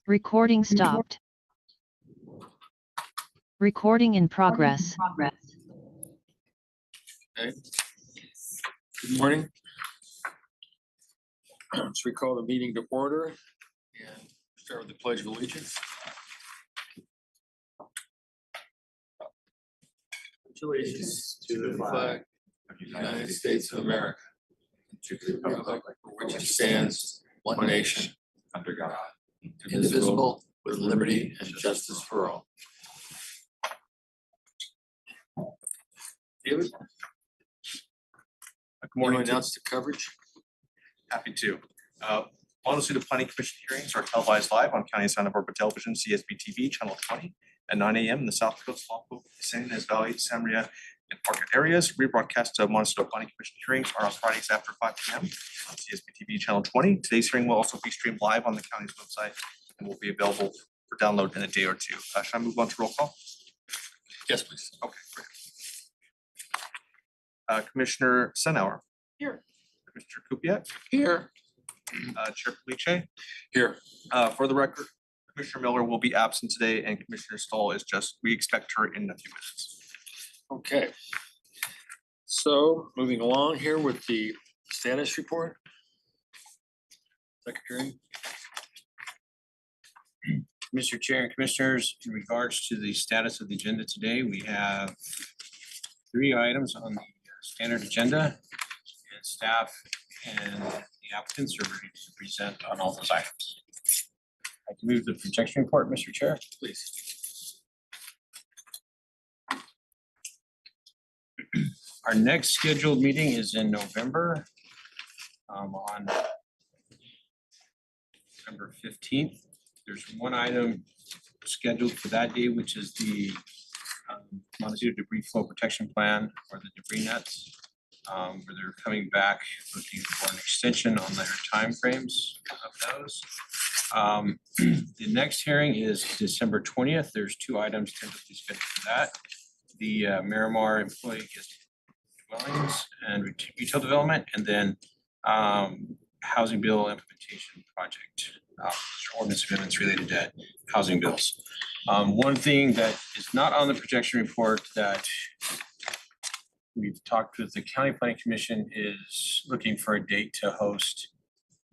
Recording stopped. Recording in progress. Okay. Good morning. Let's recall the meeting to order and start with the Pledge of Allegiance. Allegiance to the flag of the United States of America, to the republic for which it stands, one nation, under God, indivisible, with liberty and justice for all. David? Good morning. Announce the coverage. Happy to. Montecito Planning Commission hearings are televised live on County Santa Barbara Television, CSB TV, Channel 20 at 9 a.m. in the South Coast, San Ynez Valley, San Maria, and Market areas. Rebroadcasts of Montecito Planning Commission hearings are on Fridays after 5 p.m. on CSB TV, Channel 20. Today's hearing will also be streamed live on the county's website and will be available for download in a day or two. Should I move on to roll call? Yes, please. Okay, great. Commissioner Senauer. Here. Commissioner Kupiec. Here. Chair Puliche. Here. For the record, Commissioner Miller will be absent today and Commissioner Stahl is we expect her in a few minutes. Okay. So moving along here with the status report. Secretary. Mr. Chair and Commissioners, in regards to the status of the agenda today, we have 3 items on the standard agenda, and staff and the applicants are ready to present on all those items. I can move the projection report, Mr. Chair. Please. Our next scheduled meeting is in November, on November 15th. There's one item scheduled for that day, which is the Montecito Debris Flow Protection Plan, or the debris nets, where they're coming back looking for an extension on their timeframes of those. The next hearing is December 20th. There's 2 items tentatively scheduled for that. The Miramar employee guest dwellings and retail development, and then housing bill implementation project, ordinance amendments related to housing bills. One thing that is not on the projection report that we've talked with the County Planning Commission is looking for a date to host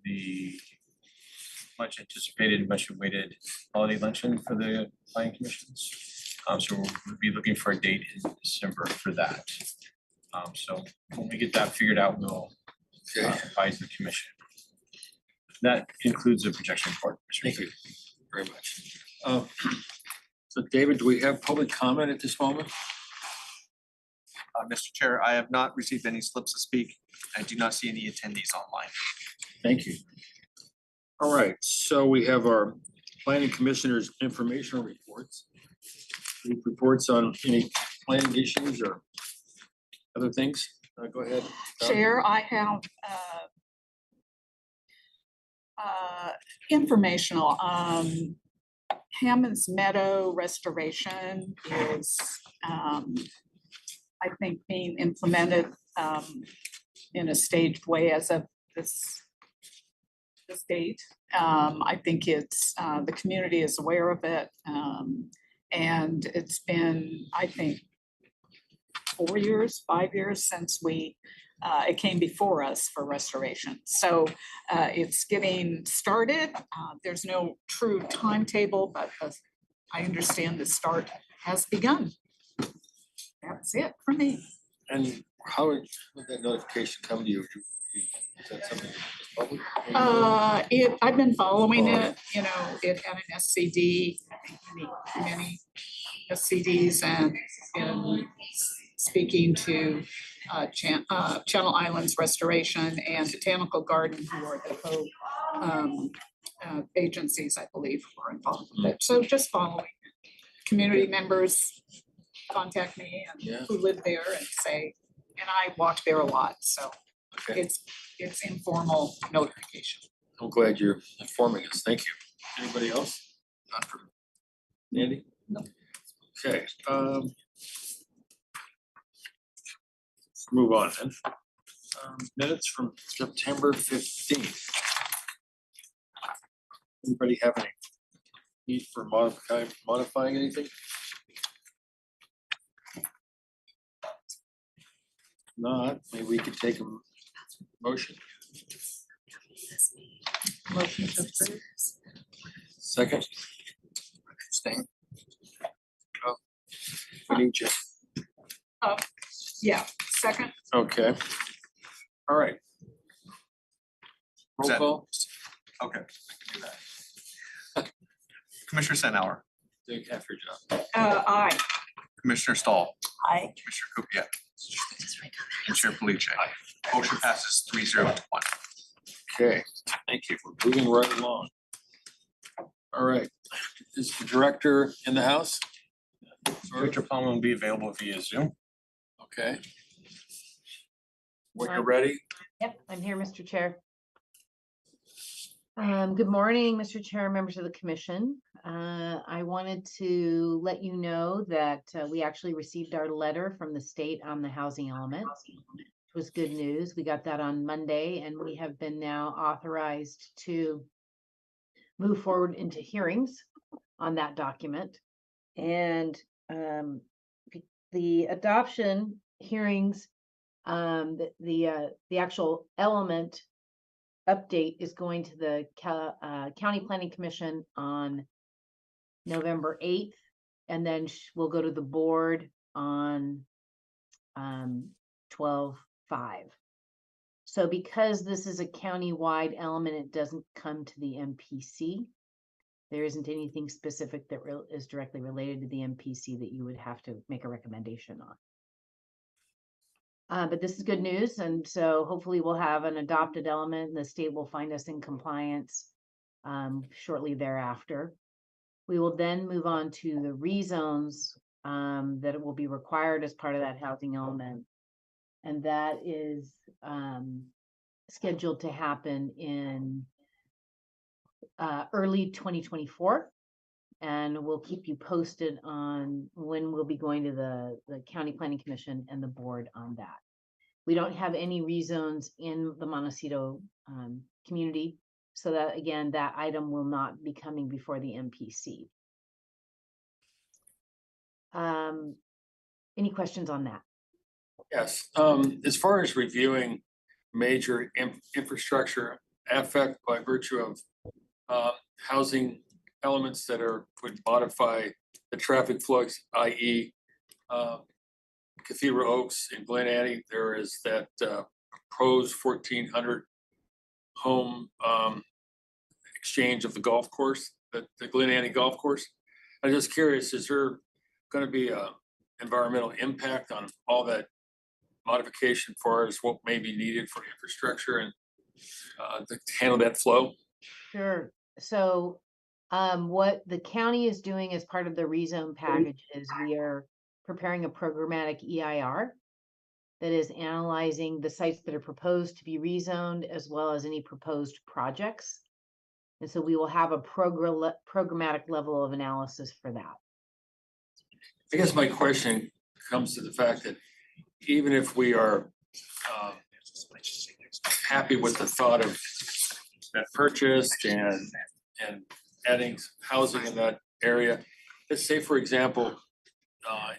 the much anticipated, much awaited holiday luncheon for the planning commissions. So we'll be looking for a date in December for that. So when we get that figured out, we'll advise the commission. That concludes the projection report. Thank you very much. So David, do we have public comment at this moment? Mr. Chair, I have not received any slips to speak. I do not see any attendees online. Thank you. All right, so we have our planning commissioners' informational reports. Any reports on any planning issues or other things? Go ahead. Chair, I have informational. Hammond's Meadow restoration is, I think, being implemented in a staged way as of this date. I think it's the community is aware of it, and it's been, I think, 4 years, 5 years since it came before us for restoration. So it's getting started. There's no true timetable, but I understand the start has begun. That's it for me. And how did that notification come to you? Is that something that's public? I've been following it, it had an SCD, I think many SCDs, and in speaking to Channel Islands Restoration and Botanical Garden, who are the agencies, I believe, who are involved with it. So just following. Community members contact me and who live there and say, and I walk there a lot, so it's informal notification. I'm glad you're informing us. Thank you. Anybody else? Not for Andy? No. Okay. Let's move on then. Minutes from September 15th. Anybody have any need for modifying anything? Not, maybe we could take a motion. Motion to approve. Second. Abstain. Oh, we need you. Yeah, second. Okay. All right. Is Roll that- call. Okay, I can do that. Commissioner Sanauer, Do half your job. Aye. Commissioner Stahl, Aye. Commissioner Kupiec, and Chair Palice. Motion passes 3-0 to 1. Okay, thank you. We're moving right along. All right, is the director in the house? Director Palmer will be available via Zoom. Okay. When you're ready, Yep, I'm here, Mr. Chair. Good morning, Mr. Chair, members of the commission. I wanted to let you know that we actually received our letter from the state on the housing element. It was good news. We got that on Monday, and we have been now authorized to move forward into hearings on that document. And the adoption hearings, the actual element update is going to the County Planning Commission on November 8th, and then we'll go to the board on 12/5. So because this is a county-wide element, it doesn't come to the MPC. There isn't anything specific that is directly related to the MPC that you would have to make a recommendation on. But this is good news, and so hopefully we'll have an adopted element, and the state will find us in compliance shortly thereafter. We will then move on to the rezones that will be required as part of that housing element, and that is scheduled to happen in early 2024. And we'll keep you posted on when we'll be going to the County Planning Commission and the board on that. We don't have any rezones in the Montecito community, so that again, that item will not be coming before the MPC. Any questions on that? yes, as far as reviewing major infrastructure affect by virtue of housing elements that would modify the traffic flux, i.e. Cathedral Oaks in Glen Annie, there is that proposed 1,400 home exchange of the golf course, the Glen Annie golf course. I'm just curious, is there going to be a environmental impact on all that modification for as what may be needed for infrastructure and to handle that flow? Sure. So what the county is doing as part of the rezone package is we are preparing a programmatic EIR that is analyzing the sites that are proposed to be rezoned as well as any proposed projects. And so we will have a programmatic level of analysis for that. I guess my question comes to the fact that even if we are happy with the thought of that purchase and adding housing in that area, let's say, for example,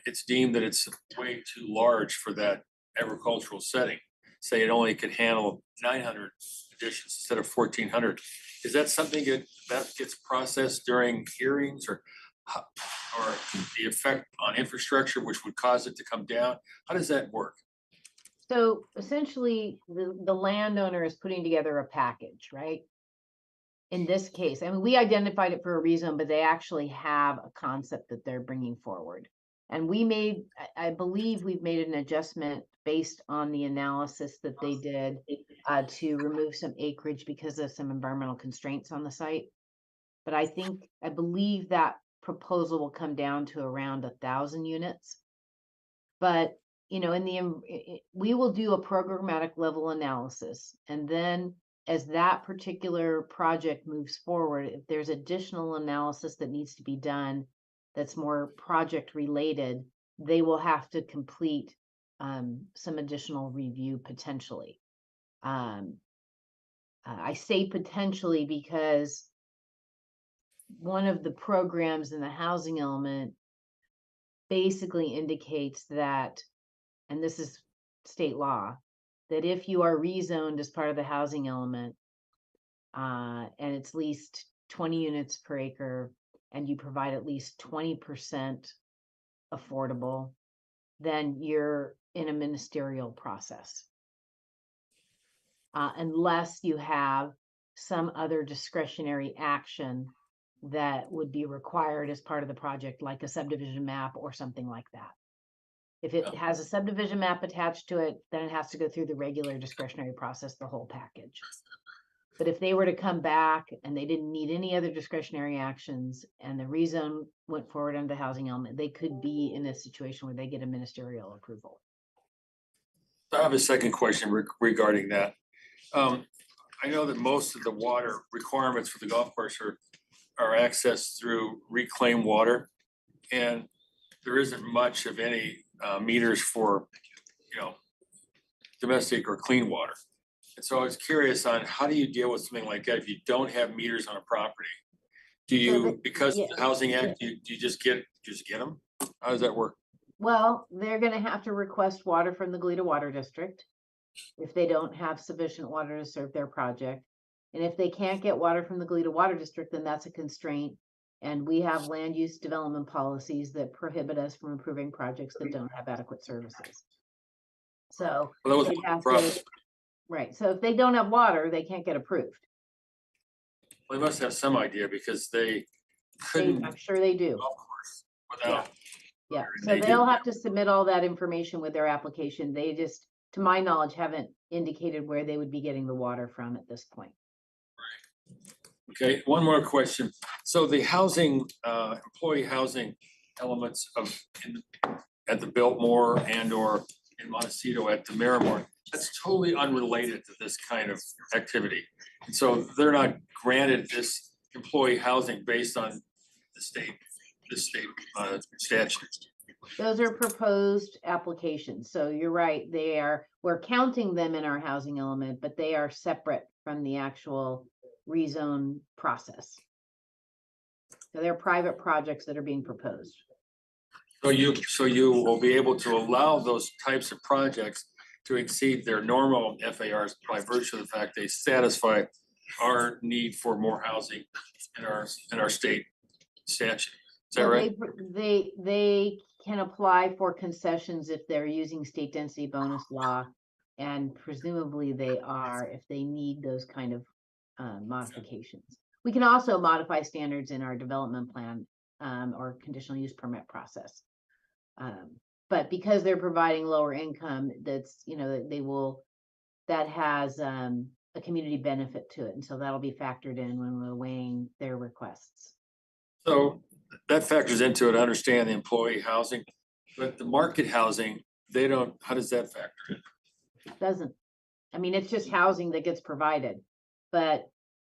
it's deemed that it's way too large for that agricultural setting. Say it only could handle 900 additions instead of 1,400. Is that something that gets processed during hearings, or the effect on infrastructure which would cause it to come down? How does that work? So essentially, the landowner is putting together a package, right? In this case, I mean, we identified it for a reason, but they actually have a concept that they're bringing forward. And I believe we've made an adjustment based on the analysis that they did to remove some acreage because of some environmental constraints on the site. But I believe that proposal will come down to around 1,000 units. But, you know, we will do a programmatic level analysis, and then as that particular project moves forward, if there's additional analysis that needs to be done that's more project related, they will have to complete some additional review potentially. I say potentially because one of the programs in the housing element basically indicates that, and this is state law, that if you are rezoned as part of the housing element, and it's least 20 units per acre, and you provide at least 20% affordable, then you're in a ministerial process. Unless you have some other discretionary action that would be required as part of the project, like a subdivision map or something like that. If it has a subdivision map attached to it, then it has to go through the regular discretionary process, the whole package. But if they were to come back and they didn't need any other discretionary actions and the rezone went forward under the housing element, they could be in a situation where they get a ministerial approval. I have a second question regarding that. I know that most of the water requirements for the golf course are accessed through reclaimed water. And there isn't much of any meters for, domestic or clean water. And so I was curious on how do you deal with something like that if you don't have meters on a property? Do you, because of the Housing Act, do you just get them? How does that work? Well, they're gonna have to request water from the Goleta Water District if they don't have sufficient water to serve their project. And if they can't get water from the Goleta Water District, then that's a constraint. And we have land use development policies that prohibit us from approving projects that don't have adequate services. So Well, that they was have the problem. to, right, so if they don't have water, they can't get approved. Well, they must have some idea because they couldn't I'm sure they do. golf course without. Yeah, water, and so they they'll do. have to submit all that information with their application. They just, to my knowledge, haven't indicated where they would be getting the water from at this point. Okay, one more question. So the housing, employee housing elements at the Biltmore and or in Montecito at the Miramar, that's totally unrelated to this kind of activity. And so they're not granted this employee housing based on the state statute. Those are proposed applications. So you're right, we're counting them in our housing element, but they are separate from the actual rezone process. So they're private projects that are being proposed. So you will be able to allow those types of projects to exceed their normal FARs by virtue of the fact they satisfy our need for more housing in our state statute. Is that Well, right? they can apply for concessions if they're using state density bonus law, and presumably they are if they need those kind of modifications. We can also modify standards in our development plan or conditional use permit process. But because they're providing lower income, that's, that has a community benefit to it. And so that'll be factored in when we're weighing their requests. So that factors into it, I understand the employee housing, but the market housing, how does that factor in? It doesn't. I mean, it's just housing that gets provided. But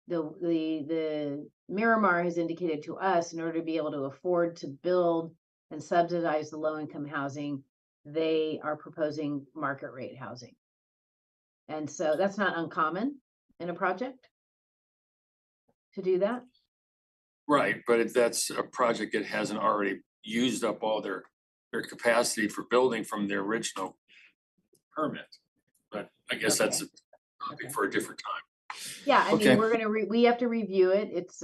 the Miramar has indicated to us, in order to be able to afford to build and subsidize the low-income housing, they are proposing market rate housing. And so that's not uncommon in a project to do that. Right, but if that's a project that hasn't already used up all their capacity for building from the original permit. But I guess that's a topic for a different time. Yeah, I Okay. mean, we have to review it. It's,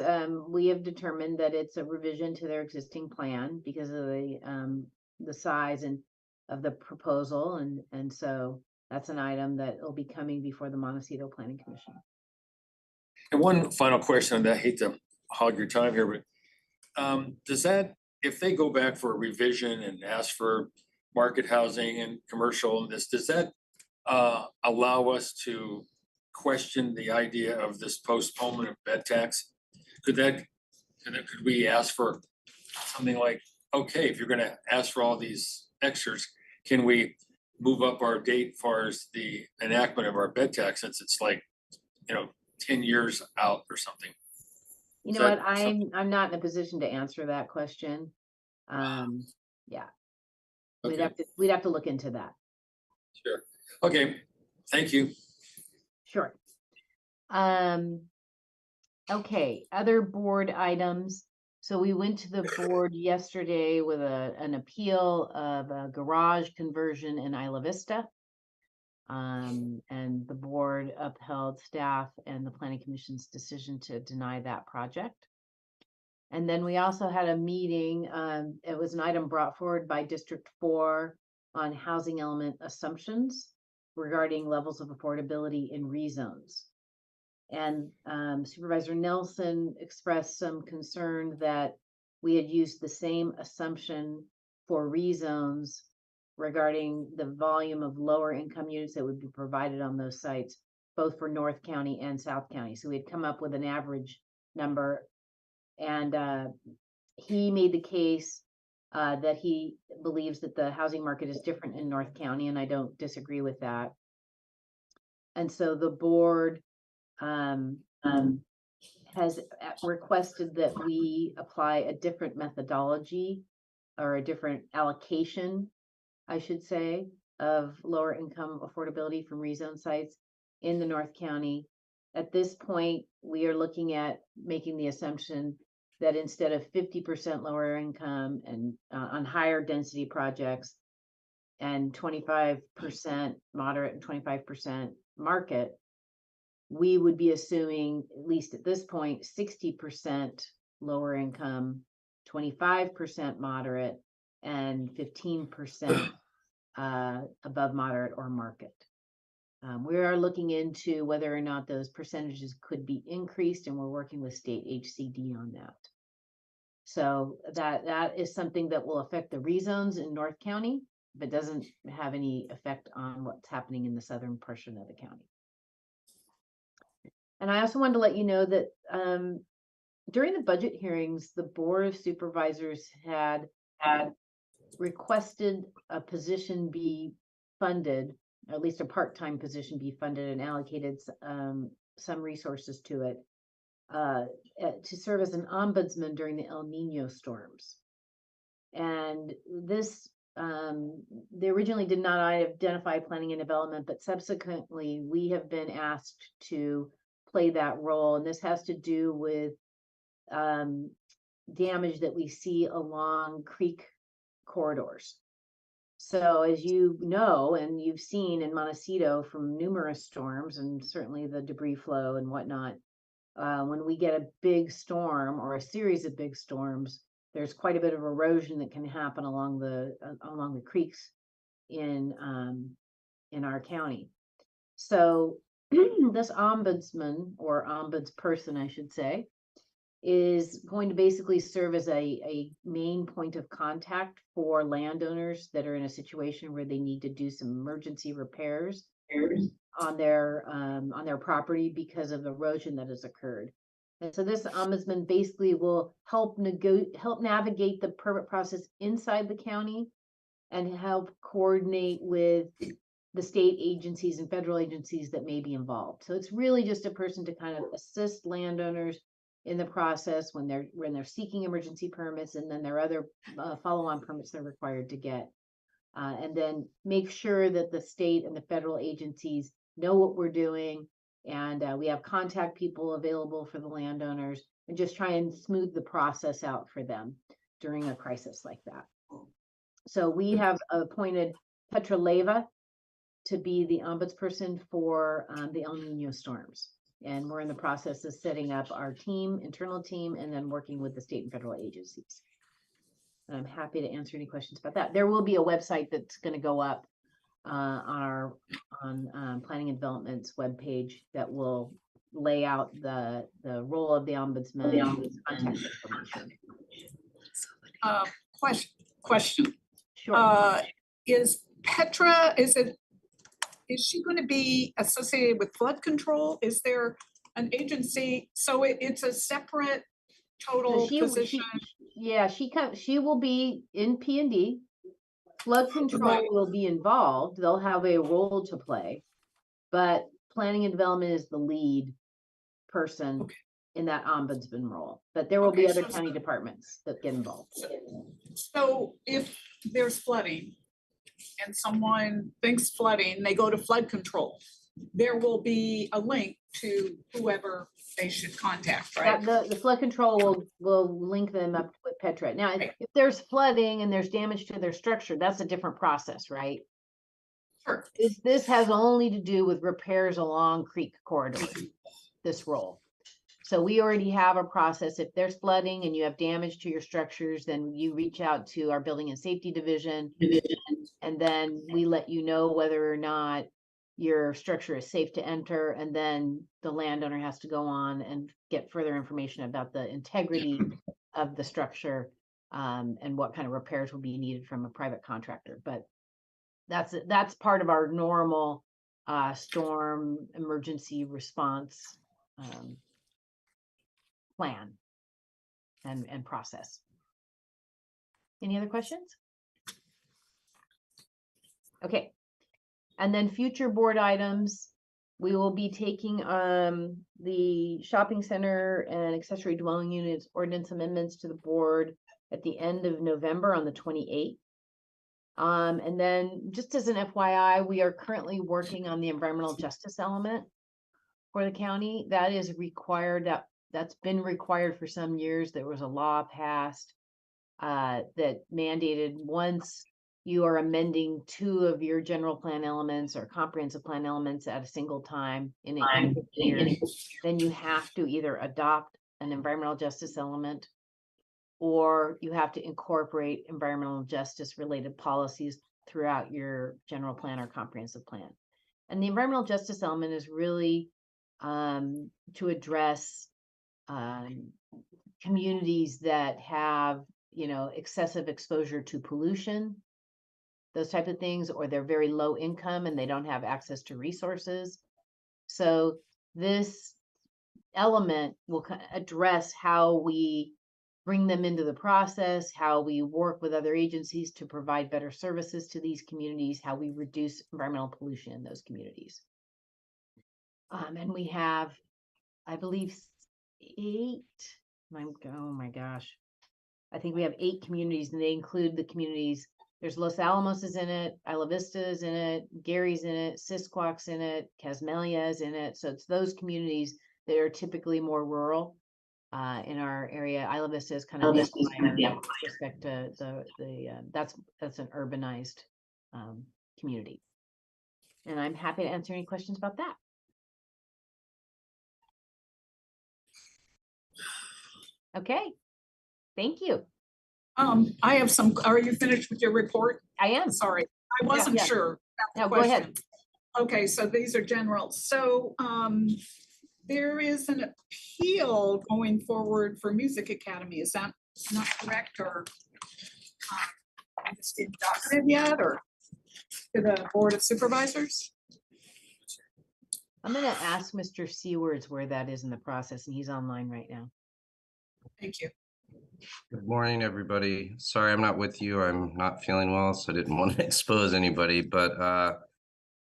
we have determined that it's a revision to their existing plan because of the size and of the proposal. And so that's an item that will be coming before the Montecito Planning Commission. And one final question, and I hate to hog your time here, but does that, if they go back for a revision and ask for market housing and commercial and this, does that allow us to question the idea of this postponement of bed tax? Could we ask for something like, okay, if you're gonna ask for all these extras, can we move up our date as far as the enactment of our bed tax, since it's like, 10 years out or something? You know what, I'm not in a position to answer that question. Yeah. Okay. We'd have to look into that. Sure. Okay, thank you. Sure. Okay, other board items. So we went to the board yesterday with an appeal of a garage conversion in Isla Vista. And the board upheld staff and the planning commission's decision to deny that project. And then we also had a meeting, it was an item brought forward by District 4 on housing element assumptions regarding levels of affordability in rezones. And Supervisor Nelson expressed some concern that we had used the same assumption for rezones regarding the volume of lower income units that would be provided on those sites, both for North County and South County. So we had come up with an average number, and he made the case that he believes that the housing market is different in North County, and I don't disagree with that. And so the board has requested that we apply a different methodology or a different allocation, I should say, of lower income affordability from rezone sites in the North County. At this point, we are looking at making the assumption that instead of 50% lower income and on higher density projects and 25% moderate and 25% market, we would be assuming, at least at this point, 60% lower income, 25% moderate, and 15% above moderate or market. We are looking into whether or not those percentages could be increased, and we're working with state HCD on that. So that is something that will affect the rezones in North County, but doesn't have any effect on what's happening in the southern portion of the county. And I also wanted to let you know that during the budget hearings, the Board of Supervisors had requested a position be funded, or at least a part-time position be funded, and allocated some resources to it to serve as an ombudsman during the El Nino storms. And this, they originally did not identify planning and development, but subsequently we have been asked to play that role. And this has to do with damage that we see along creek corridors. So as you know, and you've seen in Montecito from numerous storms and certainly the debris flow and whatnot, when we get a big storm or a series of big storms, there's quite a bit of erosion that can happen along the creeks in our county. So this ombudsman, or ombudsperson, I should say, is going to basically serve as a main point of contact for landowners that are in a situation where they need to do some emergency repairs on their property because of erosion that has occurred. And so this ombudsman basically will help navigate the permit process inside the county and help coordinate with the state agencies and federal agencies that may be involved. So it's really just a person to kind of assist landowners in the process when they're seeking emergency permits, and then there are other follow-on permits they're required to get. And then make sure that the state and the federal agencies know what we're doing, and we have contact people available for the landowners, and just try and smooth the process out for them during a crisis like that. So we have appointed Petra Leva to be the ombudsperson for the El Nino storms. And we're in the process of setting up our team, internal team, and then working with the state and federal agencies. And I'm happy to answer any questions about that. There will be a website that's going to go up on Planning and Development's webpage that will lay out the role of the ombudsman and the contact information. Question. Sure. Is Petra, is she going to be associated with flood control? Is there an agency? So it's a separate total position. She will be in P&D. Flood control will be involved. They'll have a role to play, but planning and development is the lead person in that ombudsman role. But there will be other county departments that get involved. So if there's flooding and someone thinks flooding, they go to flood control, there will be a link to whoever they should contact, That right? the flood control will link them up with Petra. Now, Right. if there's flooding and there's damage to their structure, that's a different process, right? Sure. This has only to do with repairs along creek corridor, this role. So we already have a process. If there's flooding and you have damage to your structures, then you reach out to our building and safety division. And then we let you know whether or not your structure is safe to enter. And then the landowner has to go on and get further information about the integrity of the structure, and what kind of repairs will be needed from a private contractor. But that's part of our normal storm emergency response plan and process. Any other questions? Okay. And then future board items, we will be taking the shopping center and accessory dwelling units ordinance amendments to the board at the end of November on the 28th. And then just as an FYI, we are currently working on the environmental justice element for the county. That is required, that's been required for some years. There was a law passed that mandated once you are amending 2 of your general plan elements or comprehensive plan elements at a single time in a year, then you have to either adopt an environmental justice element, or you have to incorporate environmental justice related policies throughout your general plan or comprehensive plan. And the environmental justice element is really to address communities that have, excessive exposure to pollution, those type of things, or they're very low income and they don't have access to resources. So this element will address how we bring them into the process, how we work with other agencies to provide better services to these communities, how we reduce environmental pollution in those communities. And we have, I believe, 8, oh my gosh, I think we have 8 communities, and they include the communities. There's Los Alamos is in it, Isla Vista is in it, Gary's in it, Sisquock's in it, Casmelia is in it. So it's those communities that are typically more rural in our area. Isla Vista is kind of with respect to that's an urbanized community. And I'm happy to answer any questions about that. Okay, thank you. I have some, are you finished with your report? I am. Sorry, I wasn't yeah. sure. about the No, go ahead. question. Okay, so these are general. So there is an appeal going forward for Music Academy. Is that not correct, or it's been docketed yet, or to the Board of Supervisors? I'm going to ask Mr. Seawards where that is in the process, and he's online right now. Thank you. Good morning, everybody. Sorry, I'm not with you. I'm not feeling well, so I didn't want to expose anybody, but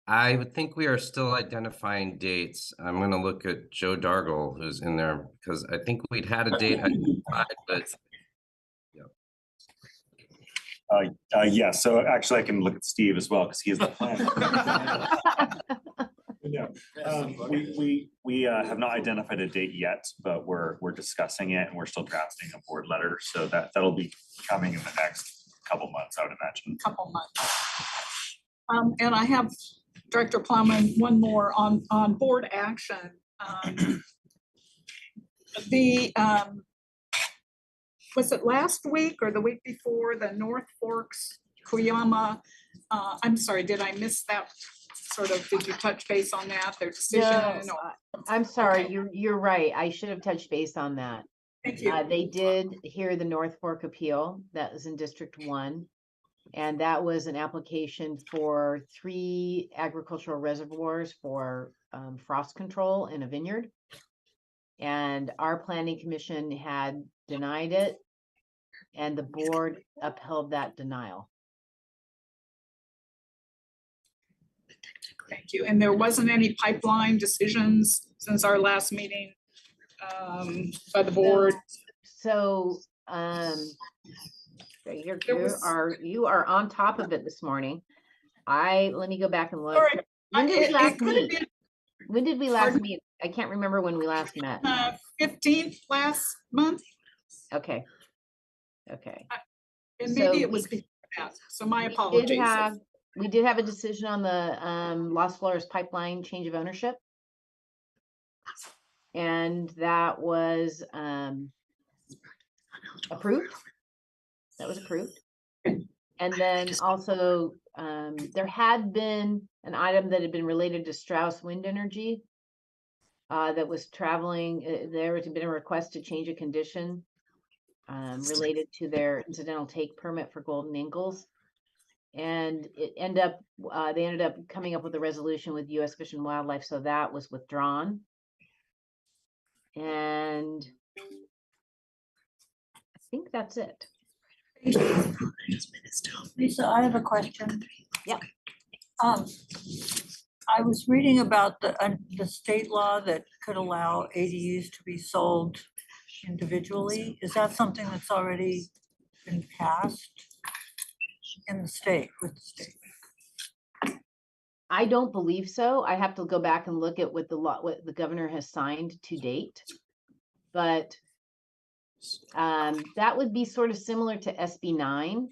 I would think we are still identifying dates. I'm going to look at Joe Dargle, who's in there, because I think we'd had a date identified, but yeah, so actually I can look at Steve as well, because he is the planner. Yeah, we have not identified a date yet, but we're discussing it, and we're still drafting a board letter, so that'll be coming in the next couple months, I would imagine. Couple months. And I have Director Plowman, one more on board action. Was it last week or the week before, the North Forks Kuyama? I'm sorry, did I miss that? Sort of, did you touch base on that, their decision? No, I'm sorry, Okay. you're right. I should have touched base on that. Thank you. They did hear the North Fork appeal that was in District 1. And that was an application for 3 agricultural reservoirs for frost control in a vineyard. And our planning commission had denied it, and the board upheld that denial. Thank you. And there wasn't any pipeline decisions since our last meeting by the board? So you are on top of it this morning. Let me go back and look. Sorry, When did we last meet? been- When did we last meet? I can't remember when we last met. 15th last month, Okay. Okay. and So maybe it was we- before that, so my We did apologies. have, we did have a decision on the Los Flores pipeline change of ownership. And that was approved. That was approved. And then also, there had been an item that had been related to Strauss Wind Energy that was traveling. There had been a request to change a condition related to their incidental take permit for Golden Ingles. And it ended up, they ended up coming up with a resolution with U.S. Fish and Wildlife, so that was withdrawn. And I think that's it. Lisa, I have a question. Yeah. I was reading about the state law that could allow ADUs to be sold individually. Is that something that's already been passed in the state, with the state? I don't believe so. I have to go back and look at what the law, what the governor has signed to date. But that would be sort of similar to SB 9,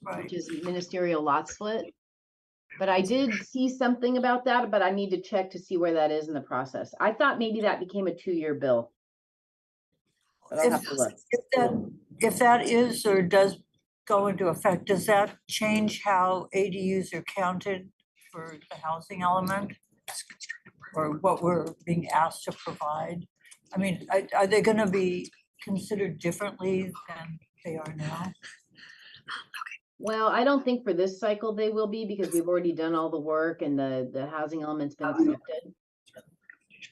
Right. which is ministerial lot split. But I did see something about that, but I need to check to see where that is in the process. I thought maybe that became a 2-year bill. But I'll have to look. If that is or does go into effect, does that change how ADUs are counted for the housing element? Or what we're being asked to provide? I mean, are they gonna be considered differently than they are now? Well, I don't think for this cycle they will be, because we've already done all the work and the housing element's been accepted.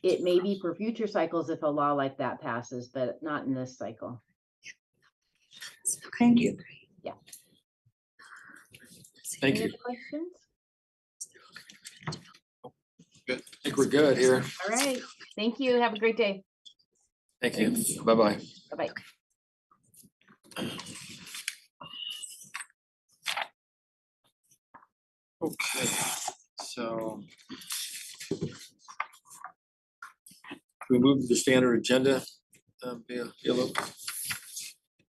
It may be for future cycles if a law like that passes, but not in this cycle. Thank you. Thank Any you. other questions? Good. I think we're good here. All right. Thank you. Have a great day. Thank you. Bye-bye. Bye-bye. Okay, so we move to the standard agenda. Bill?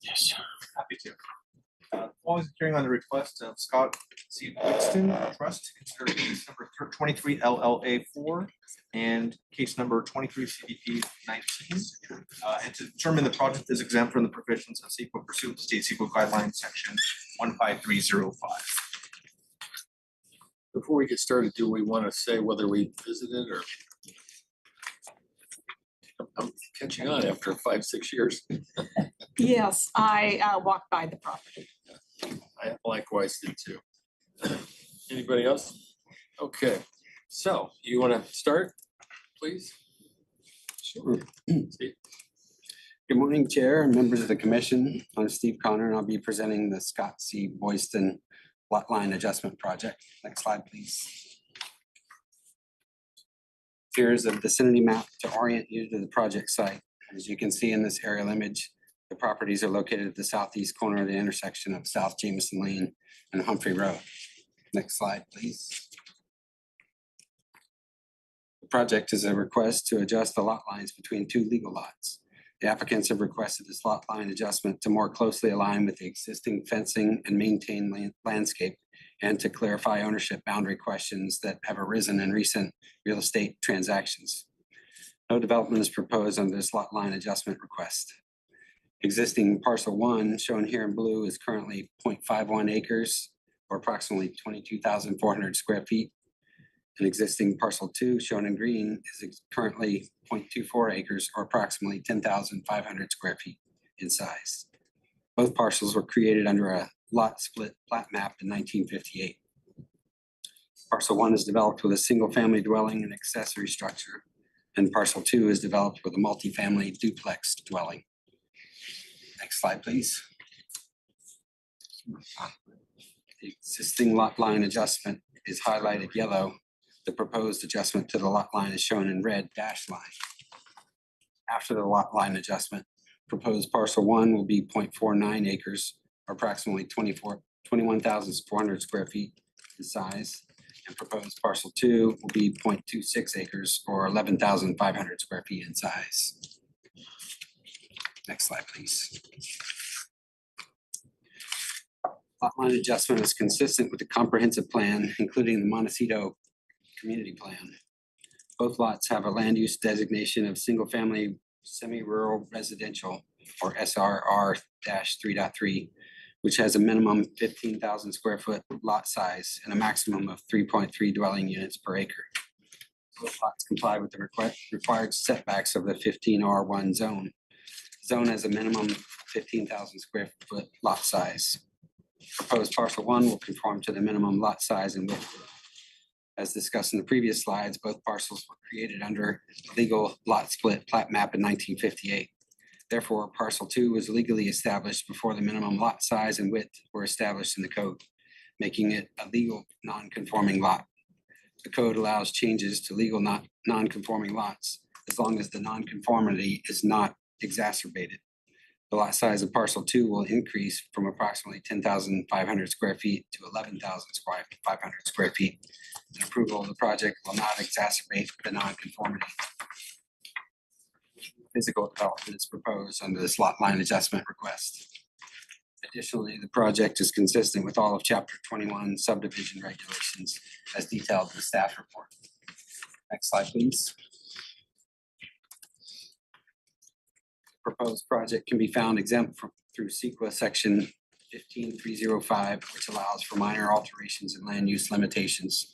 Yes, happy to. Following the hearing on the request of Scott C. Winston Trust to consider case number 23 LLA 4 and case number 23 CDP 19, and to determine the project is exempt from the provisions of CEQA pursuant to state CEQA guidelines section 15305. Before we get started, do we want to say whether we visited or? I'm catching on after 5-6 years. Yes, I walked by the property. I likewise did too. Anybody else? Okay, so you want to start, please? Sure. Steve? Good morning, Chair and members of the commission. I'm Steve Connor, and I'll be presenting the Scott C. Boyston lot line adjustment project. Next slide, please. Here's a vicinity map to orient you to the project site. As you can see in this aerial image, the properties are located at the southeast corner of the intersection of South Jameson Lane and Humphrey Road. Next slide, please. The project is a request to adjust the lot lines between 2 legal lots. The applicants have requested this lot line adjustment to more closely align with the existing fencing and maintain landscape, and to clarify ownership boundary questions that have arisen in recent real estate transactions. No development is proposed under this lot line adjustment request. Existing parcel 1, shown here in blue, is currently 0.51 acres or approximately 22,400 square feet. And existing parcel 2, shown in green, is currently 0.24 acres or approximately 10,500 square feet in size. Both parcels were created under a lot split plat map in 1958. Parcel 1 is developed with a single family dwelling and accessory structure, and parcel 2 is developed with a multifamily duplex dwelling. Next slide, please. The existing lot line adjustment is highlighted yellow. The proposed adjustment to the lot line is shown in red dashed line. After the lot line adjustment, proposed parcel 1 will be 0.49 acres, or approximately 21,400 square feet in size. and proposed parcel 2 will be 0.26 acres or 11,500 square feet in size. Next slide, please. Lot line adjustment is consistent with the comprehensive plan, including the Montecito community plan. Both lots have a land use designation of single-family semi-rural residential or SRR 3.3, which has a minimum 15,000 square foot lot size and a maximum of 3.3 dwelling units per acre. Both lots comply with the required setbacks of the 15R1 zone. Zone has a minimum 15,000 square foot lot size. Proposed parcel 1 will conform to the minimum lot size and width. As discussed in the previous slides, both parcels were created under legal lot split plat map in 1958. Therefore, parcel 2 was legally established before the minimum lot size and width were established in the code, making it a legal non-conforming lot. The code allows changes to legal non-conforming lots as long as the non-conformity is not exacerbated. The lot size of parcel 2 will increase from approximately 10,500 square feet to 11,500 square feet. And approval of the project will not exacerbate the non-conformity. Physical development is proposed under this lot line adjustment request. Additionally, the project is consistent with all of Chapter 21 subdivision regulations as detailed in the staff report. Next slide, please. Proposed project can be found exempt through CEQA section 15305, which allows for minor alterations in land use limitations.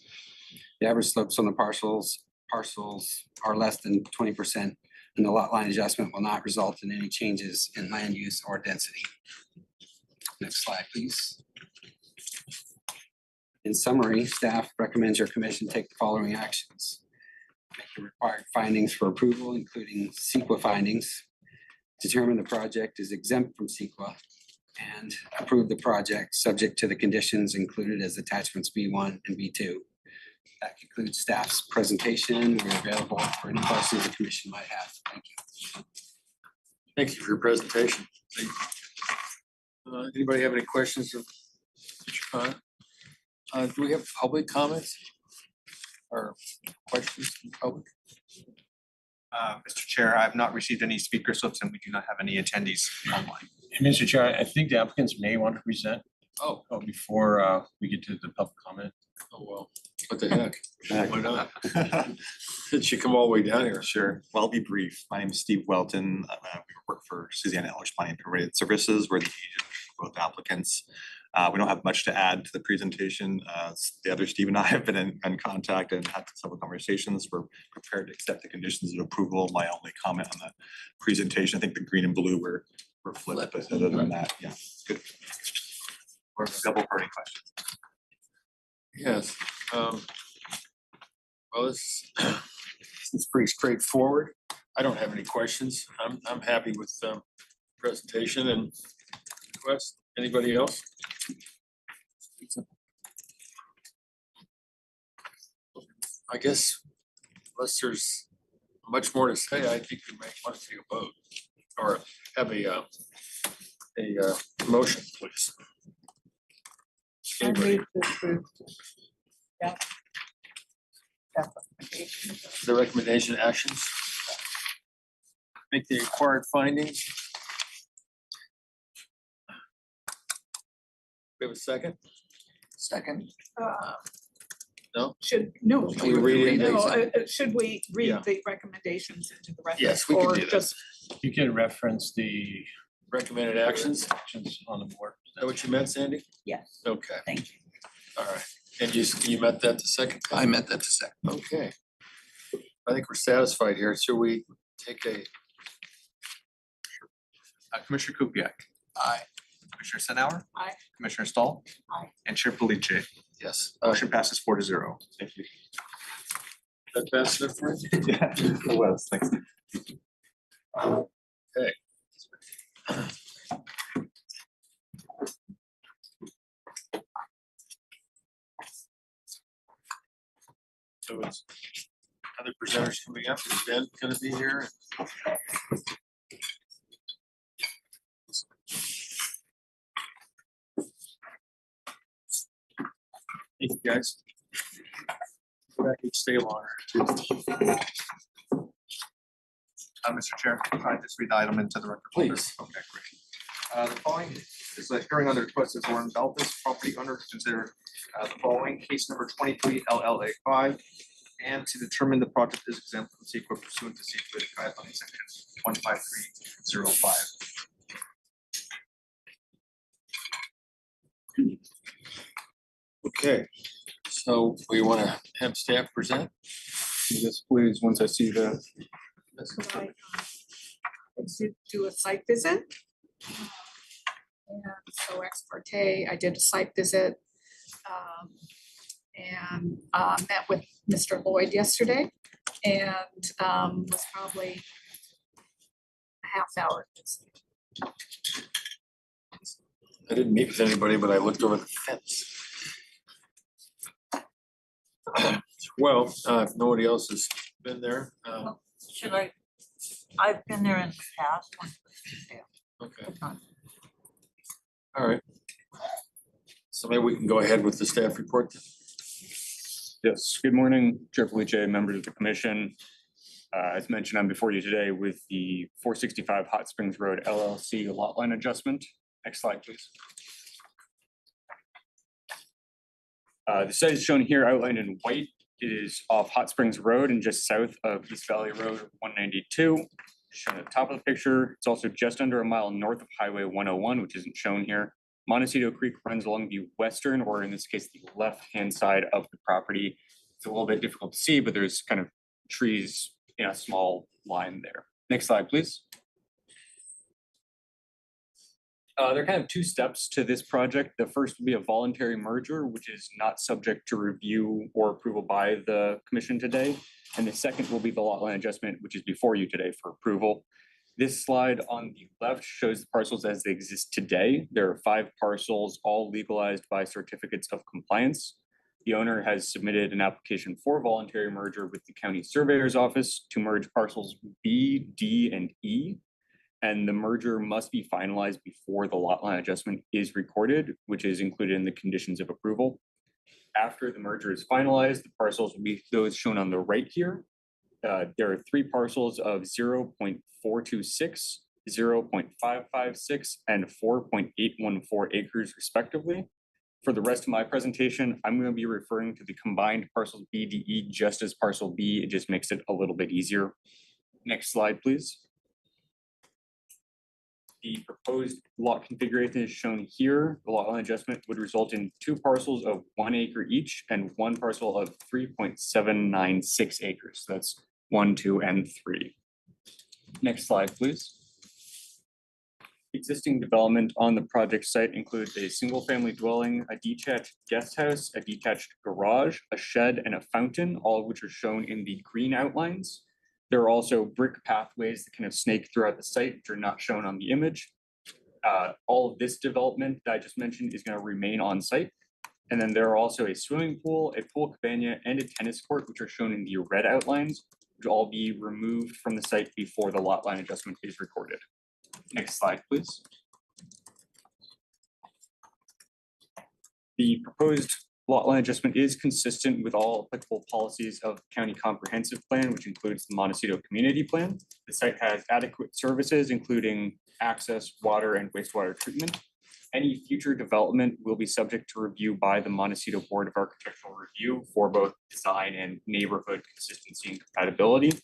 The average slopes on the parcels are less than 20%, and the lot line adjustment will not result in any changes in land use or density. Next slide, please. In summary, staff recommends your commission take the following actions. Make the required findings for approval, including CEQA findings. Determine the project is exempt from CEQA and approve the project subject to the conditions included as attachments B1 and B2. That concludes staff's presentation. We're available for any questions the commission might have. Thank you. Thank you for your presentation. Anybody have any questions of Mr. Khan? Do we have public comments or questions from the public? Mr. Chair, I have not received any speaker slips and we do not have any attendees online. And Mr. Chair, I think the applicants may want to present Oh, before we get to the public comment. oh, well, what the heck? Why not? Did she come all the way down here? Sure. Well, I'll be brief. My name is Steve Welton. We work for Susanna Ellis Planning and Permitted Services. We're the agent for both applicants. We don't have much to add to the presentation. The other Steve and I have been in contact and had several conversations. We're prepared to accept the conditions of approval. My only comment on the presentation, I think the green and blue were flipped, but other than that, yeah, good. Or double party questions. Yes. Well, this is pretty straightforward. I don't have any questions. I'm happy with presentation and request. Anybody else? I guess unless there's much more to say, I think we might want to take a vote or have a motion, please. I Anybody? move to approve. Yeah. The recommendation actions. Make the required findings. We have a second? Second. No? No. Can you read it? No, should we Yeah. read the recommendations into the record? Yes, we can or do that. just You can reference the Recommended actions. Is actions on the board. that what you meant, Sandy? Yes, Okay, thank you. all right. And you met that the second? I met that the second. Okay. I think we're satisfied here. Should we take a? Commissioner Kupiec. Aye. Commissioner Senauer. Aye. Commissioner Stahl. Aye. And Chair Palice. Yes. Motion passes 4-0. Thank you. That fast enough for you? Yeah, it was. Thanks. Okay. So it's other presenters coming up. Is Ben gonna be here? Thank you, guys. That could stay longer. Mr. Chair, can I just read the item into the record? folder? Please. Okay, great. The following is a hearing on the request of Lauren Belvis, property owner, to consider the following, case number 23 LLA 5, and to determine the project is exempt from secret pursuant to secret guidelines section 25305. Okay, so we want to have staff present. Yes, please, once I see the. Let's do a site visit. And so ex parte, I did a site visit. And met with Mr. Lloyd yesterday and was probably a half hour. I didn't meet with anybody, but I looked over the fence. Well, if nobody else has been there, Should I've been there in the past. okay. All right. So maybe we can go ahead with the staff report. Yes, good morning, Chair Felice, members of the commission. As mentioned, I'm before you today with the 465 Hot Springs Road LLC lot line adjustment. Next slide, please. The site is shown here outlined in white. It is off Hot Springs Road and just south of East Valley Road 192. Shown at the top of the picture. It's also just under a mile north of Highway 101, which isn't shown here. Montecito Creek runs along the western, or in this case, the left-hand side of the property. It's a little bit difficult to see, but there's kind of trees in a small line there. Next slide, please. There are kind of two steps to this project. The first will be a voluntary merger, which is not subject to review or approval by the commission today. And the second will be the lot line adjustment, which is before you today for approval. This slide on the left shows the parcels as they exist today. There are 5 parcels, all legalized by certificates of compliance. The owner has submitted an application for voluntary merger with the county surveyor's office to merge parcels B, D, and E. And the merger must be finalized before the lot line adjustment is recorded, which is included in the conditions of approval. After the merger is finalized, the parcels will be those shown on the right here. There are 3 parcels of 0.426, 0.556, and 4.814 acres respectively. For the rest of my presentation, I'm going to be referring to the combined parcels B, D, E just as parcel B. It just makes it a little bit easier. Next slide, please. The proposed lot configuration is shown here. The lot line adjustment would result in 2 parcels of 1 acre each and 1 parcel of 3.796 acres. That's 1, 2, and 3. Next slide, please. Existing development on the project site includes a single-family dwelling, a detached guest house, a detached garage, a shed, and a fountain, all of which are shown in the green outlines. There are also brick pathways that kind of snake throughout the site, which are not shown on the image. All of this development that I just mentioned is going to remain on site. And then there are also a swimming pool, a pool cabana, and a tennis court, which are shown in the red outlines, which will all be removed from the site before the lot line adjustment is recorded. Next slide, please. The proposed lot line adjustment is consistent with all applicable policies of the county comprehensive plan, which includes the Montecito community plan. The site has adequate services, including access, water, and wastewater treatment. Any future development will be subject to review by the Montecito Board of Architectural Review for both design and neighborhood consistency and compatibility. The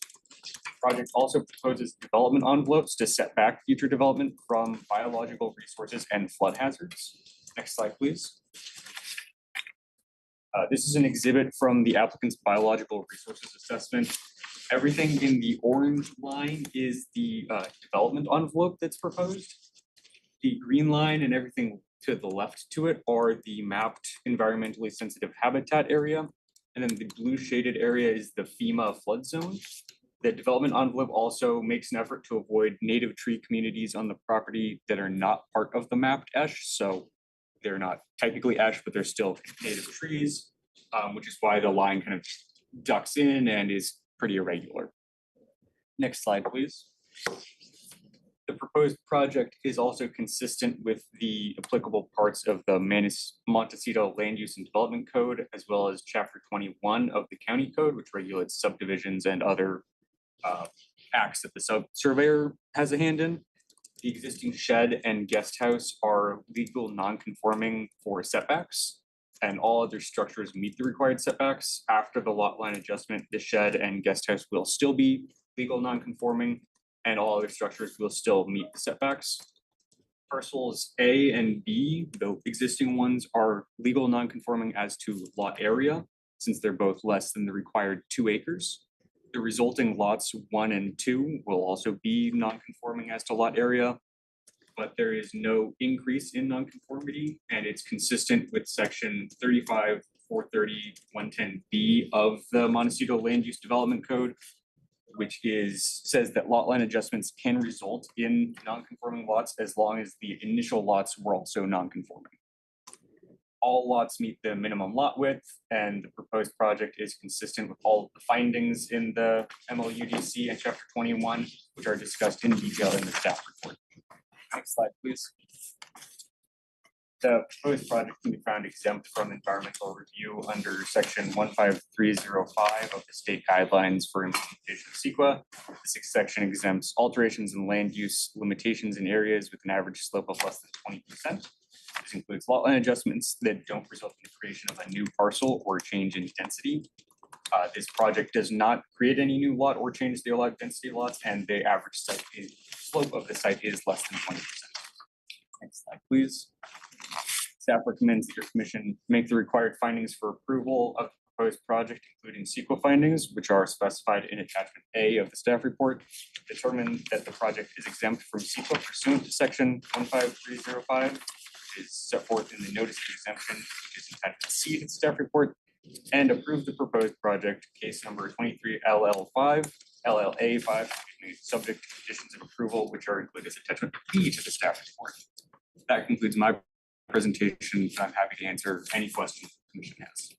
project also proposes development envelopes to set back future development from biological resources and flood hazards. Next slide, please. This is an exhibit from the applicant's biological resources assessment. Everything in the orange line is the development envelope that's proposed. The green line and everything to the left to it are the mapped environmentally sensitive habitat area. And then the blue shaded area is the FEMA flood zone. The development envelope also makes an effort to avoid native tree communities on the property that are not part of the mapped ESH. So they're not technically ESH, but they're still native trees, which is why the line kind of ducks in and is pretty irregular. Next slide, please. The proposed project is also consistent with the applicable parts of the Montecito Land Use and Development Code, as well as Chapter 21 of the County Code, which regulates subdivisions and other acts that the surveyor has a hand in. The existing shed and guest house are legal non-conforming for setbacks, and all other structures meet the required setbacks. After the lot line adjustment, the shed and guest house will still be legal non-conforming, and all other structures will still meet the setbacks. Parcels A and B, the existing ones, are legal non-conforming as to lot area, since they're both less than the required 2 acres. The resulting lots 1 and 2 will also be non-conforming as to lot area, but there is no increase in non-conformity, and it's consistent with section 35-430-110B of the Montecito Land Use Development Code, which says that lot line adjustments can result in non-conforming lots as long as the initial lots were also non-conforming. All lots meet the minimum lot width, and the proposed project is consistent with all of the findings in the MLUDC and Chapter 21, which are discussed in detail in the staff report. Next slide, please. The proposed project can be found exempt from environmental review under section 15305 of the state guidelines for implementation of CEQA. This section exempts alterations in land use limitations in areas with an average slope of less than 20%. This includes lot line adjustments that don't result in the creation of a new parcel or change in density. This project does not create any new lot or change the allowed density lots, and the average slope of the site is less than 20%. Next slide, please. Staff recommends that your commission make the required findings for approval of the proposed project, including CEQA findings, which are specified in attachment A of the staff report. Determine that the project is exempt from CEQA pursuant to section 15305, which is set forth in the notice of exemption, which is attachment C to the staff report, and approve the proposed project, case number 23 LLA5, subject to conditions of approval, which are included as attachment B to the staff report. That concludes my presentation. I'm happy to answer any questions the commission has.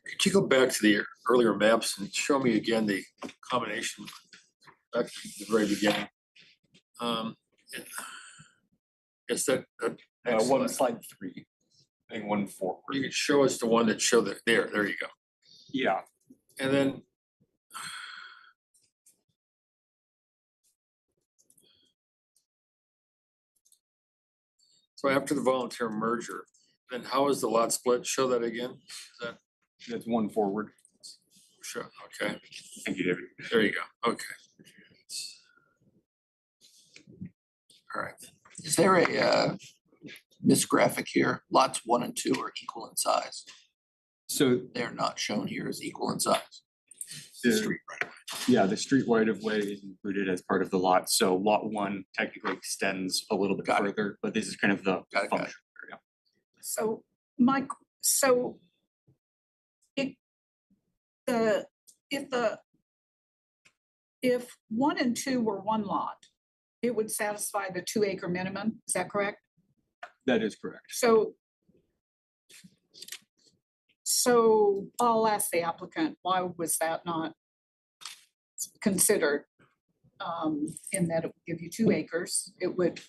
Could you go back to the earlier maps and show me again the combination back to the very beginning? Yes, that next Slide 3, I think 1 forward. You could show us the one that showed that there you go. Yeah. And then so after the volunteer merger, then how is the lot split? Show that again. Is That's 1 forward. sure? Okay, Thank you, David. there you go. Okay. All right. Is there a this graphic here? Lots 1 and 2 are equal in size. So They're not shown here as equal in size. the Street right away. Yeah, the street right of way is included as part of the lot. So lot 1 technically extends a little bit Got it. further, but this is kind of the Got it. function. Yeah. So Mike, so if 1 and 2 were one lot, it would satisfy the 2 acre minimum, is that correct? That is correct. So I'll ask the applicant, why was that not considered? In that it would give you 2 acres, it would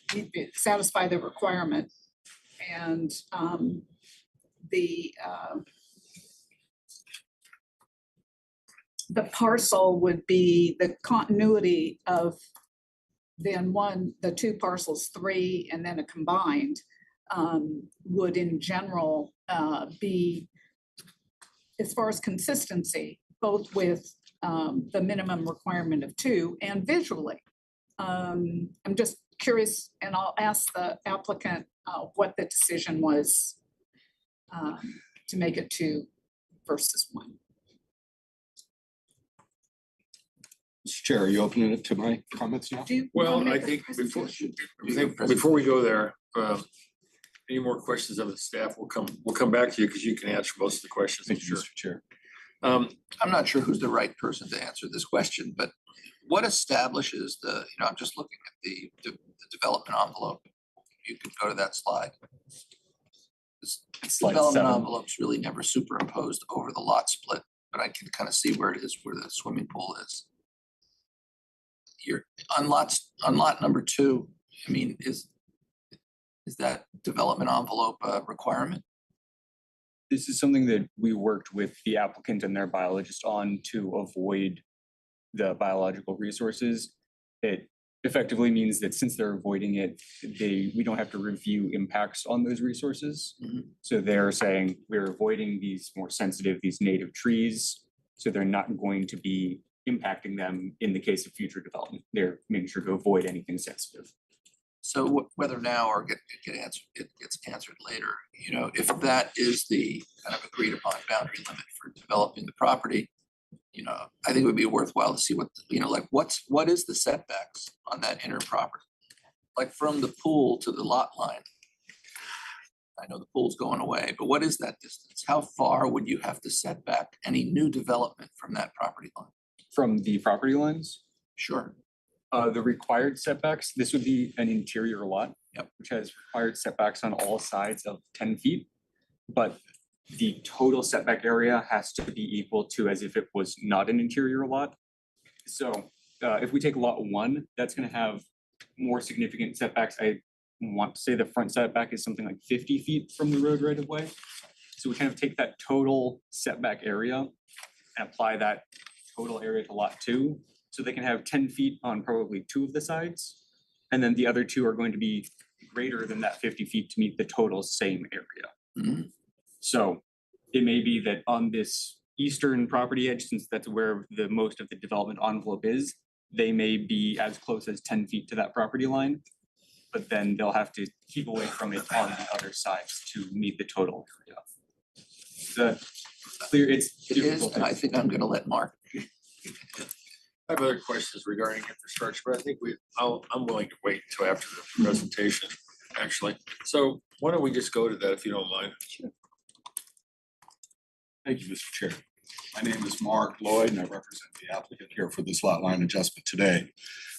satisfy the requirement. And the parcel would be the continuity of then the 2 parcels, 3, and then a combined would in general be, as far as consistency, both with the minimum requirement of 2 and visually. I'm just curious, and I'll ask the applicant what the decision was to make it 2 versus 1. Mr. Chair, are you opening it to my comments now? Do you Well, wanna I make a think presentation? before we go there, any more questions of the staff, we'll come back to you because you can answer most of the questions. Thank you, Mr. Chair. I'm not sure who's the right person to answer this question, but what establishes I'm just looking at the development envelope. You could go to that slide. This Slide development 7. envelope's really never superimposed over the lot split, but I can kind of see where it is, where the swimming pool is. You're on lot number 2, I mean, is that development envelope a requirement? This is something that we worked with the applicant and their biologist on to avoid the biological resources. It effectively means that since they're avoiding it, we don't have to review impacts on those resources. Mhm. So they're saying we're avoiding these more sensitive, these native trees, so they're not going to be impacting them in the case of future development. They're making sure to avoid anything sensitive. So whether now or get answered, it gets answered later, you know, if that is the kind of agreed upon boundary limit for developing the property, you know, I think it would be worthwhile to see what, you know, like what is the setbacks on that inner property? Like from the pool to the lot line. I know the pool's going away, but what is that distance? How far would you have to set back any new development from that property line? From the property lines, Sure. the required setbacks, this would be an interior lot. Yep. Which has required setbacks on all sides of 10 feet. But the total setback area has to be equal to as if it was not an interior lot. So if we take lot 1, that's gonna have more significant setbacks. I want to say the front setback is something like 50 feet from the road right of way. So we kind of take that total setback area and apply that total area to lot 2. So they can have 10 feet on probably 2 of the sides. And then the other 2 are going to be greater than that 50 feet to meet the total same area. Mhm. So it may be that on this eastern property edge, since that's where the most of the development envelope is, they may be as close as 10 feet to that property line. But then they'll have to keep away from it on the other sides to meet the total area. The clear, it's It is, difficult and to- I think I'm gonna let Mark. I have other questions regarding infrastructure, but I think I'm willing to wait until after the presentation, actually. So why don't we just go to that if you don't mind? Thank you, Mr. Chair. My name is Mark Lloyd, and I represent the applicant here for this lot line adjustment today.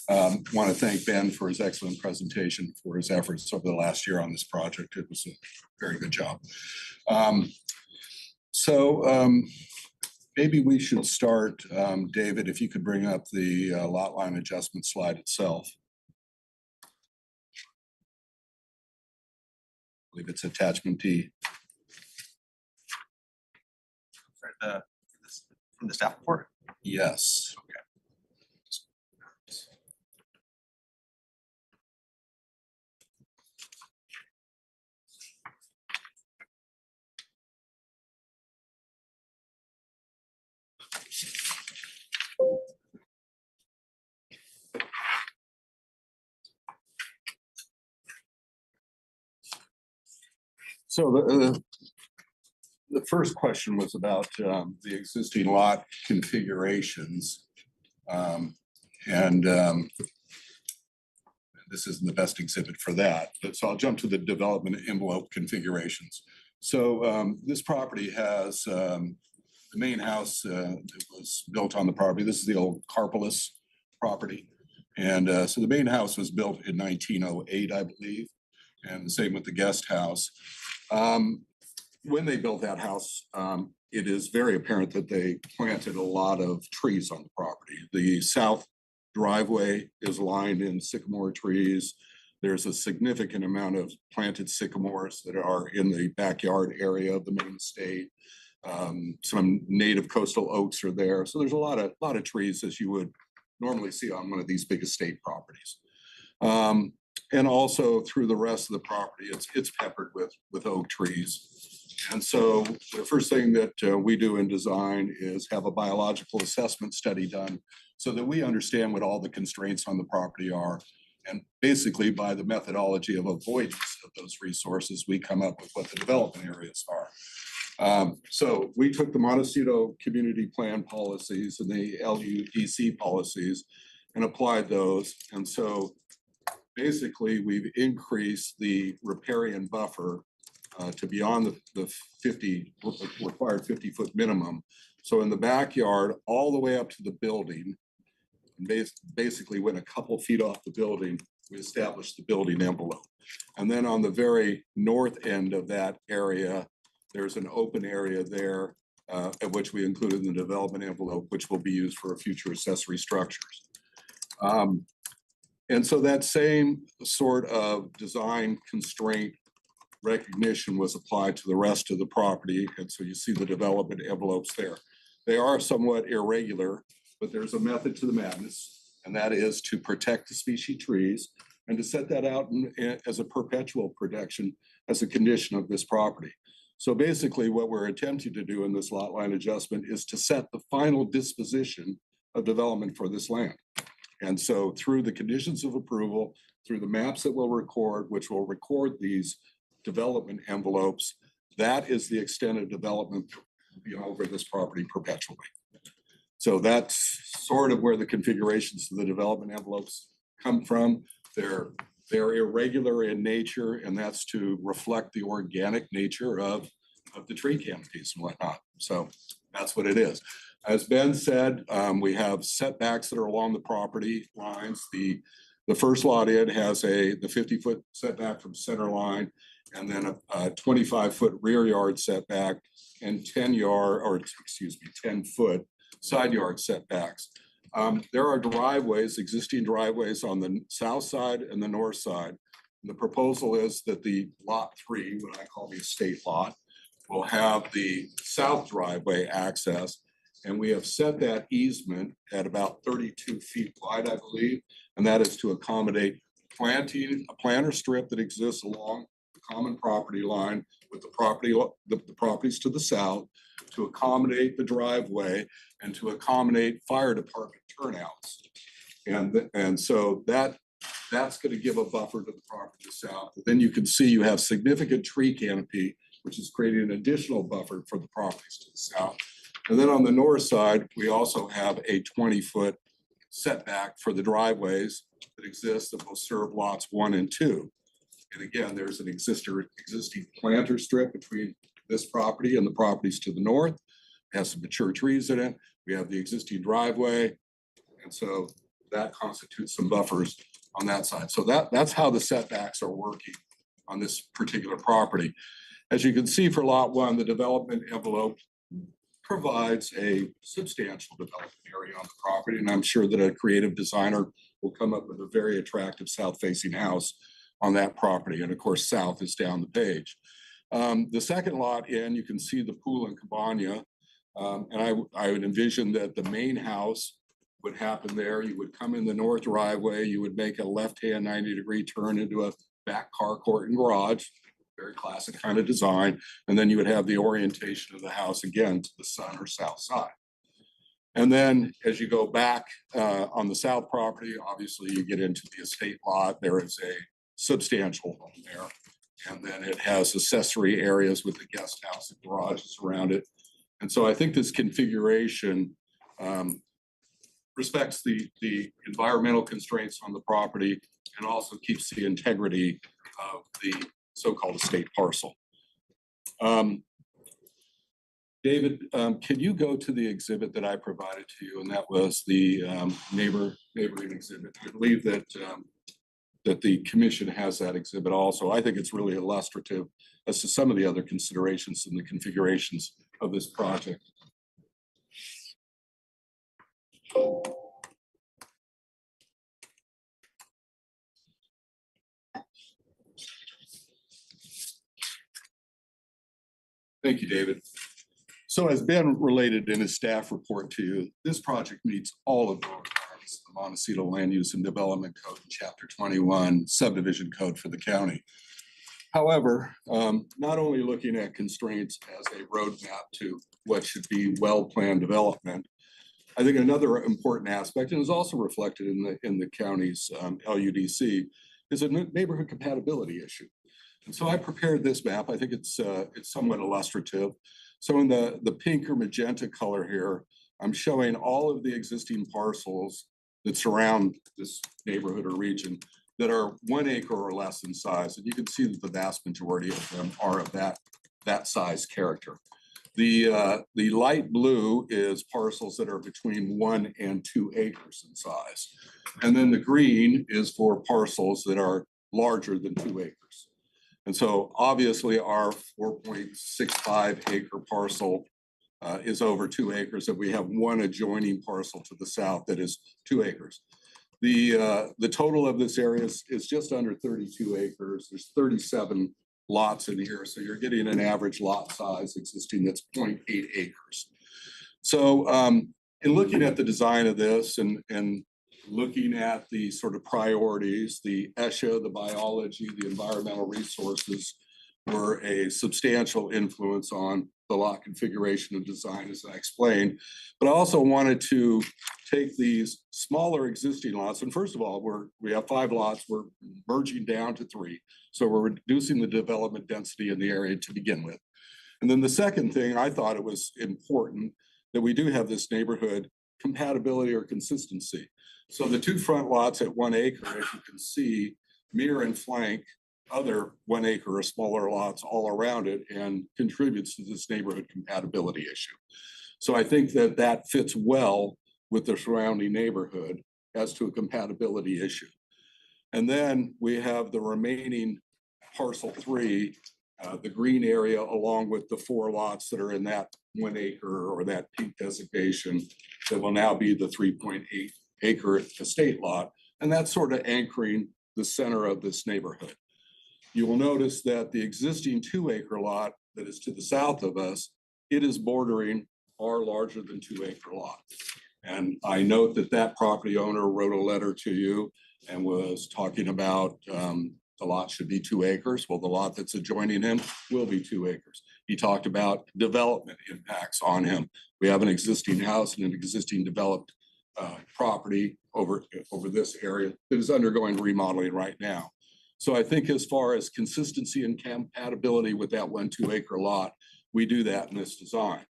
Want to thank Ben for his excellent presentation, for his efforts over the last year on this project. It was a very good job. Maybe we should start, David, if you could bring up the lot line adjustment slide itself. I believe it's attachment D. From the staff report. Yes. So the first question was about the existing lot configurations. This isn't the best exhibit for that, but so I'll jump to the development envelope configurations. So this property has the main house that was built on the property. This is the old Carpolis property. And so the main house was built in 1908, I believe, and the same with the guest house. When they built that house, it is very apparent that they planted a lot of trees on the property. The south driveway is lined in sycamore trees. There's a significant amount of planted sycamores that are in the backyard area of the main estate. Some native coastal oaks are there. So there's a lot of trees as you would normally see on one of these big estate properties. And also through the rest of the property, it's peppered with oak trees. And so the first thing that we do in design is have a biological assessment study done so that we understand what all the constraints on the property are. And basically by the methodology of avoidance of those resources, we come up with what the development areas are. So we took the Montecito community plan policies and the LUDC policies and applied those. And so basically we've increased the riparian buffer to beyond the required 50-foot minimum. So in the backyard, all the way up to the building, basically went a couple feet off the building, we established the building envelope. And then on the very north end of that area, there's an open area there at which we included in the development envelope, which will be used for future accessory structures. And so that same sort of design constraint recognition was applied to the rest of the property. And so you see the development envelopes there. They are somewhat irregular, but there's a method to the madness, and that is to protect the species trees and to set that out as a perpetual protection as a condition of this property. So basically what we're attempting to do in this lot line adjustment is to set the final disposition of development for this land. And so through the conditions of approval, through the maps that we'll record, which will record these development envelopes, that is the extent of development that will be over this property perpetually. So that's sort of where the configurations of the development envelopes come from. They're irregular in nature, and that's to reflect the organic nature of the tree canopies and whatnot. So that's what it is. As Ben said, we have setbacks that are along the property lines. The first lot in has the 50-foot setback from center line, and then a 25-foot rear yard setback and 10-foot side yard setbacks. There are driveways, existing driveways on the south side and the north side. And the proposal is that the lot 3, what I call the estate lot, will have the south driveway access. And we have set that easement at about 32 feet wide, I believe. And that is to accommodate planting, a planter strip that exists along the common property line with the properties to the south, to accommodate the driveway and to accommodate fire department turnouts. And so that's going to give a buffer to the property to the south. But then you can see you have significant tree canopy, which is creating an additional buffer for the properties to the south. And then on the north side, we also have a 20-foot setback for the driveways that exist that will serve lots 1 and 2. And again, there's an existing planter strip between this property and the properties to the north. It has some mature trees in it. We have the existing driveway. And so that constitutes some buffers on that side. So that's how the setbacks are working on this particular property. As you can see for lot 1, the development envelope provides a substantial development area on the property. And I'm sure that a creative designer will come up with a very attractive south-facing house on that property. And of course, south is down the page. The second lot in, you can see the pool and cabana. And I would envision that the main house would happen there. You would come in the north driveway, you would make a left-hand 90-degree turn into a back carport and garage, very classic kind of design. And then you would have the orientation of the house again to the sun or south side. And then as you go back on the south property, obviously you get into the estate lot. There is a substantial home there. And then it has accessory areas with the guest house and garages around it. And so I think this configuration respects the environmental constraints on the property and also keeps the integrity of the so-called estate parcel. David, can you go to the exhibit that I provided to you? And that was the neighboring exhibit. I believe that that the commission has that exhibit also. I think it's really illustrative as to some of the other considerations and the configurations of this project. Thank you, David. So as Ben related in his staff report to you, this project meets all of the requirements of the Montecito Land Use and Development Code, Chapter 21, subdivision code for the county. However, not only looking at constraints as a roadmap to what should be well-planned development, I think another important aspect, and is also reflected in the county's LUDC, is a neighborhood compatibility issue. And so I prepared this map. I think it's somewhat illustrative. So in the pink or magenta color here, I'm showing all of the existing parcels that surround this neighborhood or region that are 1 acre or less in size. And you can see that the vast majority of them are of that size character. The light blue is parcels that are between 1 and 2 acres in size. And then the green is for parcels that are larger than 2 acres. And so obviously our 4.65 acre parcel is over 2 acres, and we have one adjoining parcel to the south that is 2 acres. The total of this area is just under 32 acres. There's 37 lots in here, so you're getting an average lot size existing that's 0.8 acres. So in looking at the design of this and looking at the sort of priorities, the ESHA, the biology, the environmental resources were a substantial influence on the lot configuration and design, as I explained. But I also wanted to take these smaller existing lots, and first of all, we have 5 lots, we're merging down to 3. So we're reducing the development density in the area to begin with. And then the second thing, I thought it was important that we do have this neighborhood compatibility or consistency. So the 2 front lots at 1 acre, as you can see, mirror and flank other 1 acre or smaller lots all around it and contributes to this neighborhood compatibility issue. So I think that that fits well with the surrounding neighborhood as to a compatibility issue. And then we have the remaining parcel 3, the green area, along with the 4 lots that are in that 1 acre or that pink designation that will now be the 3.8 acre estate lot. And that's sort of anchoring the center of this neighborhood. You will notice that the existing 2 acre lot that is to the south of us, it is bordering our larger than 2 acre lot. And I note that that property owner wrote a letter to you and was talking about the lot should be 2 acres. Well, the lot that's adjoining him will be 2 acres. He talked about development impacts on him. We have an existing house and an existing developed property over this area that is undergoing remodeling right now. So I think as far as consistency and compatibility with that 1 2 acre lot, we do that in this design.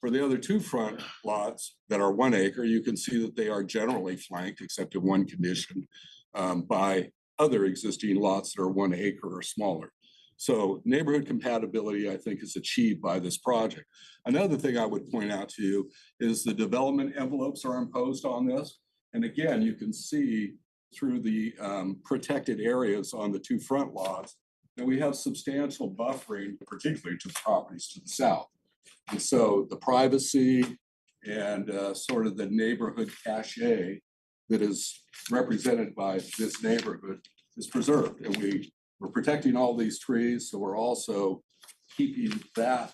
For the other 2 front lots that are 1 acre, you can see that they are generally flanked, except in one condition, by other existing lots that are 1 acre or smaller. So neighborhood compatibility, I think, is achieved by this project. Another thing I would point out to you is the development envelopes are imposed on this. And again, you can see through the protected areas on the 2 front lots that we have substantial buffering, particularly to the properties to the south. And so the privacy and sort of the neighborhood cachet that is represented by this neighborhood is preserved. And we're protecting all these trees, so we're also keeping that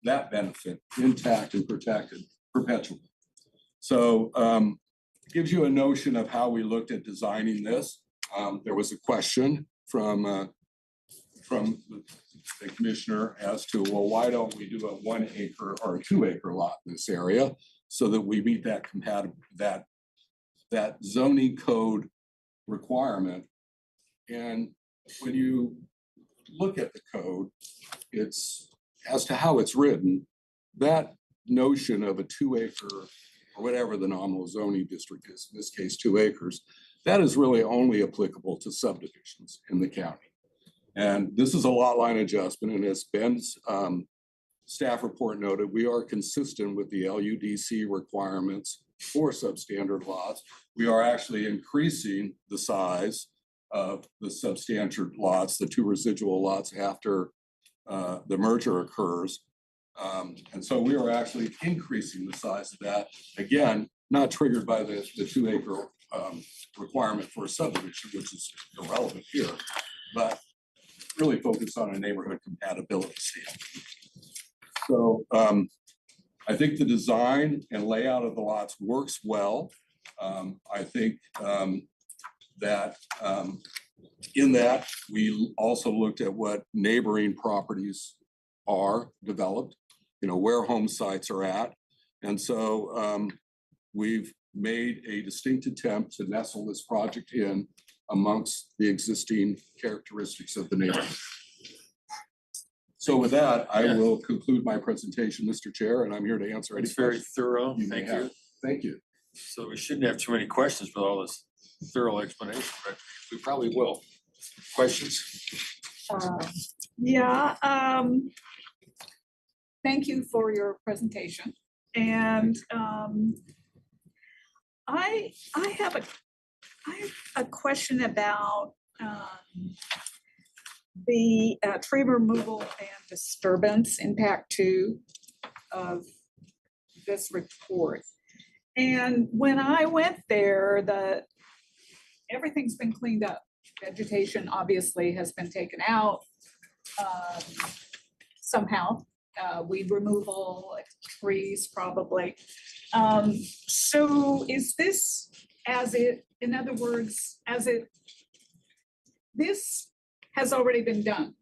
that benefit intact and protected perpetually. So it gives you a notion of how we looked at designing this. There was a question from the commissioner as to, well, why don't we do a 1 acre or a 2 acre lot in this area so that we meet that that zoning code requirement. And when you look at the code, it's as to how it's written, that notion of a 2 acre or whatever the nominal zoning district is, in this case 2 acres, that is really only applicable to subdivisions in the county. And this is a lot line adjustment, and as Ben's staff report noted, we are consistent with the LUDC requirements for substandard lots. We are actually increasing the size of the substandard lots, the 2 residual lots after the merger occurs. And so we are actually increasing the size of that, again, not triggered by the 2 acre requirement for a subdivision, which is irrelevant here, but really focused on a neighborhood compatibility standpoint. So I think the design and layout of the lots works well. I think that in that, we also looked at what neighboring properties are developed, where home sites are at. And so we've made a distinct attempt to nestle this project in amongst the existing characteristics of the neighborhood. So with that, I will conclude my presentation, Mr. Chair, and I'm here to answer any It's very questions thorough. you may Thank have. you. Thank you. So we shouldn't have too many questions with all this thorough explanation, but we probably will. Questions? Yeah, thank you for your presentation. And I have a question about the tree removal and disturbance impact 2 of this report. And when I went there, everything's been cleaned up. Vegetation obviously has been taken out somehow. Weed removal, trees probably. So is this in other words, this has already been done?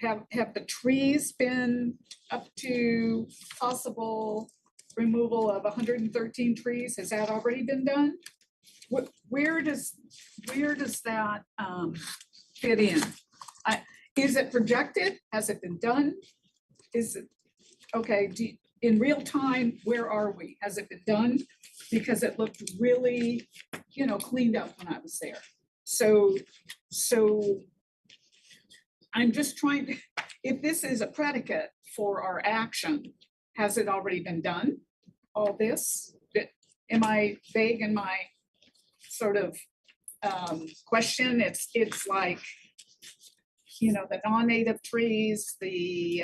Have the trees been up to possible removal of 113 trees? Has that already been done? Where does that fit in? Is it projected? Has it been done? Is it, okay, in real time, where are we? Has it been done? Because it looked really, cleaned up when I was there. So I'm just trying to, if this is a predicate for our action, has it already been done? All this? Am I vague in my sort of question? It's like, the non-native trees, the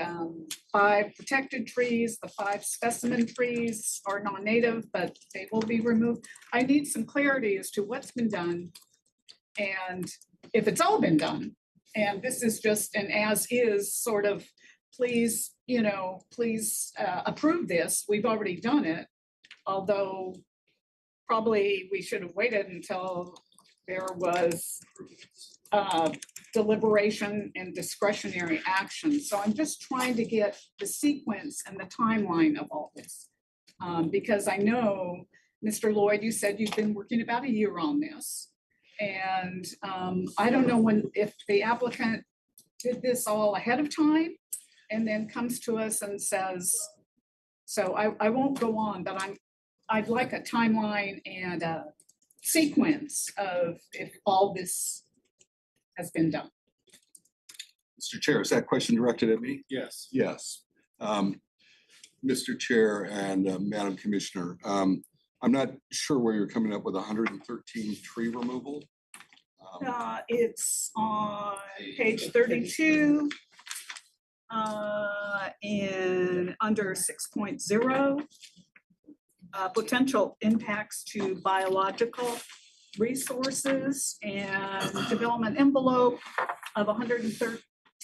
5 protected trees, the 5 specimen trees are non-native, but they will be removed. I need some clarity as to what's been done and if it's all been done. And this is just an as-is sort of, please, please approve this. We've already done it, although probably we should have waited until there was deliberation and discretionary action. So I'm just trying to get the sequence and the timeline of all this. Because I know, Mr. Lloyd, you said you've been working about a year on this. And I don't know if the applicant did this all ahead of time and then comes to us and says, so I won't go on, but I'd like a timeline and a sequence of if all this has been done. Mr. Chair, is that question directed at me? Yes. Yes. Mr. Chair and Madam Commissioner, I'm not sure where you're coming up with 113 tree removal. It's on page 32 in under 6.0. Potential impacts to biological resources and development envelope of 113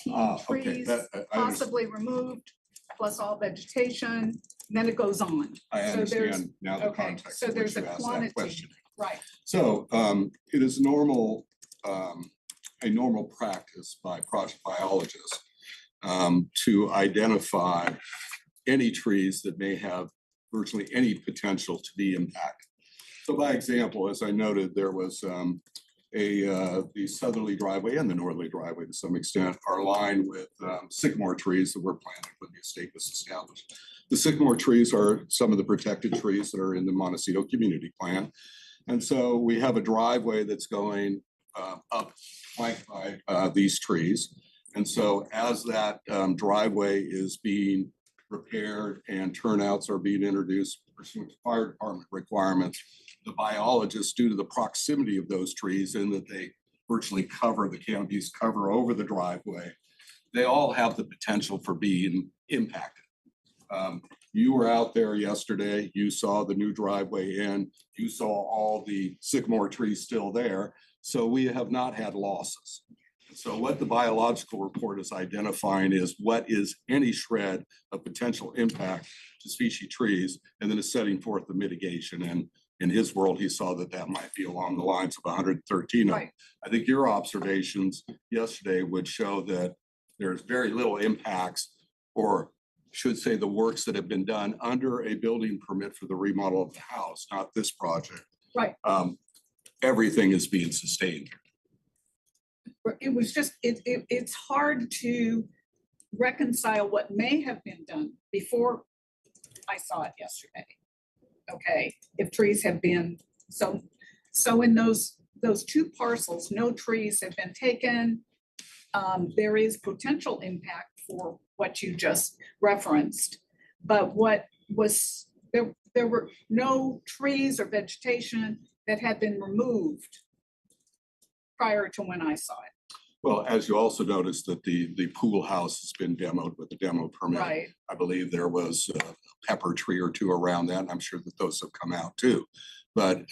Okay, trees that- I possibly removed, plus all vegetation, then it goes on. I So there's- understand now the okay, context so in which there's you a asked that quantity, question. right? So it is normal, a normal practice by project biologists to identify any trees that may have virtually any potential to be impacted. So by example, as I noted, there was the southerly driveway and the northerly driveway to some extent are lined with sycamore trees that were planted when the estate was established. The sycamore trees are some of the protected trees that are in the Montecito Community Plan. And so we have a driveway that's going up flanked by these trees. And so as that driveway is being repaired and turnouts are being introduced pursuant to fire department requirements, the biologists, due to the proximity of those trees and that they virtually cover, the canopies cover over the driveway, they all have the potential for being impacted. You were out there yesterday, you saw the new driveway in, you saw all the sycamore trees still there. So we have not had losses. So what the biological report is identifying is what is any shred of potential impact to species trees, and then is setting forth the mitigation. And in his world, he saw that that might be along the lines of 113. Right. I think your observations yesterday would show that there's very little impacts, or should say the works that have been done under a building permit for the remodel of the house, not this project. Right. Everything is being sustained. It was just, it's hard to reconcile what may have been done before I saw it yesterday. Okay, if trees have been, so in those 2 parcels, no trees have been taken. There is potential impact for what you just referenced, but what was, there were no trees or vegetation that had been removed prior to when I saw it. Well, as you also noticed that the pool house has been demoed with the demo permit. Right. I believe there was a pepper tree or two around that, and I'm sure that those have come out too. But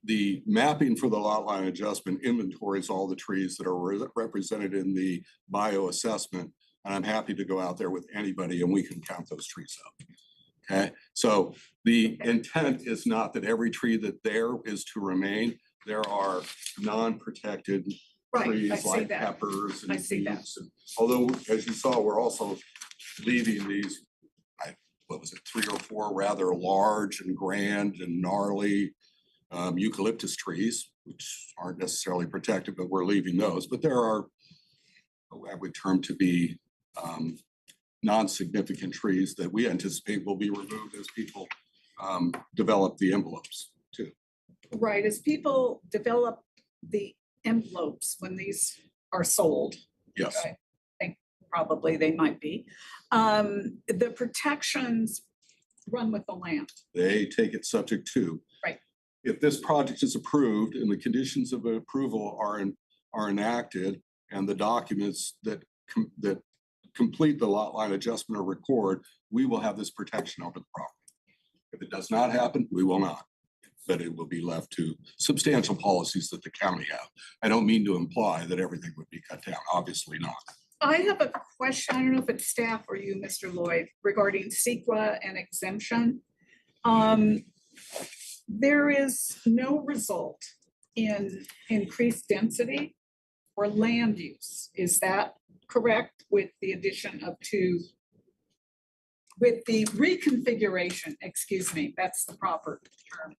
the mapping for the lot line adjustment inventories all the trees that are represented in the bio assessment. And I'm happy to go out there with anybody and we can count those trees up. Okay, so the intent is not that every tree that there is to remain. There are non-protected Right, I trees see like that. peppers and I see that. beets. Although, as you saw, we're also leaving these, what was it, 3 or 4 rather large and grand and gnarly eucalyptus trees, which aren't necessarily protected, but we're leaving those. But there are, I would term to be non-significant trees that we anticipate will be removed as people develop the envelopes too. Right, as people develop the envelopes when these are sold. Yes. I think probably they might be. The protections run with the land. They take it subject to. Right. If this project is approved and the conditions of approval are enacted and the documents that complete the lot line adjustment or record, we will have this protection over the property. If it does not happen, we will not. But it will be left to substantial policies that the county have. I don't mean to imply that everything would be cut down, obviously not. I have a question, I don't know if it's staff or you, Mr. Lloyd, regarding CEQA and exemption. There is no result in increased density or land use. Is that correct with the addition of 2? With the reconfiguration, excuse me, that's the proper term.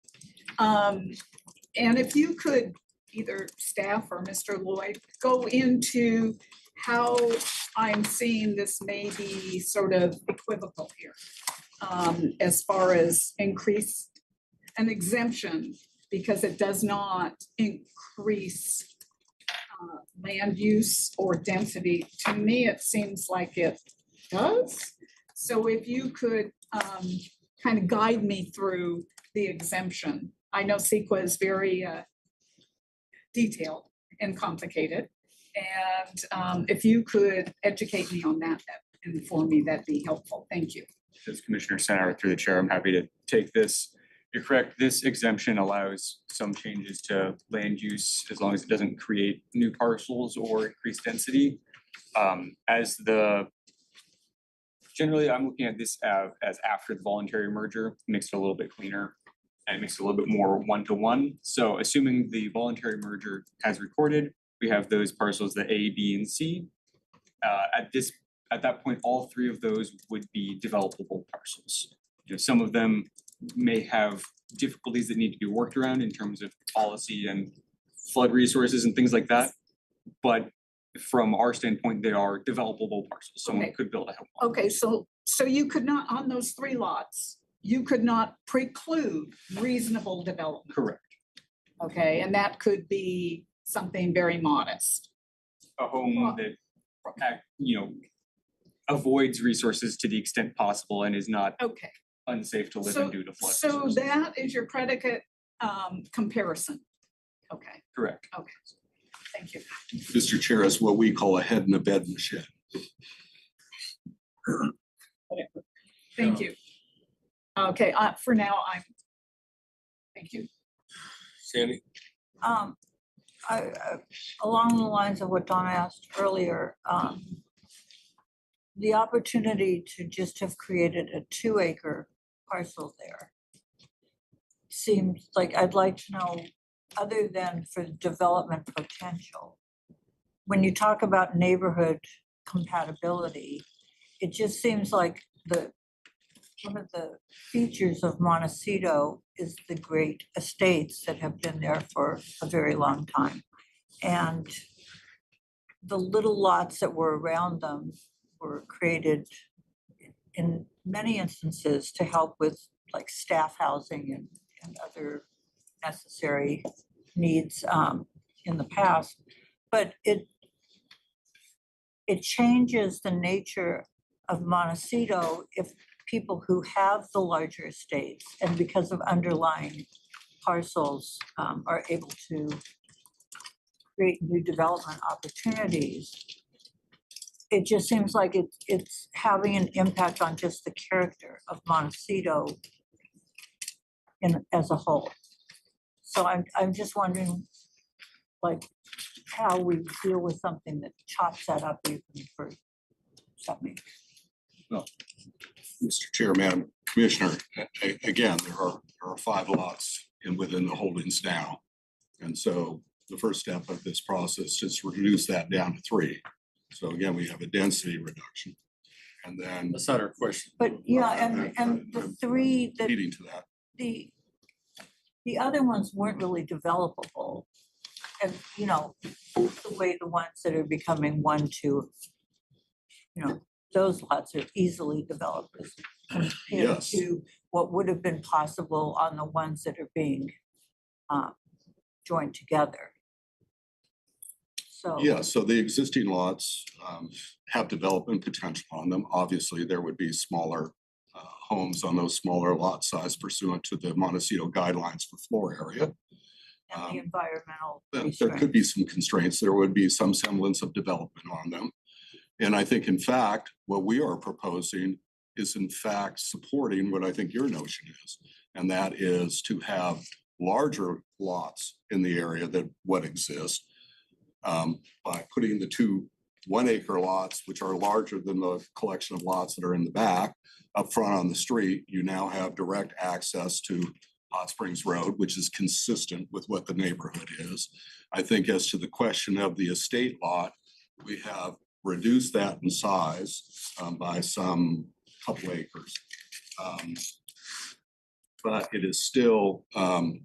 And if you could, either staff or Mr. Lloyd, go into how I'm seeing this may be sort of equivocal here, as far as increase an exemption, because it does not increase land use or density. To me, it seems like it does. So if you could kind of guide me through the exemption. I know CEQA is very detailed and complicated. And if you could educate me on that and inform me, that'd be helpful. Thank you. As Commissioner Center through the chair, I'm happy to take this. You're correct, this exemption allows some changes to land use as long as it doesn't create new parcels or increase density. Generally, I'm looking at this as after the voluntary merger, makes it a little bit cleaner and makes it a little bit more one-to-one. So assuming the voluntary merger has recorded, we have those parcels, the A, B, and C. At that point, all 3 of those would be developable parcels. You know, some of them may have difficulties that need to be worked around in terms of policy and flood resources and things like that. But from our standpoint, they are developable parcels. Someone Okay. could build a home. on them. Okay, so you could not, on those 3 lots, you could not preclude reasonable development. Correct. Okay, and that could be something very modest. A home that, avoids resources to the extent possible and is not Okay, unsafe to live so, in due to flood so resources. that is your predicate comparison. Okay, Correct. okay, thank you. Mr. Chair, is what we call a head in a bed in the shed. Thank you. Okay, for now, thank you. Sandy? Along the lines of what Donna asked earlier, the opportunity to just have created a 2-acre parcel there seems like I'd like to know, other than for development potential, when you talk about neighborhood compatibility, it just seems like one of the features of Montecito is the great estates that have been there for a very long time. And the little lots that were around them were created in many instances to help with like staff housing and other necessary needs in the past. But it changes the nature of Montecito if people who have the larger estates and because of underlying parcels are able to create new development opportunities, it just seems like it's having an impact on just the character of Montecito as a whole. So I'm just wondering, like, how we deal with something that chops that up even for something. Mr. Chair, Madam Commissioner, again, there are 5 lots within the holdings now. And so the first step of this process is to reduce that down to 3. So again, we have a density reduction. And then That's not our question. But yeah, and the 3 that leading to that. the other ones weren't really developable. And, you know, the way the ones that are becoming 1, 2, you know, those lots are easily developed as compared Yes. to what would have been possible on the ones that are being joined together. So. Yeah, so the existing lots have development potential on them. Obviously, there would be smaller homes on those smaller lot size pursuant to the Montecito guidelines for floor area. And the environmental. There could be some constraints. There would be some semblance of development on them. And I think, in fact, what we are proposing is in fact supporting what I think your notion is. And that is to have larger lots in the area than what exists. By putting the 2 1-acre lots, which are larger than the collection of lots that are in the back, up front on the street, you now have direct access to Hot Springs Road, which is consistent with what the neighborhood is. I think as to the question of the estate lot, we have reduced that in size by some couple acres. But it is still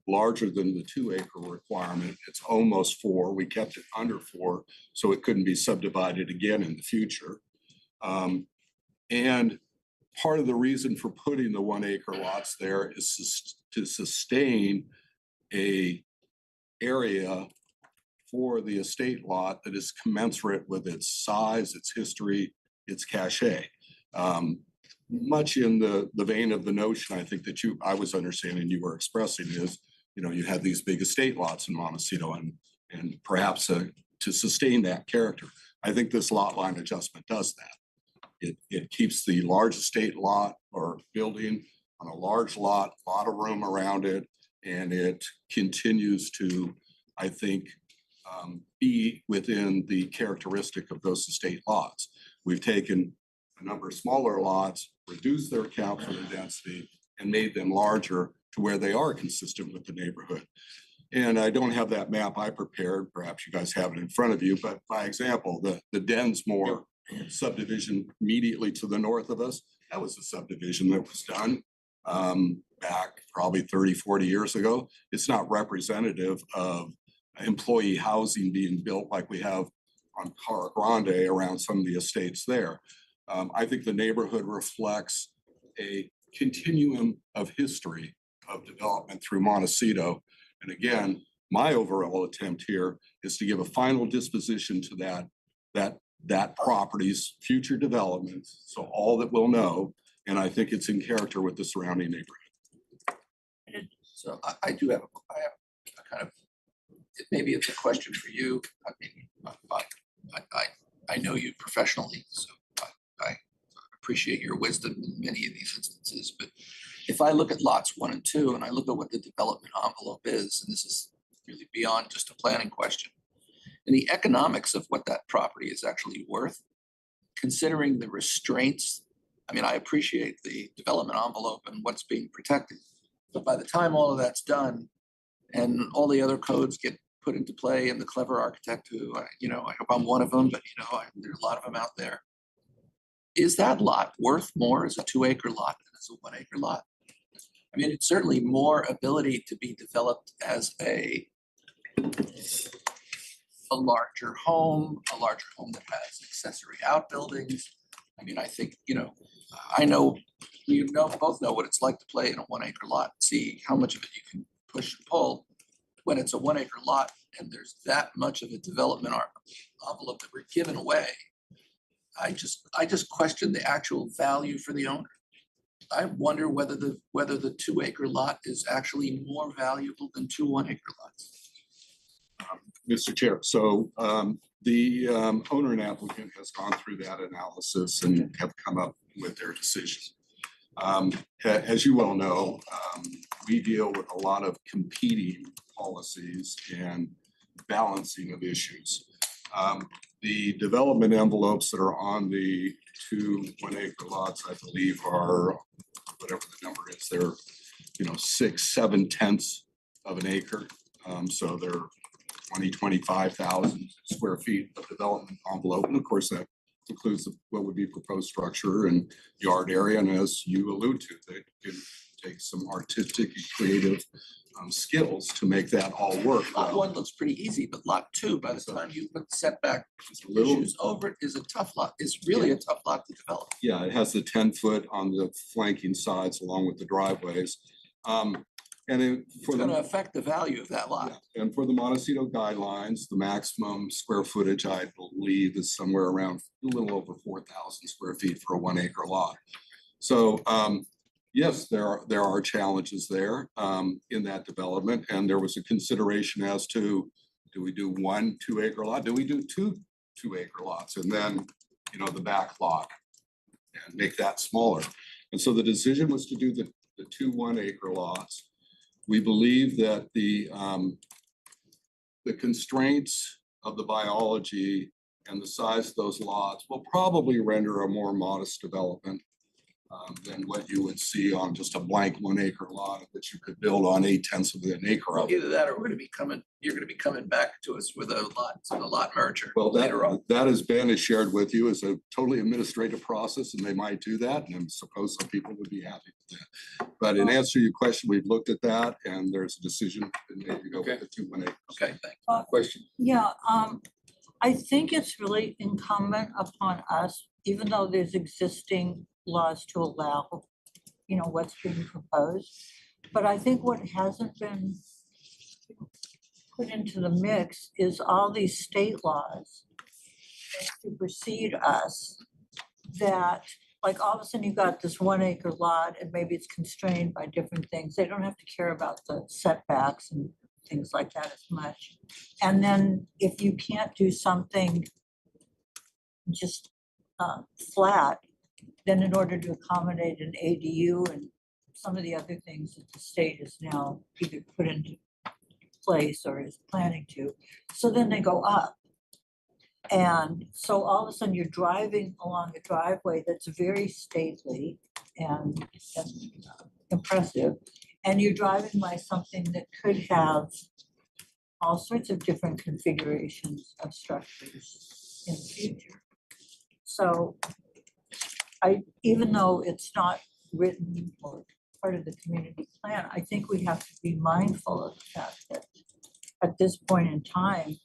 larger than the 2-acre requirement. It's almost 4. We kept it under 4, so it couldn't be subdivided again in the future. And part of the reason for putting the 1-acre lots there is to sustain a area for the estate lot that is commensurate with its size, its history, its cachet. Much in the vein of the notion, I think that I was understanding you were expressing is, you know, you had these big estate lots in Montecito and perhaps to sustain that character. I think this lot line adjustment does that. It keeps the large estate lot or building on a large lot, a lot of room around it, and it continues to, I think, be within the characteristic of those estate lots. We've taken a number of smaller lots, reduced their count for the density, and made them larger to where they are consistent with the neighborhood. And I don't have that map I prepared, perhaps you guys have it in front of you, but by example, the Densmore subdivision immediately to the north of us, that was a subdivision that was done back probably 30, 40 years ago. It's not representative of employee housing being built like we have on Cara Grande around some of the estates there. I think the neighborhood reflects a continuum of history of development through Montecito. And again, my overall attempt here is to give a final disposition to that property's future development. So all that we'll know, and I think it's in character with the surrounding neighborhood. So I have a kind of, maybe it's a question for you. I mean, I know you professionally, so I appreciate your wisdom in many of these instances. But if I look at lots 1 and 2, and I look at what the development envelope is, and this is really beyond just a planning question, and the economics of what that property is actually worth, considering the restraints, I mean, I appreciate the development envelope and what's being protected. But by the time all of that's done and all the other codes get put into play and the clever architect who, you know, I hope I'm one of them, but you know, there are a lot of them out there. Is that lot worth more as a 2-acre lot than as a 1-acre lot? I mean, it's certainly more ability to be developed as a larger home that has accessory outbuildings. I mean, I think, you know, I know, both know what it's like to play in a 1-acre lot, see how much of it you can push and pull. When it's a 1-acre lot and there's that much of a development envelope that we're giving away, I just question the actual value for the owner. I wonder whether the 2-acre lot is actually more valuable than 2 1-acre lots. Mr. Chair, so the owner and applicant has gone through that analysis and have come up with their decision. As you well know, we deal with a lot of competing policies and balancing of issues. The development envelopes that are on the 2 1-acre lots, I believe, are whatever the number is, they're 6-7 tenths of an acre. So they're 25,000 square feet of development envelope. And of course, that includes what would be proposed structure and yard area. And as you allude to, they can take some artistic and creative skills to make that all work. Lot 1 looks pretty easy, but lot 2, by the time you put setback issues over it, is a tough lot. It's really a tough lot to develop. Yeah, it has the 10-foot on the flanking sides along with the driveways. And It's gonna affect the value of that lot. And for the Montecito guidelines, the maximum square footage, I believe, is somewhere around a little over 4,000 square feet for a 1-acre lot. So yes, there are challenges there in that development, and there was a consideration as to, do we do 1 2-acre lot? Do we do 2 2-acre lots? And then, the back lot and make that smaller. And so the decision was to do the 2 1-acre lots. We believe that the constraints of the biology and the size of those lots will probably render a more modest development than what you would see on just a blank 1-acre lot that you could build on 8/10 of an acre of. Either that or you're gonna be coming back to us with a lot merger Well, later on. that has been shared with you as a totally administrative process, and they might do that, and I suppose some people would be happy with that. But in answer to your question, we've looked at that, and there's a decision been made to go with the 2 1-acre. Okay, thanks. Question? Yeah, I think it's really incumbent upon us, even though there's existing laws to allow, what's being proposed. But I think what hasn't been put into the mix is all these state laws that supersede us, that like all of a sudden you've got this 1-acre lot and maybe it's constrained by different things. They don't have to care about the setbacks and things like that as much. And then if you can't do something just flat, then in order to accommodate an ADU and some of the other things that the state is now either put into place or is planning to, so then they go up. And so all of a sudden you're driving along a driveway that's very stately and impressive, and you're driving by something that could have all sorts of different configurations of structures in the future. So even though it's not written or part of the community plan, I think we have to be mindful of the fact that at this point in time,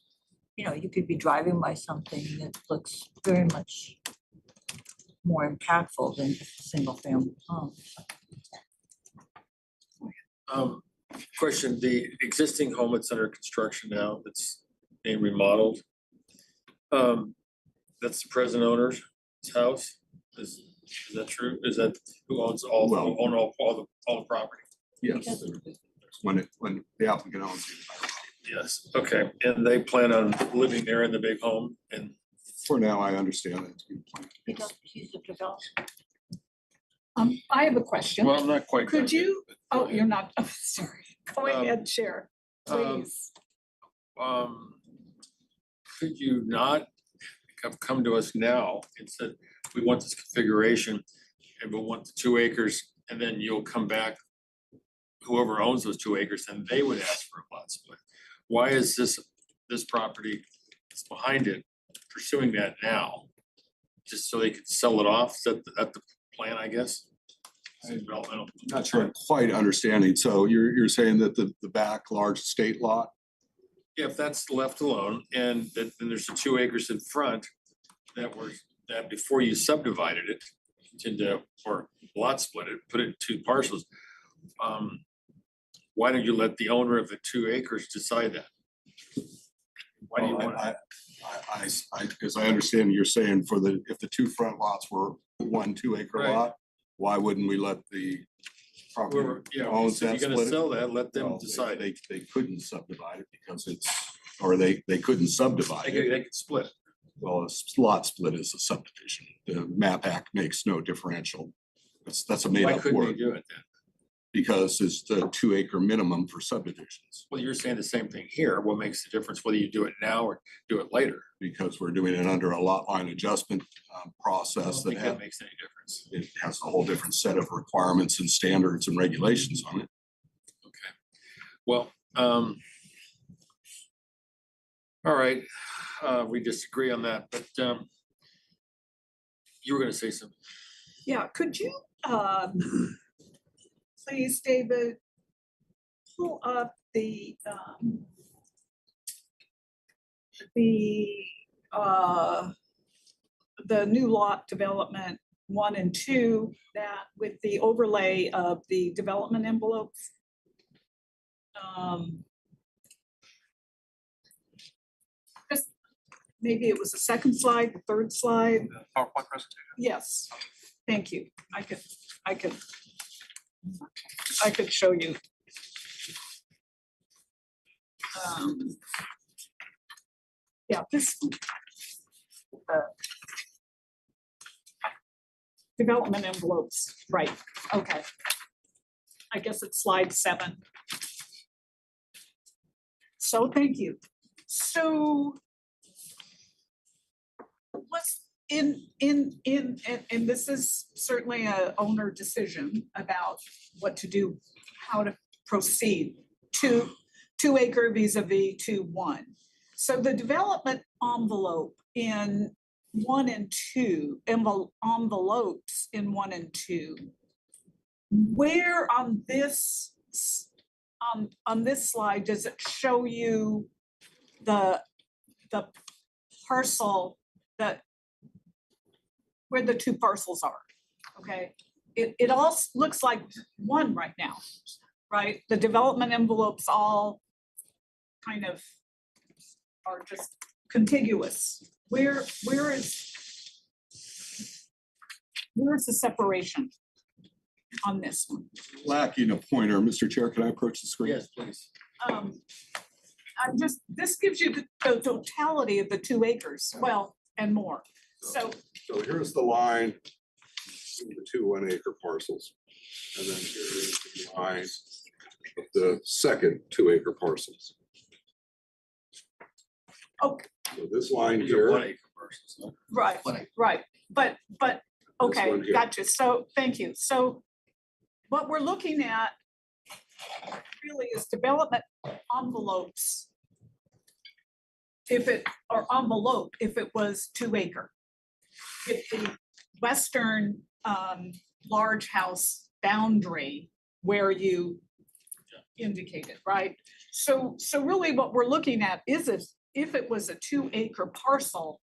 you could be driving by something that looks very much more impactful than just a single family home. Question, the existing home that's under construction now, that's being remodeled, that's the present owner's house? Is that true? Is that who owns all the property? Yes, when the applicant owns it. Yes, okay, and they plan on living there in the big home, and For now, I understand that to be planned. He's a developer. I have a question. well, I'm not quite. Could done yet, you, oh, you're not, oh, sorry. Go Um, ahead, Chair, please. Could you not come to us now and said, we want this configuration and we want the 2 acres, and then you'll come back, whoever owns those 2 acres, and they would ask for a lot split. Why is this property that's behind it pursuing that now? Just so they could sell it off? Is that the plan, I guess? Not sure I'm quite understanding. So you're saying that the back large estate lot? Yeah, if that's left alone, and then there's the 2 acres in front that before you subdivided it into, or lot split it, put it in 2 parcels. Why don't you let the owner of the 2 acres decide that? Why do you want? As I understand, you're saying if the 2 front lots were 1 2-acre Right. lot, why wouldn't we let the property Whoever, owns if that you're split gonna it? sell that, let them Well, decide. They couldn't subdivide it because it's or they couldn't subdivide it. They could split. Well, a lot split is a subdivision. The map act makes no differential. That's a made Why up couldn't they word do it then? because it's the 2 acre minimum for subdivisions. Well, you're saying the same thing here. What makes the difference whether you do it now or do it later? Because we're doing it under a lot line adjustment I process don't that think that makes any difference. it has a whole different set of requirements and standards and regulations on it. Well, all right, we disagree on that, but you were gonna say something. Yeah, could you, please, David, pull up the new lot development 1 and 2, that with the overlay of the development envelopes? Just maybe it was the second slide, the third slide. PowerPoint presentation. Yes, thank you. I could show you. Yeah, this development envelopes, right, okay. I guess it's slide 7. So thank you. So what's in, and this is certainly a owner decision about what to do, how to proceed. 2 acre vis-a-vis 2-1. So the development envelope in 1 and 2, envelopes in 1 and 2, where on this slide does it show you the parcel that where the 2 parcels are? Okay, it all looks like one right now, right? The development envelopes all kind of are just contiguous. Where's the separation on this one? Lacking a pointer, Mr. Chair, can I approach the screen? Yes, please. This gives you the totality of the 2 acres, well, and more. So here's the line, the 2 1 acre parcels. And then here is the line of the second 2 acre parcels. okay, So this line These are 1 here, acre parcels, huh? right, 1 acre. right, but okay, one here. gotcha. So thank you. So what we're looking at really is development envelopes. If it was 2 acre. If the western large house boundary where you indicated, right? So really what we're looking at is if it was a 2 acre parcel,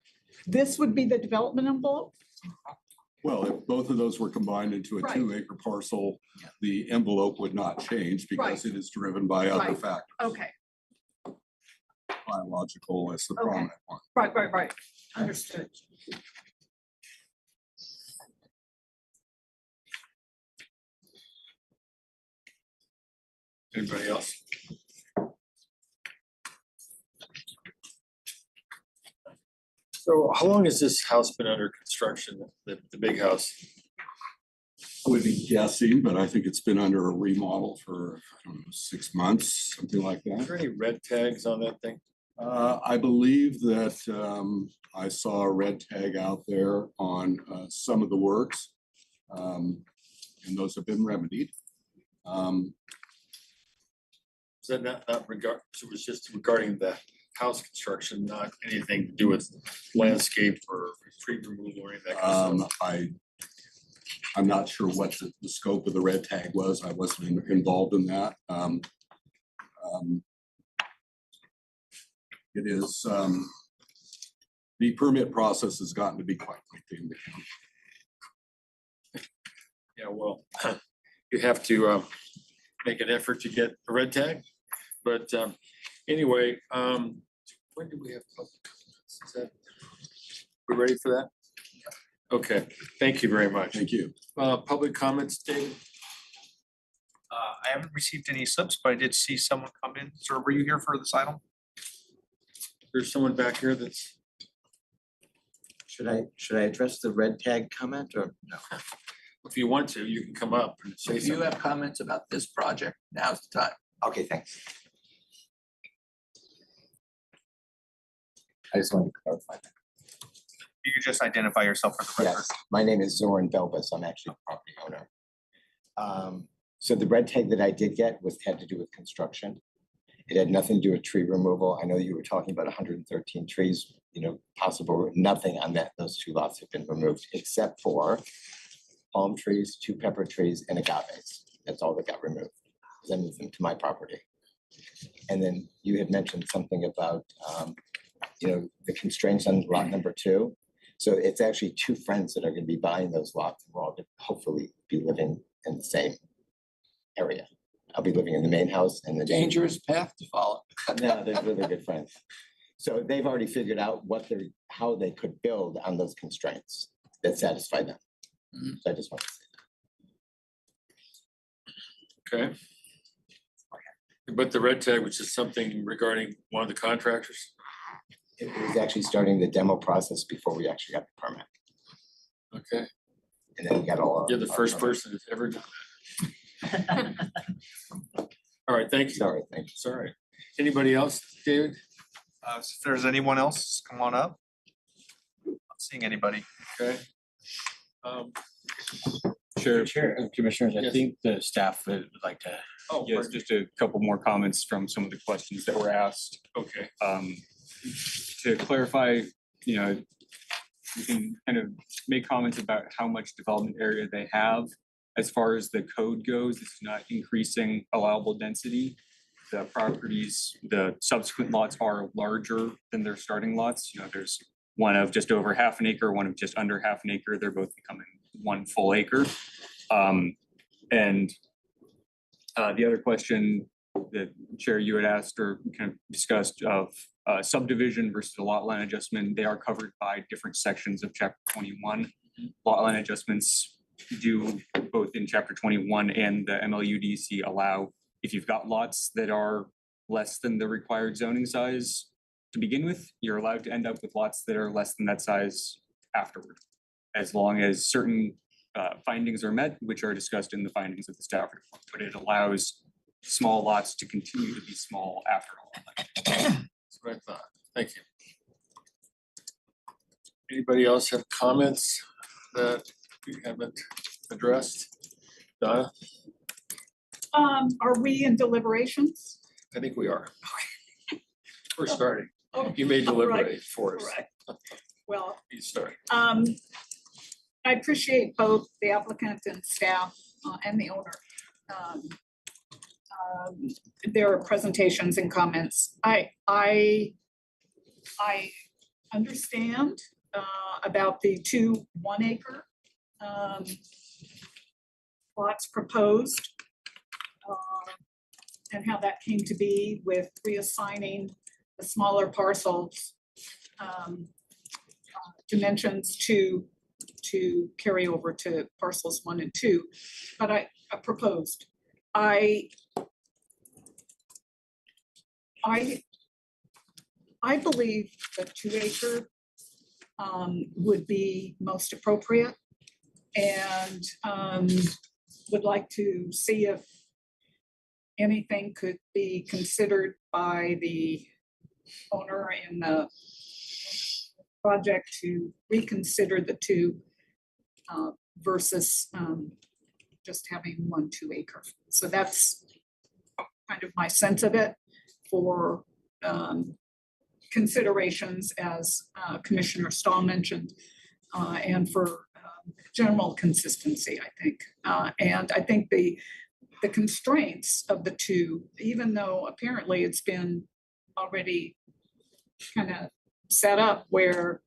this would be the development envelope? well, if both of those were combined into a Right. 2 acre parcel, the envelope would not change because it is driven by other Right. factors. Okay, Biological is the Okay. prominent one. right, understood. Anybody else? So how long has this house been under construction, the big house? I would be guessing, but I think it's been under a remodel for, I don't know, 6 months, something like Is that. there any red tags on that thing? I believe that I saw a red tag out there on some of the works. And those have been remedied. Is that not regard, so it was just regarding the house construction, not anything to do with landscape or tree removal or anything? I'm not sure what the scope of the red tag was. I wasn't involved in that. It is, the permit process has gotten to be quite lengthy in the county. Yeah, well, you have to make an effort to get a red tag, but anyway, when do we have public comments? Is that, we ready for that? Okay, thank you very much. Thank you. Public comments, David? I haven't received any slips, but I did see someone come in. Sir, were you here for this item? There's someone back here that's, Should I address the red tag comment or no? if you want to, you can come up and say If you something. have comments about this project, now's the time. Okay, thanks. I just wanted to clarify that. You could just identify yourself for the record. Yes, my name is Zoran Belbus. I'm actually a property owner. So the red tag that I did get had to do with construction. It had nothing to do with tree removal. I know you were talking about 113 trees, possible, nothing on those 2 lots have been removed except for palm trees, 2 pepper trees, and agaves. That's all that got removed. Because I moved them to my property. And then you had mentioned something about, the constraints on lot number 2. So it's actually 2 friends that are going to be buying those lots. And we're all going to hopefully be living in the same area. I'll be living in the main house and the Dangerous path to follow. No, they're really good friends. So they've already figured out how they could build on those constraints that satisfy them. Mhm. So I just want to say Okay. But the red tag, which is something regarding one of the contractors. it was actually starting the demo process before we actually got the permit. Okay, And then we got all. you're the first person who's ever done that. All right, thank you. Sorry, thank you. Sorry. Anybody else, David? If there's anyone else, come on up. Not seeing anybody. Okay. Chair and Commissioners, I Yes. think the staff would like to, Oh, yes, just a couple more comments from some of the questions that were asked. okay. To clarify, you can kind of make comments about how much development area they have. As far as the code goes, it's not increasing allowable density. The properties, the subsequent lots are larger than their starting lots. There's one of just over half an acre, one of just under half an acre. They're both becoming 1 full acre. And the other question that Chair, you had asked or kind of discussed of subdivision versus a lot line adjustment, they are covered by different sections of Chapter 21. Lot line adjustments do both in Chapter 21 and the MLUDC allow, if you've got lots that are less than the required zoning size to begin with, you're allowed to end up with lots that are less than that size afterward, as long as certain findings are met, which are discussed in the findings of the staff report. But it allows small lots to continue to be small after all. That's what I thought. Thank you. Anybody else have comments that we haven't addressed? Donna? Are we in deliberations? I think we are. We're starting. Oh, You may all right, deliberate for us. correct. Well, You start. I appreciate both the applicant and staff and the owner. Their presentations and comments. I understand about the 2 1-acre lots proposed and how that came to be with reassigning the smaller parcels dimensions to carry over to parcels 1 and 2. But I proposed. I believe the 2-acre would be most appropriate, and would like to see if anything could be considered by the owner in the project to reconsider the 2 versus just having 1 2-acre. So that's kind of my sense of it for considerations, as Commissioner Stahl mentioned, and for general consistency, I think. And I think the constraints of the 2, even though apparently it's been already kind of set up where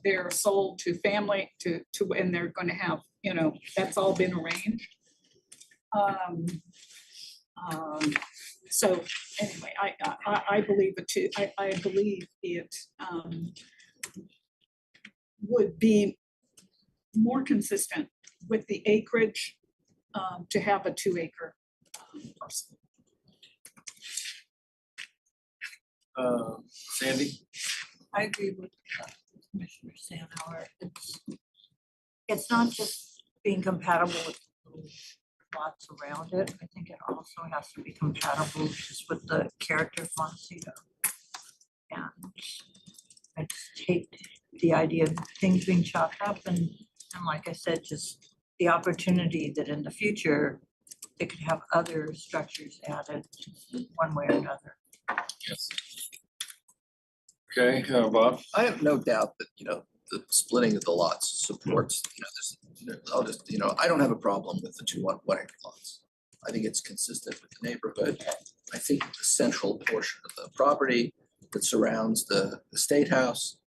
they're sold to family to and they're going to have, that's all been arranged. So anyway, I believe I believe it would be more consistent with the acreage to have a 2-acre parcel. Sandy? I agree with Commissioner Sanauer. It's not just being compatible with lots around it. I think it also has to be compatible just with the character of Montecito. And I just hate the idea of things being chopped up and like I said, just the opportunity that in the future, it could have other structures added one way or another. Yes. Okay, Bob? I have no doubt that, the splitting of the lots supports, I'll just, I don't have a problem with the 2 1 acre lots. I think it's consistent with the neighborhood. I think the central portion of the property that surrounds the State House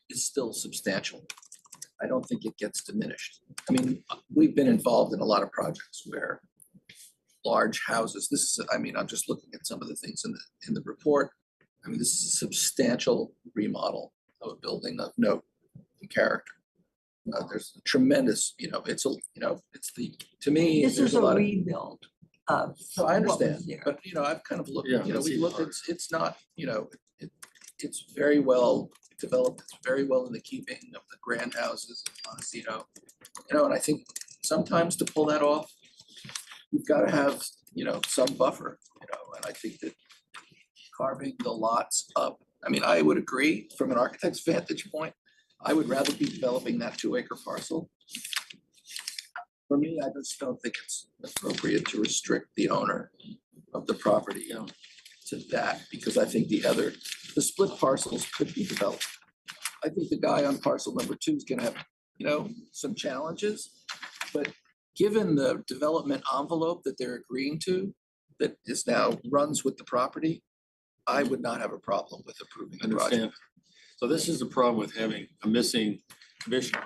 is still substantial. I don't think it gets diminished. I mean, we've been involved in a lot of projects where large houses, I'm just looking at some of the things in the report. I mean, this is a substantial remodel of a building of note and character. There's a tremendous, it's to me, This there's is a a lot of. rebuild of. So I what was understand, there. but I've kind of looked, Yeah, we that's even looked, harder. it's not, it's very well developed, it's very well in the keeping of the grand houses of Montecito. And I think sometimes to pull that off, you've got to have, some buffer, and I think that carving the lots up, I mean, I would agree from an architect's vantage point, I would rather be developing that 2 acre parcel. For me, I just don't think it's appropriate to restrict the owner of the property, to that, because I think the split parcels could be developed. I think the guy on parcel number 2 is gonna have, some challenges, but given the development envelope that they're agreeing to, that is now runs with the property, I would not have a problem with approving the project. Understand. So this is the problem with having a missing commissioner.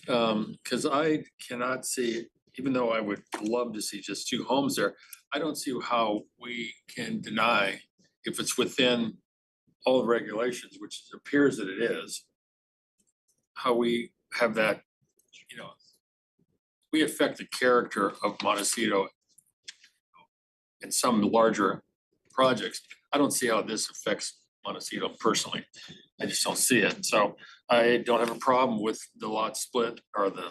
Because I cannot see, even though I would love to see just 2 homes there, I don't see how we can deny if it's within all the regulations, which it appears that it is, how we have that, we affect the character of Montecito in some larger projects. I don't see how this affects Montecito personally. I just don't see it. So I don't have a problem with the lot split or the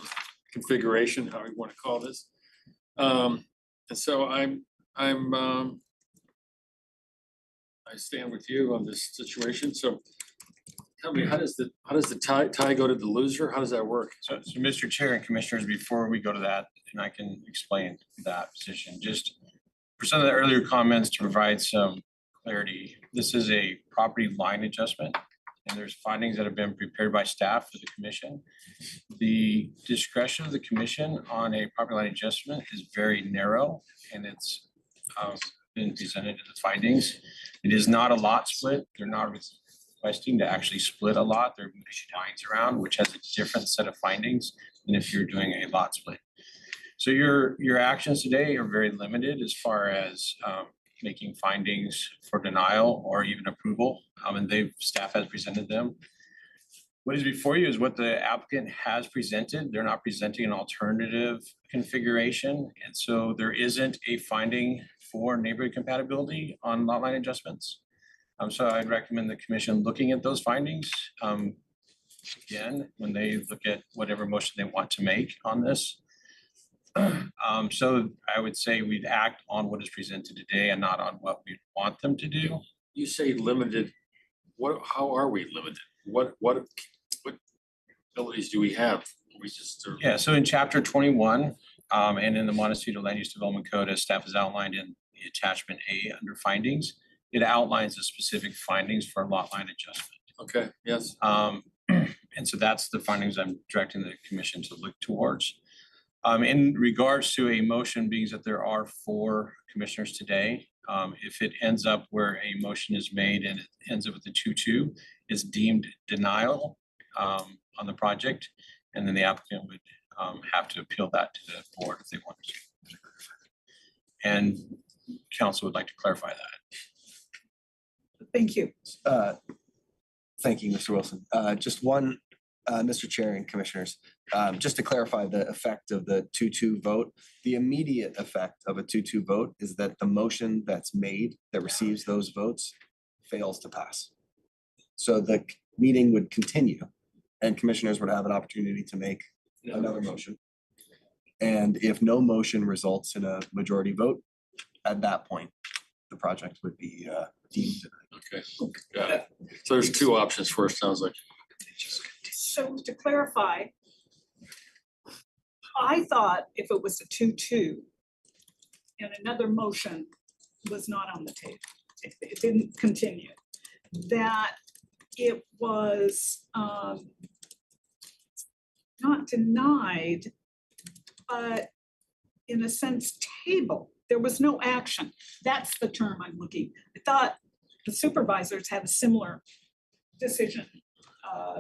configuration, how you want to call this. And so I stand with you on this situation. So tell me, how does the tie go to the loser? How does that work? So Mr. Chair and Commissioners, before we go to that, and I can explain that position, just for some of the earlier comments to provide some clarity, this is a property line adjustment, and there's findings that have been prepared by staff for the commission. The discretion of the commission on a property line adjustment is very narrow, and it's been presented in the findings. It is not a lot split. They're not requesting to actually split a lot. They're moving lines around, which has a different set of findings than if you're doing a lot split. So your actions today are very limited as far as making findings for denial or even approval, and staff has presented them. What is before you is what the applicant has presented. They're not presenting an alternative configuration, and so there isn't a finding for neighborhood compatibility on lot line adjustments. So I'd recommend the commission looking at those findings again when they look at whatever motion they want to make on this. So I would say we'd act on what is presented today and not on what we want them to do. You say limited, how are we limited? What abilities do we have? We just. Yeah, so in chapter 21, and in the Montecito Land Use Development Code, as staff has outlined in the attachment A under findings, it outlines the specific findings for lot line adjustment. Okay, yes. And so that's the findings I'm directing the commission to look towards. In regards to a motion, being that there are 4 commissioners today, if it ends up where a motion is made and it ends up with the 2-2, is deemed denial on the project, and then the applicant would have to appeal that to the board if they wanted to. And council would like to clarify that. Thank you. Thank you, Mr. Wilson. Just one, Mr. Chair and Commissioners, just to clarify the effect of the 2-2 vote, the immediate effect of a 2-2 vote is that the motion that's made that receives those votes fails to pass. So the meeting would continue and commissioners would have an opportunity to make another motion. And if no motion results in a majority vote, at that point, the project would be deemed denied. Okay, got it. So there's two options for it, sounds like. So to clarify, I thought if it was a 2-2 and another motion was not on the table, it didn't continue, that it was not denied, but in a sense tabled. There was no action. That's the term I'm looking. I thought the supervisors had a similar decision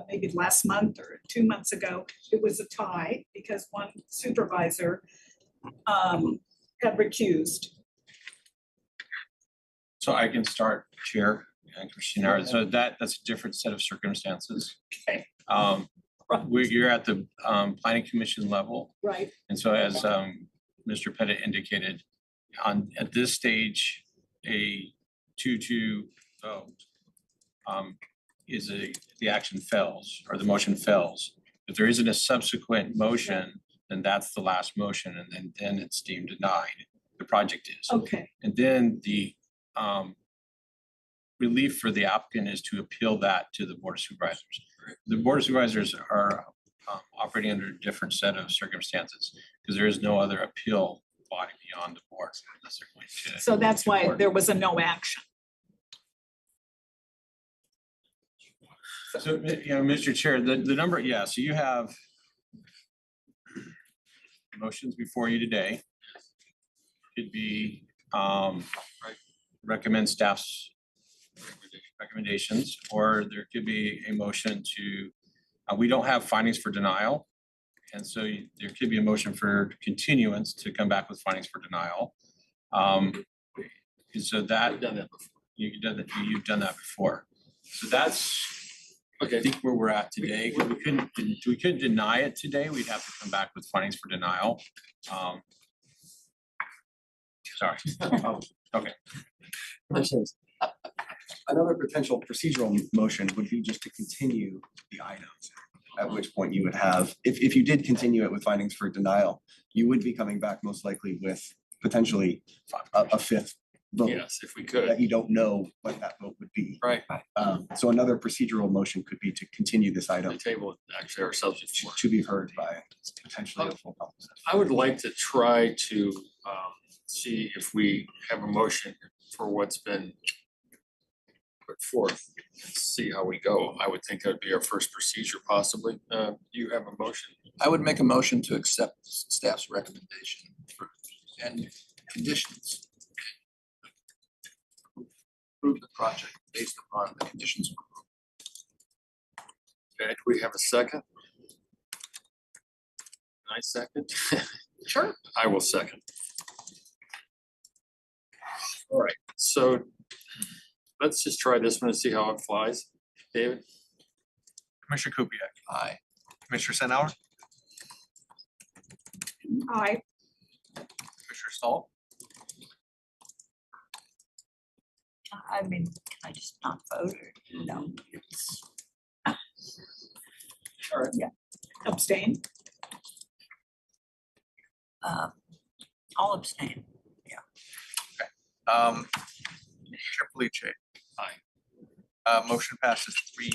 maybe last month or 2 months ago. It was a tie because one supervisor had recused. So I can start, Chair and Christina. So that's a different set of circumstances. Okay. You're at the planning commission level. Right. And so as Mr. Pettit indicated, at this stage, a 2-2 vote the action fails or the motion fails. If there isn't a subsequent motion, then that's the last motion, and then it's deemed denied. The project is. Okay. And then the relief for the applicant is to appeal that to the Board of Supervisors. The Board of Supervisors are operating under a different set of circumstances because there is no other appeal body beyond the board unless they're going to. So that's why there was a no action. So, Mr. Chair, the number, so you have motions before you today. Could be recommend staff's recommendations, or there could be a motion to, we don't have findings for denial. And so there could be a motion for continuance to come back with findings for denial. And so that, you've done that before. So that's, I think where we're at today. We couldn't deny it today. We'd have to come back with findings for denial. Sorry. Okay. Another potential procedural motion would be just to continue the items. At which point you would have, if you did continue it with findings for denial, you would be coming back most likely with potentially a fifth vote. Yes, if we could. That you don't know what that vote would be. Right. So another procedural motion could be to continue this item. The table actually ourselves before. To be heard by potentially a full public session. I would like to try to see if we have a motion for what's been put forth and see how we go. I would think that would be our first procedure possibly. Do you have a motion? I would make a motion to accept staff's recommendation and conditions. Approve the project based upon the conditions. Okay, do we have a second? I second. Sure. I will second. All right, so let's just try this one and see how it flies. David? Commissioner Kupiec. Aye. Commissioner Sennauer, Aye. Commissioner Stahl, I mean, can I just not vote or no? It's, Sure. Yeah. Abstain. I'll abstain. Chair Felice. Aye. Motion passes 3-0.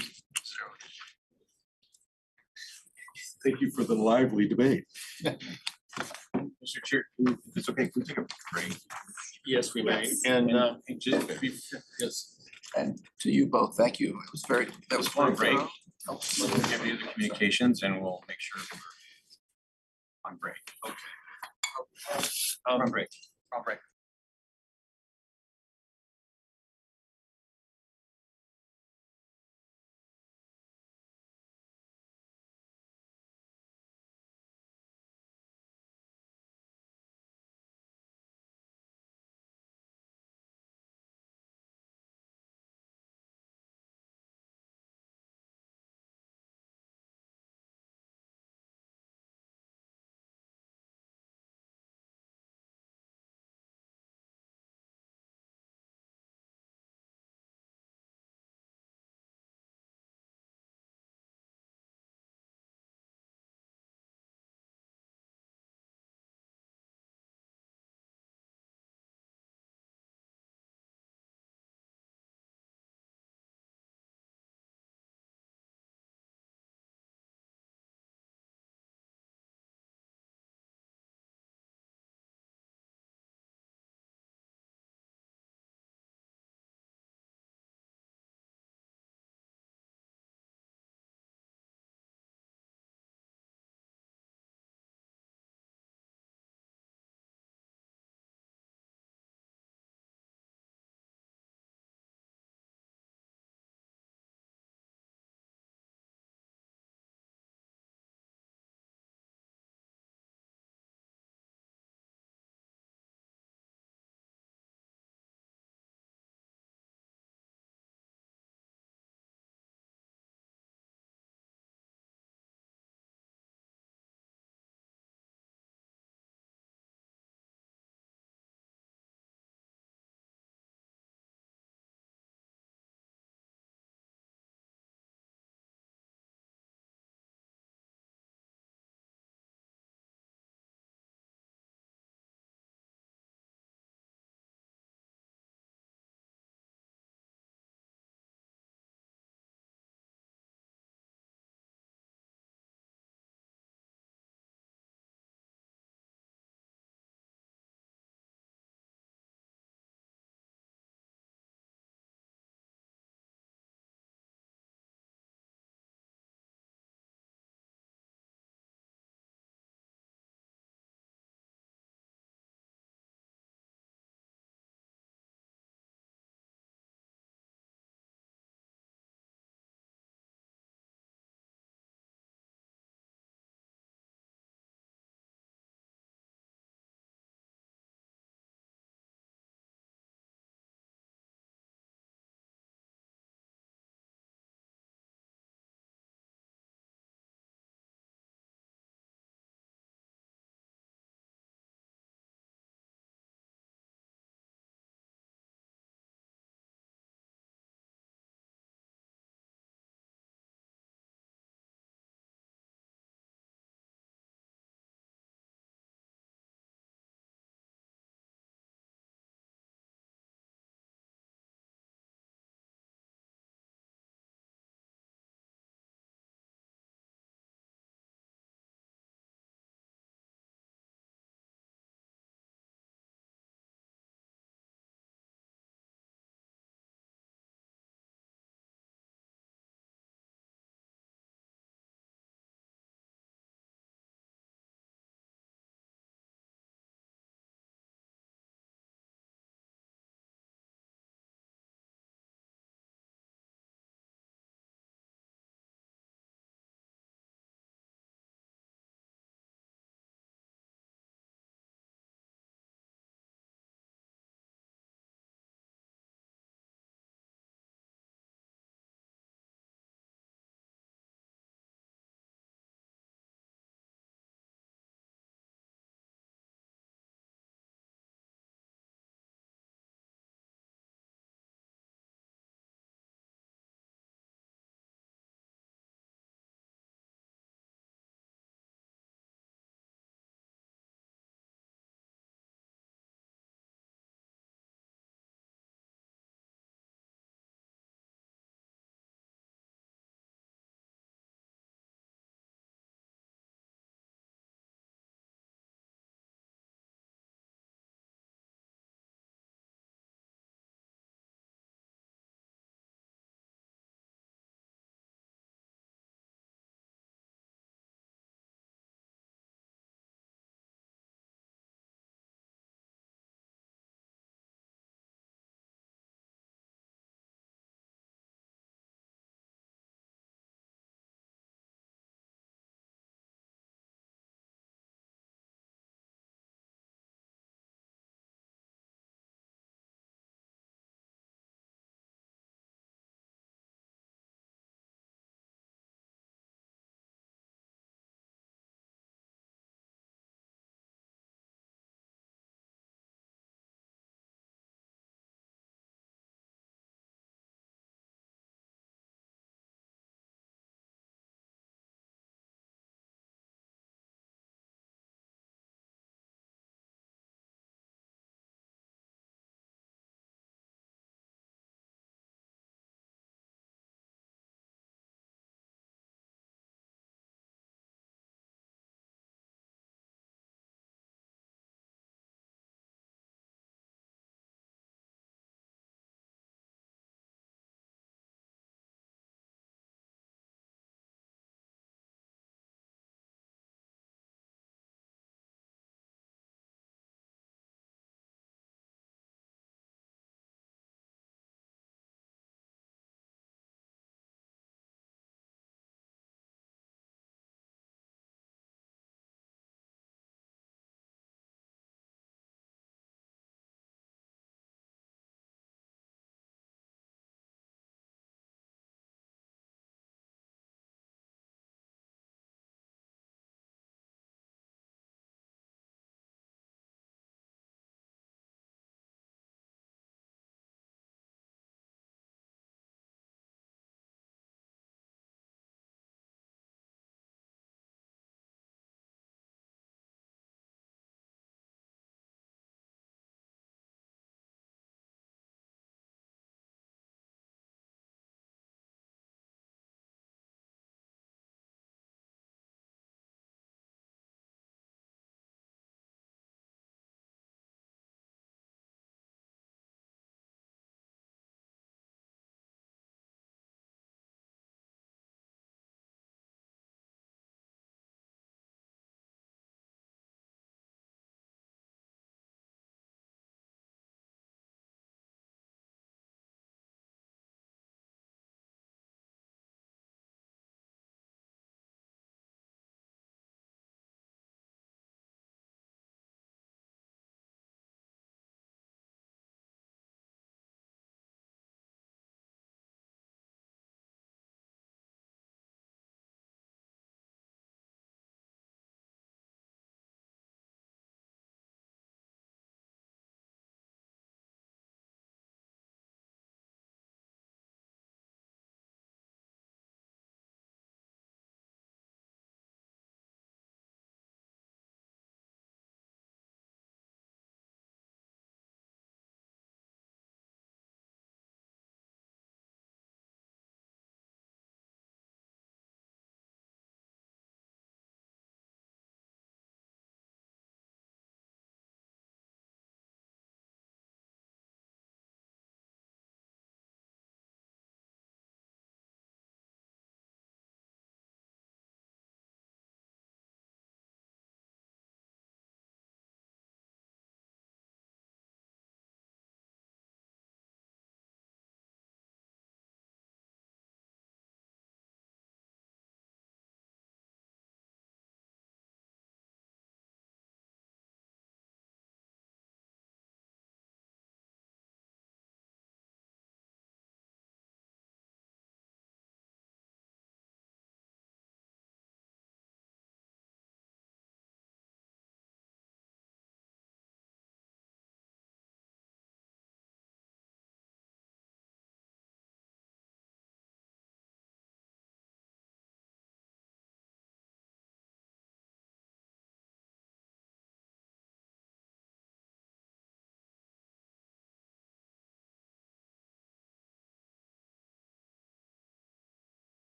Thank you for the lively debate. Mr. Chair, if it's okay, can we take a break? Yes, we may. Yes. And just yes, and to you both, thank you. It was very, that was Just want a very break. thorough. We'll give you the communications and we'll make sure we're on break. Okay. On break. On break.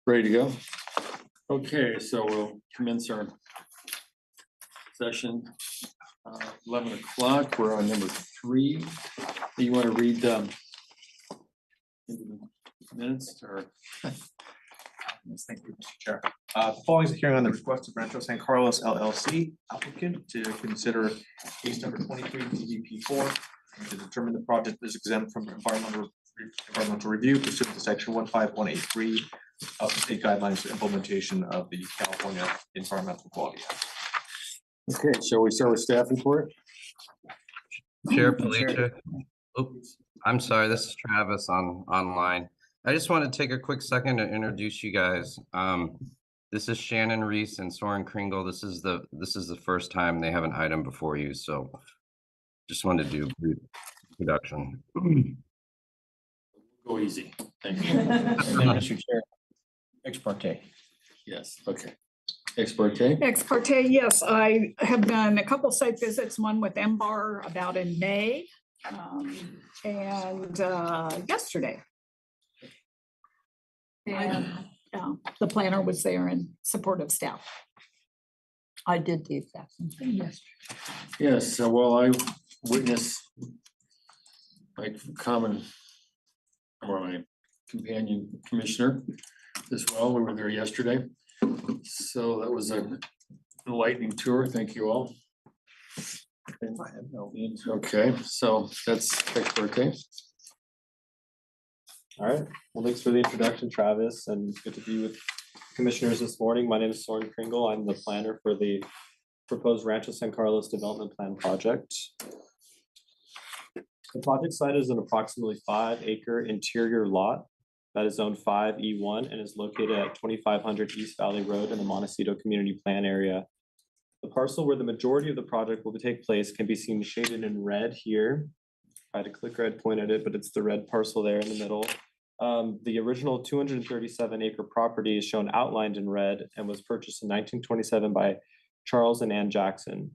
Ready to go? Okay, so we'll commence our session. 11 o'clock, we're on number 3. Do you want to read minutes or? Yes, thank you, Mr. Chair. Following is a hearing on the request of Rancho San Carlos LLC applicant to consider case number 23 TVP 4 and to determine the project is exempt from environmental review pursuant to section 15183 of the state guidelines for implementation of the California Environmental Quality Act. Okay, shall we start with staff report? Chair Palacia. Oops, I'm sorry, this is Travis online. I just want to take a quick second to introduce you guys. This is Shannon Reese and Soren Kringle. This is the first time they have an item before you, so just wanted to do a brief introduction. Go easy. Thank you. Mr. Chair, ex parte. Yes, okay. Ex parte? Ex parte, yes, I have done a couple site visits, one with MBAR about in May, and yesterday. And the planner was there in support of staff. I did the exact same thing yesterday. Yes, so well, I witnessed my common or my companion commissioner as well. We were there yesterday. So that was an enlightening tour. Thank you all. Okay, so that's ex parte. All right, well, thanks for the introduction, Travis, and good to be with commissioners this morning. My name is Soren Kringle. I'm the planner for the proposed Rancho San Carlos Development Plan project. The project site is an approximately 5-acre interior lot that is zoned 5E1 and is located at 2500 East Valley Road in the Montecito Community Plan area. The parcel where the majority of the project will take place can be seen shaded in red here. I had to click red point at it, but it's the red parcel there in the middle. The original 237-acre property is shown outlined in red and was purchased in 1927 by Charles and Ann Jackson.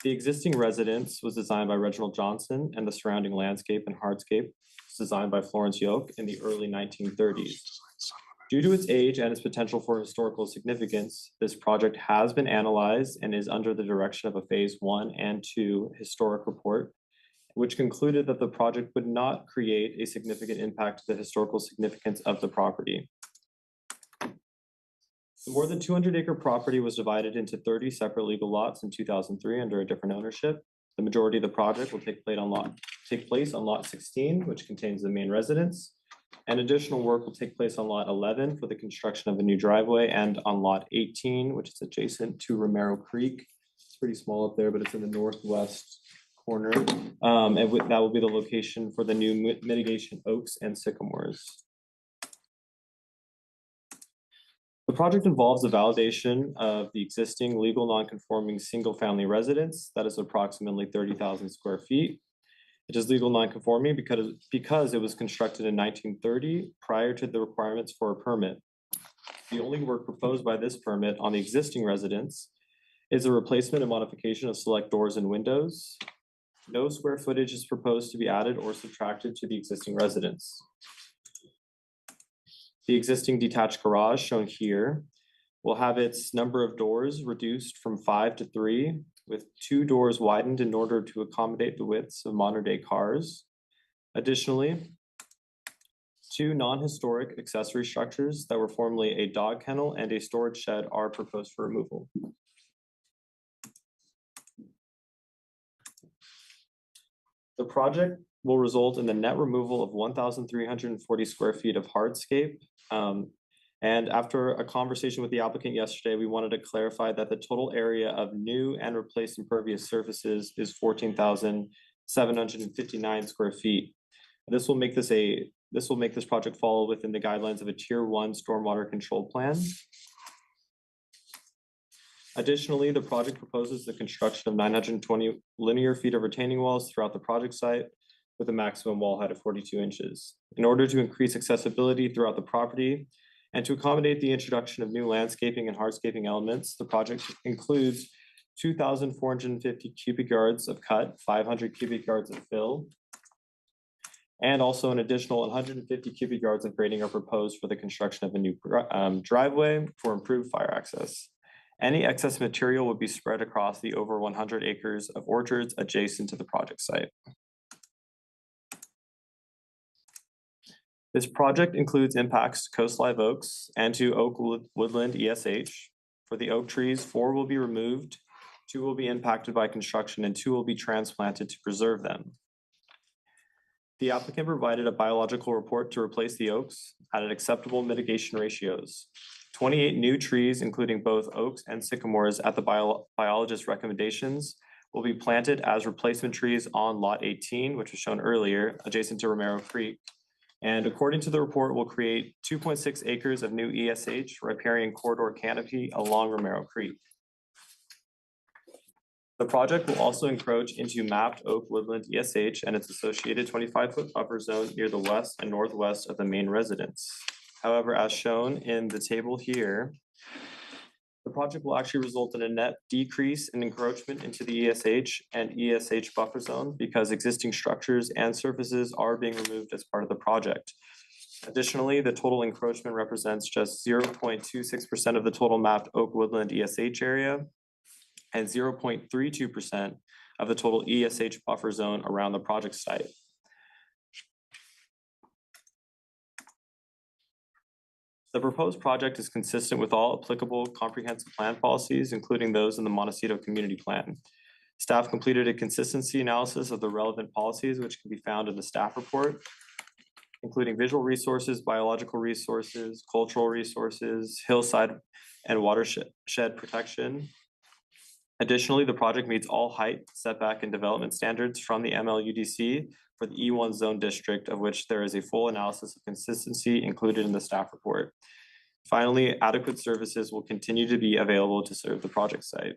The existing residence was designed by Reginald Johnson, and the surrounding landscape and hardscape was designed by Florence Yoke in the early 1930s. Due to its age and its potential for historical significance, this project has been analyzed and is under the direction of a phase 1 and 2 historic report, which concluded that the project would not create a significant impact to the historical significance of the property. The more than 200-acre property was divided into 30 separate legal lots in 2003 under a different ownership. The majority of the project will take place on lot 16, which contains the main residence. And additional work will take place on lot 11 for the construction of a new driveway, and on lot 18, which is adjacent to Romero Creek. It's pretty small up there, but it's in the northwest corner. And that will be the location for the new mitigation oaks and sycamores. The project involves the validation of the existing legal non-conforming single-family residence that is approximately 30,000 square feet. It is legal non-conforming because it was constructed in 1930 prior to the requirements for a permit. The only work proposed by this permit on the existing residence is a replacement and modification of select doors and windows. No square footage is proposed to be added or subtracted to the existing residence. The existing detached garage shown here will have its number of doors reduced from 5 to 3, with 2 doors widened in order to accommodate the widths of modern day cars. Additionally, 2 non-historic accessory structures that were formerly a dog kennel and a storage shed are proposed for removal. The project will result in the net removal of 1,340 square feet of hardscape. And after a conversation with the applicant yesterday, we wanted to clarify that the total area of new and replaced impervious surfaces is 14,759 square feet. This will make this project fall within the guidelines of a Tier 1 stormwater control plan. Additionally, the project proposes the construction of 920 linear feet of retaining walls throughout the project site with a maximum wall height of 42 inches. In order to increase accessibility throughout the property and to accommodate the introduction of new landscaping and hardscaping elements, the project includes 2,450 cubic yards of cut, 500 cubic yards of fill, And also an additional 150 cubic yards of grading are proposed for the construction of a new driveway for improved fire access. Any excess material would be spread across the over 100 acres of orchards adjacent to the project site. This project includes impacts to coast live oaks and to oak woodland ESH. For the oak trees, 4 will be removed, 2 will be impacted by construction, and 2 will be transplanted to preserve them. The applicant provided a biological report to replace the oaks at acceptable mitigation ratios. 28 new trees, including both oaks and sycamores at the biologist's recommendations, will be planted as replacement trees on lot 18, which was shown earlier, adjacent to Romero Creek. And according to the report, will create 2.6 acres of new ESH riparian corridor canopy along Romero Creek. The project will also encroach into mapped oak woodland ESH and its associated 25-foot buffer zone near the west and northwest of the main residence. However, as shown in the table here, the project will actually result in a net decrease in encroachment into the ESH and ESH buffer zone because existing structures and surfaces are being removed as part of the project. Additionally, the total encroachment represents just 0.26% of the total mapped oak woodland ESH area and 0.32% of the total ESH buffer zone around the project site. The proposed project is consistent with all applicable comprehensive plan policies, including those in the Montecito Community Plan. Staff completed a consistency analysis of the relevant policies, which can be found in the staff report, including visual resources, biological resources, cultural resources, hillside and watershed protection. Additionally, the project meets all height, setback, and development standards from the MLUDC for the E1 zone district, of which there is a full analysis of consistency included in the staff report. Finally, adequate services will continue to be available to serve the project site.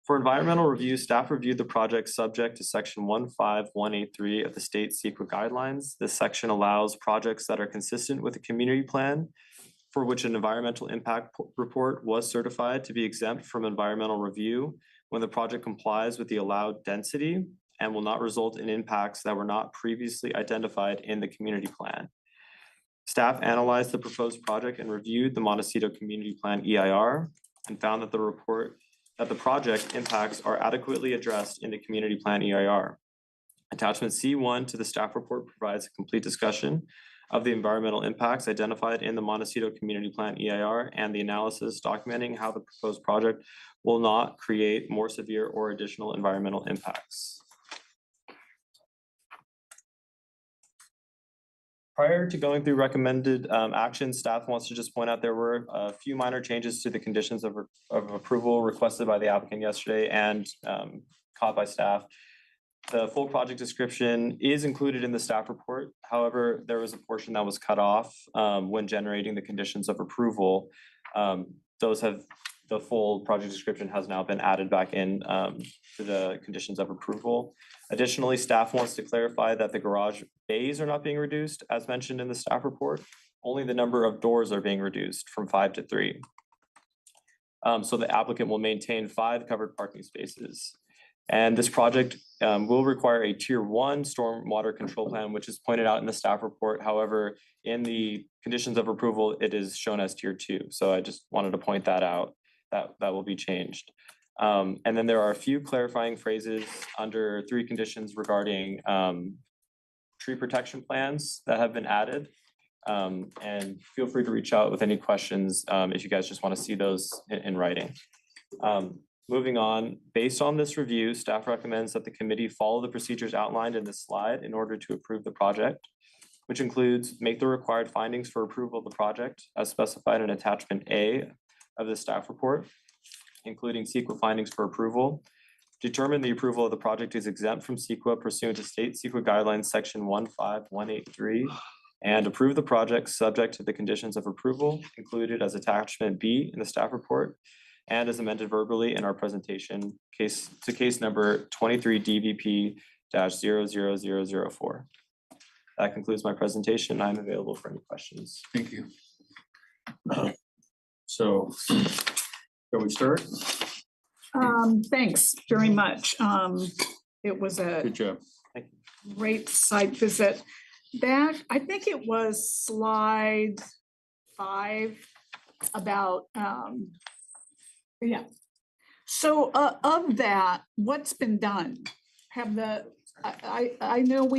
For environmental review, staff reviewed the project subject to section 15183 of the state CEQA guidelines. This section allows projects that are consistent with a community plan for which an environmental impact report was certified to be exempt from environmental review when the project complies with the allowed density and will not result in impacts that were not previously identified in the community plan. Staff analyzed the proposed project and reviewed the Montecito Community Plan EIR and found that the project impacts are adequately addressed in the community plan EIR. Attachment C1 to the staff report provides a complete discussion of the environmental impacts identified in the Montecito Community Plan EIR and the analysis documenting how the proposed project will not create more severe or additional environmental impacts. Prior to going through recommended actions, staff wants to just point out there were a few minor changes to the conditions of approval requested by the applicant yesterday and caught by staff. The full project description is included in the staff report. However, there was a portion that was cut off when generating the conditions of approval. The full project description has now been added back in to the conditions of approval. Additionally, staff wants to clarify that the garage bays are not being reduced as mentioned in the staff report. Only the number of doors are being reduced from 5 to 3. So the applicant will maintain 5 covered parking spaces. And this project will require a tier 1 stormwater control plan, which is pointed out in the staff report. However, in the conditions of approval, it is shown as tier 2. So I just wanted to point that out, that will be changed. And then there are a few clarifying phrases under 3 conditions regarding tree protection plans that have been added. And feel free to reach out with any questions if you guys just want to see those in writing. Moving on, based on this review, staff recommends that the committee follow the procedures outlined in this slide in order to approve the project, which includes make the required findings for approval of the project as specified in attachment A of the staff report, including CEQA findings for approval, determine the approval of the project is exempt from CEQA pursuant to state CEQA guidelines section 15183, and approve the project subject to the conditions of approval included as attachment B in the staff report and as amended verbally in our presentation case number 23 DVP-00004. That concludes my presentation. I'm available for any questions. Thank you. So, shall we start? Thanks very much. It was a Good job. great site visit. Back, I think it was slide 5 about, yeah. So of that, what's been done? Have I know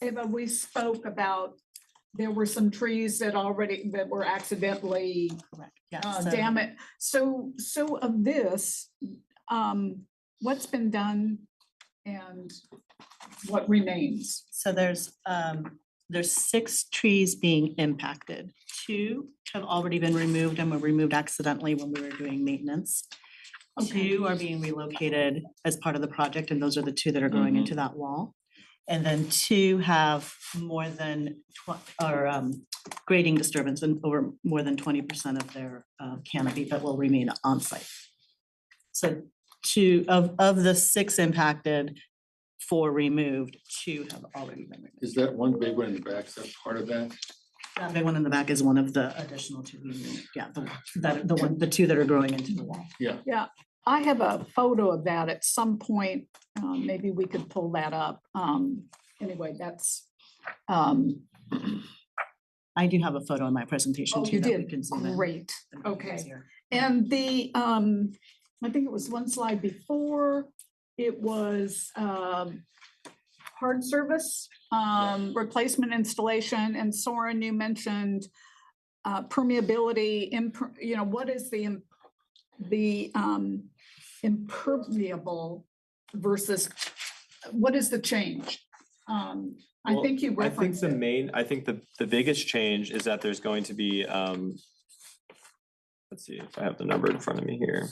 Eva, we spoke about, there were some trees that were accidentally damaged. So of this, what's been done and what remains? So there's 6 trees being impacted. 2 have already been removed and were removed accidentally when we were doing maintenance. Okay. 2 are being relocated as part of the project, and those are the 2 that are going into that wall. And then 2 have more than grading disturbance and over more than 20% of their canopy that will remain on site. So 2 of the 6 impacted, 4 removed, 2 have already been removed. Is that one big one in the back, is that part of that? That big one in the back is one of the additional 2 removed. Yeah, the 2 that are growing into the wall. Yeah, I have a photo of that at some point. Maybe we could pull that up. Anyway, that's. I do have a photo in my presentation Oh, too. you that we did, can zoom in. great, That'd be okay. easier. And the, I think it was one slide before, it was hard service, replacement installation, and Soren, you mentioned permeability, what is the impermeable versus, what is the change? I Well, think you I think referenced it. I think the biggest change is that there's going to be, let's see if I have the number in front of me here.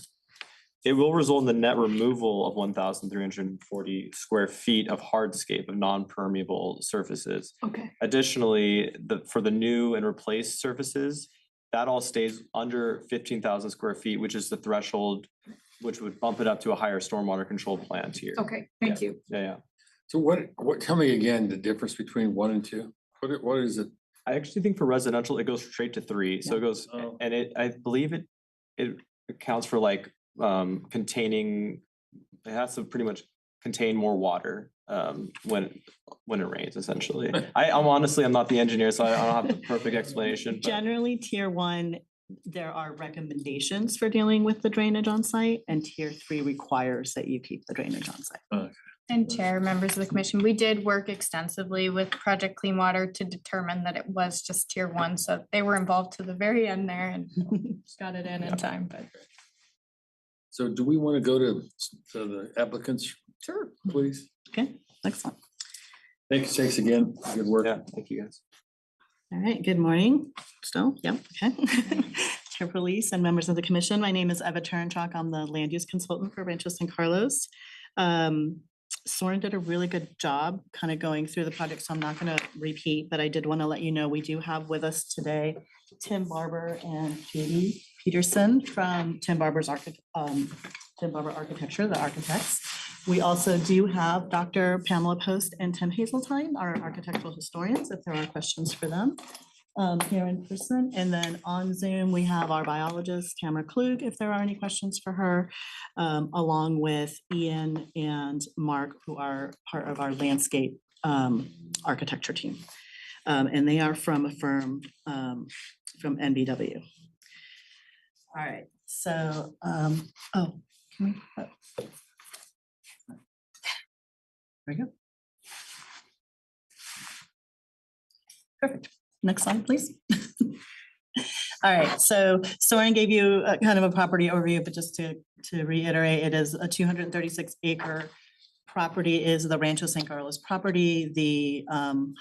It will result in the net removal of 1,340 square feet of hardscape of non-permeable surfaces. Okay. Additionally, for the new and replaced surfaces, that all stays under 15,000 square feet, which is the threshold, which would bump it up to a higher stormwater control plan tier. Okay, thank you. Yeah. So what, tell me again, the difference between 1 and 2? What is it? I actually think for residential, it goes straight to 3. So it goes, and I believe it accounts for like containing, it has to pretty much contain more water when it rains, essentially. I'm not the engineer, so I don't have the perfect explanation. But Generally, tier 1, there are recommendations for dealing with the drainage on site, and tier 3 requires that you keep the drainage on site. Okay. And Chair, members of the commission, we did work extensively with Project Clean Water to determine that it was just tier 1. So they were involved to the very end there and got it in time, but. So do we want to go to the applicants? Sure. Please. Okay, excellent. Thanks again. Good work. Yeah, thank you guys. All right, good morning. Still, yeah, okay. Chair Police and members of the commission, my name is Eva Turnchak. I'm the land use consultant for Rancho San Carlos. Soren did a really good job kind of going through the project, so I'm not going to repeat, but I did want to let you know we do have with us today Tim Barber and Katie Peterson from Tim Barber Architecture, the architects. We also do have Dr. Pamela Post and Tim Hazeltine, our architectural historians, if there are questions for them here in person. And then on Zoom, we have our biologist, Tamara Klug, if there are any questions for her, along with Ian and Mark, who are part of our landscape architecture team. And they are from a firm from NBW. All right, so, can we? There we go. Perfect. Next slide, please. All right, so Soren gave you a kind of a property overview, but just to reiterate, it is a 236 acre property, is the Rancho San Carlos property. The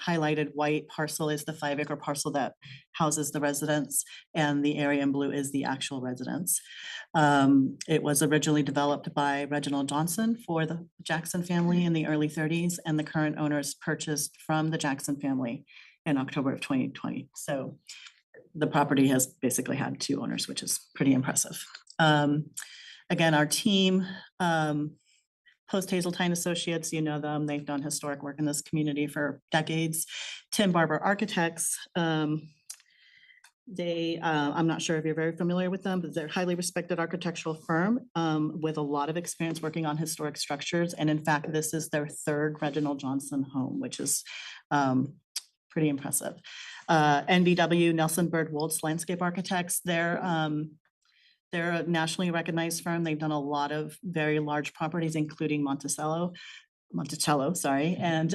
highlighted white parcel is the 5 acre parcel that houses the residents, and the area in blue is the actual residence. It was originally developed by Reginald Johnson for the Jackson family in the early 30s, and the current owners purchased from the Jackson family in October of 2020. So the property has basically had 2 owners, which is pretty impressive. Again, our team, Post Hazeltine Associates, you know them, they've done historic work in this community for decades. Tim Barber Architects, They, I'm not sure if you're very familiar with them, but they're a highly respected architectural firm with a lot of experience working on historic structures. And in fact, this is their third Reginald Johnson home, which is pretty impressive. NBW, Nelson Bird Woltz Landscape Architects, they're a nationally recognized firm. They've done a lot of very large properties, including Monticello, sorry. And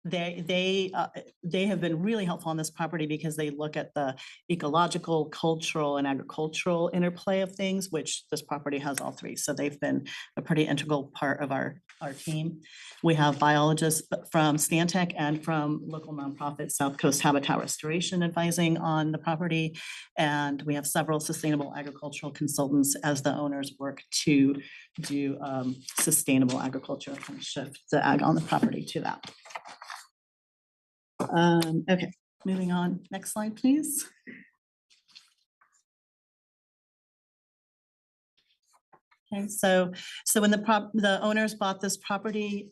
they have been really helpful on this property because they look at the ecological, cultural, and agricultural interplay of things, which this property has all three. So they've been a pretty integral part of our team. We have biologists from Stantec and from local nonprofit South Coast Habitat Restoration advising on the property. And we have several sustainable agricultural consultants as the owners work to do sustainable agriculture and shift the ag on the property to that. Okay, moving on. Next slide, please. Okay, so when the owners bought this property,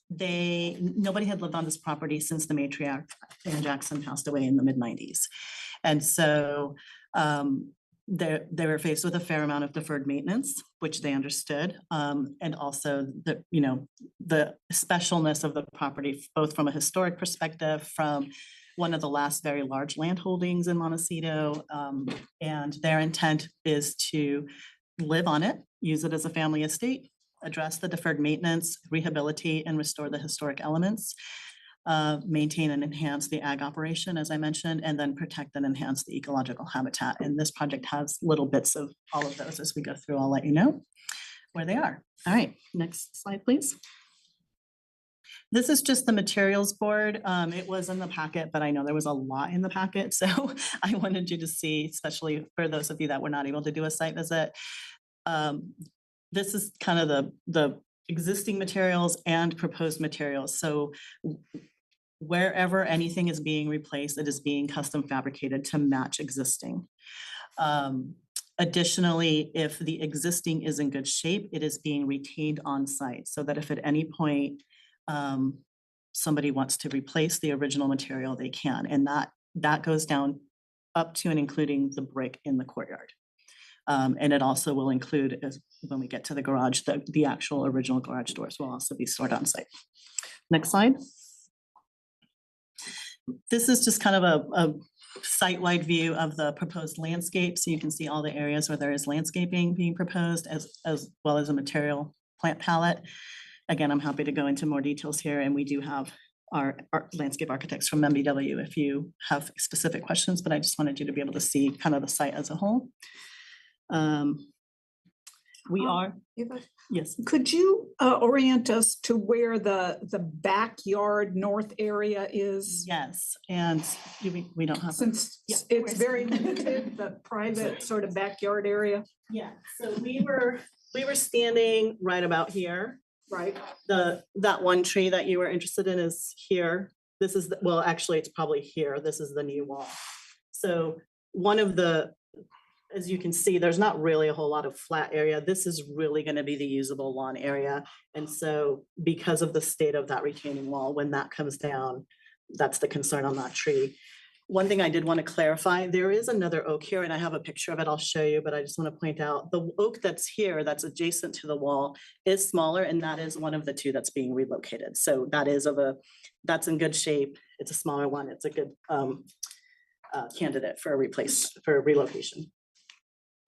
nobody had lived on this property since the matriarch Ann Jackson passed away in the mid-90s. And so they were faced with a fair amount of deferred maintenance, which they understood, and also the specialness of the property, both from a historic perspective, from one of the last very large land holdings in Montecito, and their intent is to live on it, use it as a family estate, address the deferred maintenance, rehabilitate and restore the historic elements, maintain and enhance the ag operation, as I mentioned, and then protect and enhance the ecological habitat. And this project has little bits of all of those. As we go through, I'll let you know where they are. All right, next slide, please. This is just the materials board. It was in the packet, but I know there was a lot in the packet. So I wanted you to see, especially for those of you that were not able to do a site visit. This is kind of the existing materials and proposed materials. So wherever anything is being replaced, it is being custom fabricated to match existing. Additionally, if the existing is in good shape, it is being retained on site so that if at any point somebody wants to replace the original material, they can. And that goes down up to and including the brick in the courtyard. And it also will include, when we get to the garage, the actual original garage doors will also be stored on site. Next slide. This is just kind of a site-wide view of the proposed landscape. So you can see all the areas where there is landscaping being proposed as well as a material plant palette. Again, I'm happy to go into more details here, and we do have our landscape architects from MBW if you have specific questions, but I just wanted you to be able to see kind of the site as a whole. We are, yes. Could you orient us to where the backyard north area is? Yes, and we don't have. Since it's very limited, the private sort of backyard area. Yeah, so we were standing right about here. Right. That one tree that you were interested in is here. This is, well, actually, it's probably here. This is the new wall. So one of the, as you can see, there's not really a whole lot of flat area. This is really going to be the usable lawn area. And so because of the state of that retaining wall, when that comes down, that's the concern on that tree. One thing I did want to clarify, there is another oak here, and I have a picture of it I'll show you, but I just want to point out the oak that's here, that's adjacent to the wall, is smaller, and that is one of the two that's being relocated. So that is that's in good shape. It's a smaller one. It's a good candidate for relocation.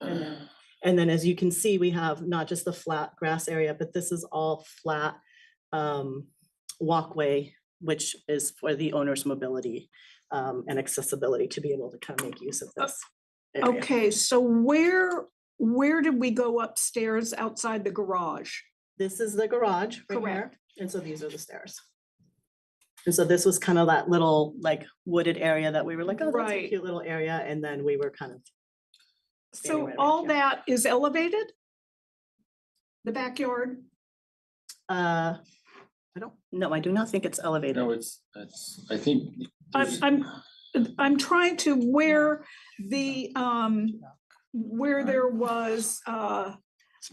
And then as you can see, we have not just the flat grass area, but this is all flat walkway, which is for the owner's mobility and accessibility to be able to kind of make use of this area. Okay, so where did we go upstairs outside the garage? This is the garage right here. Correct. And so these are the stairs. And so this was kind of that little like wooded area that we were like, oh, that's a cute little area. And then we were kind of. So all that is elevated? The backyard? I do not think it's elevated. No, it's, I think. I'm trying to where there was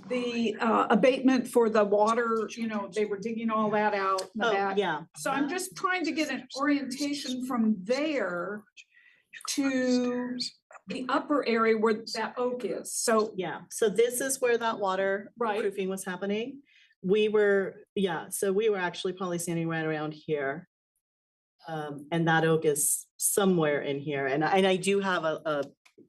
the abatement for the water, they were digging all that out in the back. Yeah. So I'm just trying to get an orientation from there to the upper area where that oak is. So, Yeah, so this is where that waterproofing was happening. We were, so we were actually probably standing right around here. And that oak is somewhere in here, and I do have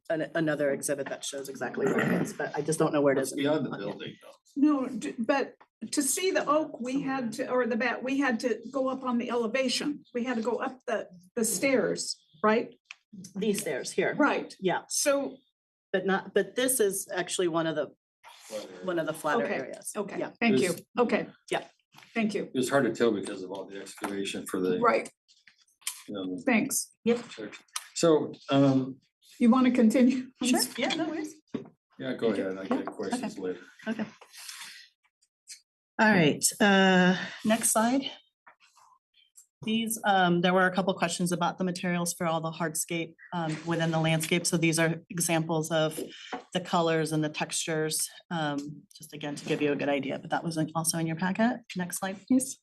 another exhibit that shows exactly where it is, but I just don't know where it is. Beyond the building, no, but to see the oak, we had to, or the bat, we had to go up on the elevation. We had to go up the stairs, right? These stairs here. Right. Yeah. So. But this is actually one of the flatter Okay, areas. Okay, Yeah. thank you. Okay. Yeah. Thank you. It was hard to tell because of all the excavation for the. Right, You know, thanks. Yep. so, You want to continue? Sure, yeah, no worries. yeah, go ahead. I get questions later. Okay. All right, next slide. These, there were a couple questions about the materials for all the hardscape within the landscape. So these are examples of the colors and the textures, just again, to give you a good idea, but that was also in your packet. Next slide, please.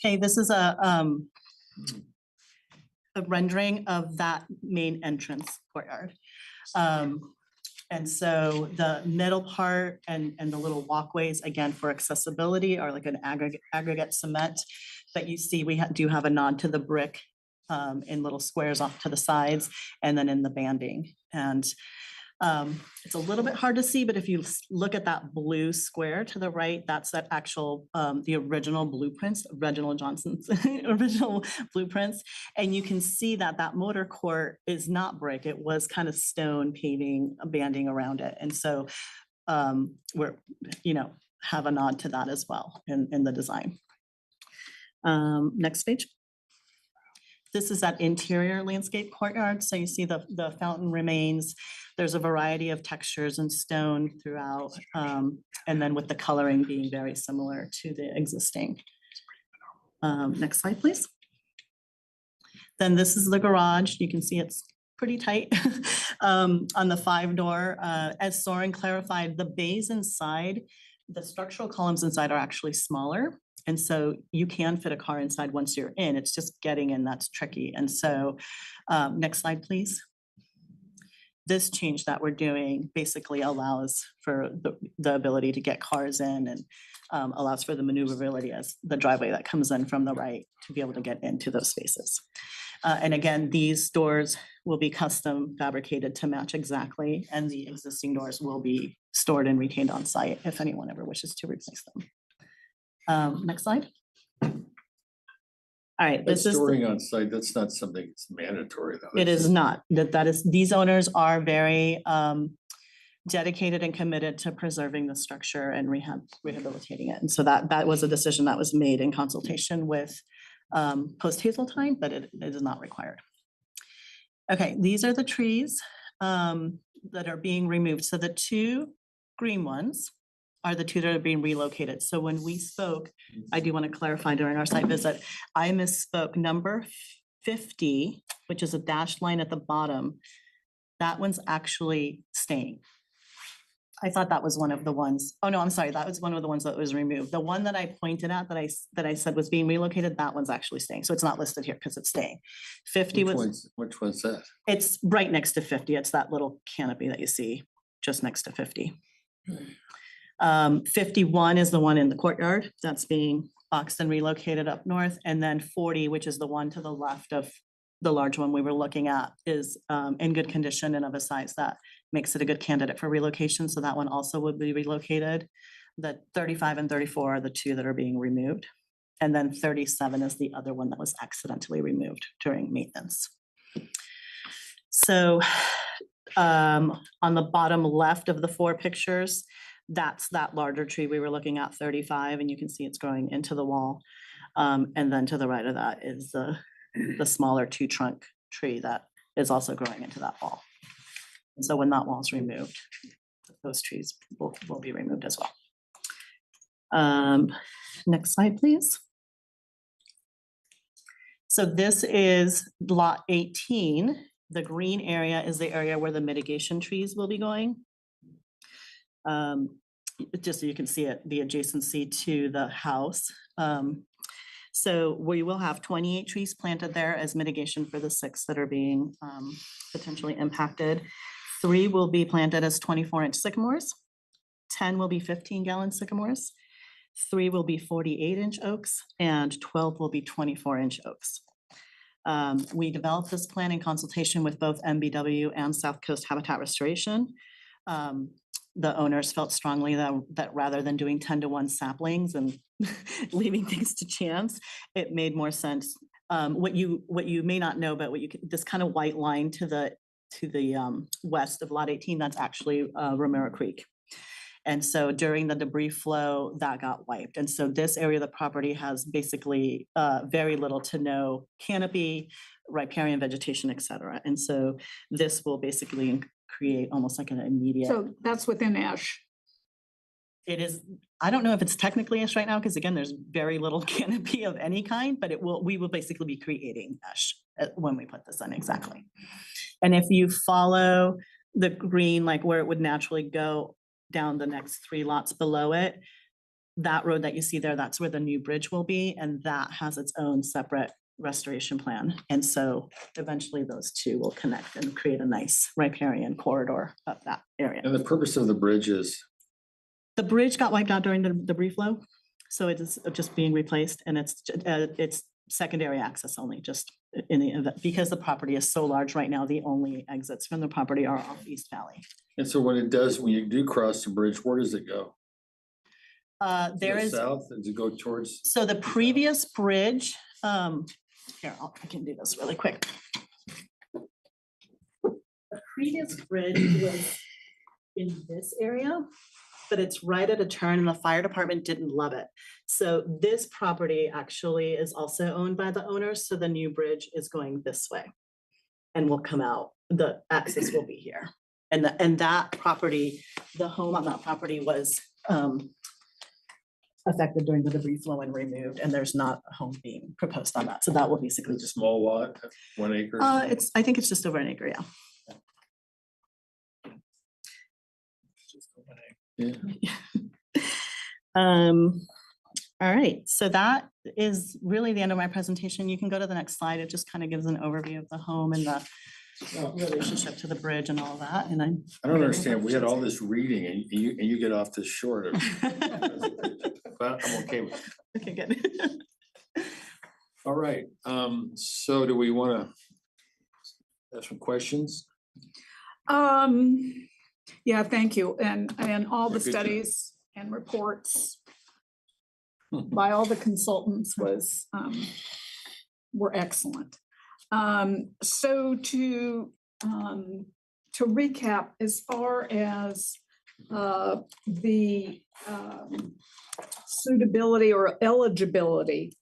Okay, this is a rendering of that main entrance courtyard. And so the middle part and the little walkways, again, for accessibility are like an aggregate cement. But you see, we do have a nod to the brick in little squares off to the sides and then in the banding. And it's a little bit hard to see, but if you look at that blue square to the right, that's that actual, the original blueprints, Reginald Johnson's original blueprints. And you can see that that motor court is not brick. It was kind of stone paving, banding around it. And so we're, have a nod to that as well in the design. Next page. This is that interior landscape courtyard. So you see the fountain remains. There's a variety of textures and stone throughout. And then with the coloring being very similar to the existing. Next slide, please. Then this is the garage. You can see it's pretty tight on the 5-door. As Soren clarified, the bays inside, the structural columns inside are actually smaller. And so you can fit a car inside once you're in. It's just getting in that's tricky. And so next slide, please. This change that we're doing basically allows for the ability to get cars in and allows for the maneuverability as the driveway that comes in from the right to be able to get into those spaces. And again, these doors will be custom fabricated to match exactly, and the existing doors will be stored and retained on site if anyone ever wishes to replace them. Next slide. All right, But storing on site, that's not something that's mandatory though. It is not. That is, these owners are very dedicated and committed to preserving the structure and rehabilitating it. And so that was a decision that was made in consultation with Post Hazeltine, but it is not required. Okay, these are the trees that are being removed. So the two green ones are the two that are being relocated. So when we spoke, I do want to clarify during our site visit, I misspoke. Number 50, which is a dashed line at the bottom, that one's actually staying. I thought that was one of the ones. Oh no, I'm sorry. That was one of the ones that was removed. The one that I pointed at that I said was being relocated, that one's actually staying. So it's not listed here because it's staying. 50 Which one's that? It's right next to 50. It's that little canopy that you see just next to 50. 51 is the one in the courtyard that's being boxed and relocated up north. And then 40, which is the one to the left of the large one we were looking at, is in good condition and of a size that makes it a good candidate for relocation. So that one also would be relocated. The 35 and 34 are the two that are being removed. And then 37 is the other one that was accidentally removed during maintenance. So on the bottom left of the 4 pictures, that's that larger tree we were looking at, 35, and you can see it's growing into the wall. And then to the right of that is the smaller 2-trunk tree that is also growing into that wall. And so when that wall is removed, those trees will be removed as well. Next slide, please. So this is lot 18. The green area is the area where the mitigation trees will be going. Just so you can see it, the adjacency to the house. So we will have 28 trees planted there as mitigation for the 6 that are being potentially impacted. 3 will be planted as 24-inch sycamores. 10 will be 15-gallon sycamores. 3 will be 48-inch oaks, and 12 will be 24-inch oaks. We developed this plan in consultation with both MBW and South Coast Habitat Restoration. The owners felt strongly that rather than doing 10-to-1 saplings and leaving things to chance, it made more sense. What you may not know, but this kind of white line to the west of Lot 18, that's actually Romero Creek. And so during the debris flow, that got wiped. And so this area of the property has basically very little to no canopy, riparian vegetation, et cetera. And so this will basically create almost like an immediate. So that's within Ash. It is, I don't know if it's technically ash right now, because again, there's very little canopy of any kind, but we will basically be creating ash when we put this in, exactly. And if you follow the green, like where it would naturally go down the next 3 lots below it, that road that you see there, that's where the new bridge will be, and that has its own separate restoration plan. And so eventually those 2 will connect and create a nice riparian corridor up that area. And the purpose of the bridge is? The bridge got wiped out during the debris flow, so it is just being replaced, and it's secondary access only, just in the event, because the property is so large right now, the only exits from the property are off East Valley. And so when you do cross the bridge, where does it go? There is. South, does it go towards? So the previous bridge, here, I can do this really quick. The previous bridge was in this area, but it's right at a turn and the fire department didn't love it. So this property actually is also owned by the owners. So the new bridge is going this way and will come out. The access will be here. And that property, the home on that property was affected during the debris flow and removed, and there's not a home being proposed on that. So that will basically just. Small lot, 1 acre? I think it's just over an acre, yeah. All right, so that is really the end of my presentation. You can go to the next slide. It just kind of gives an overview of the home and the relationship to the bridge and all that. And I don't understand. We had all this reading and you get off this short of. But I'm okay with it. Okay, good. All right, so do we want to ask some questions? Yeah, thank you. And all the Good job. studies and reports by all the consultants were excellent. So to recap, as far as the suitability or eligibility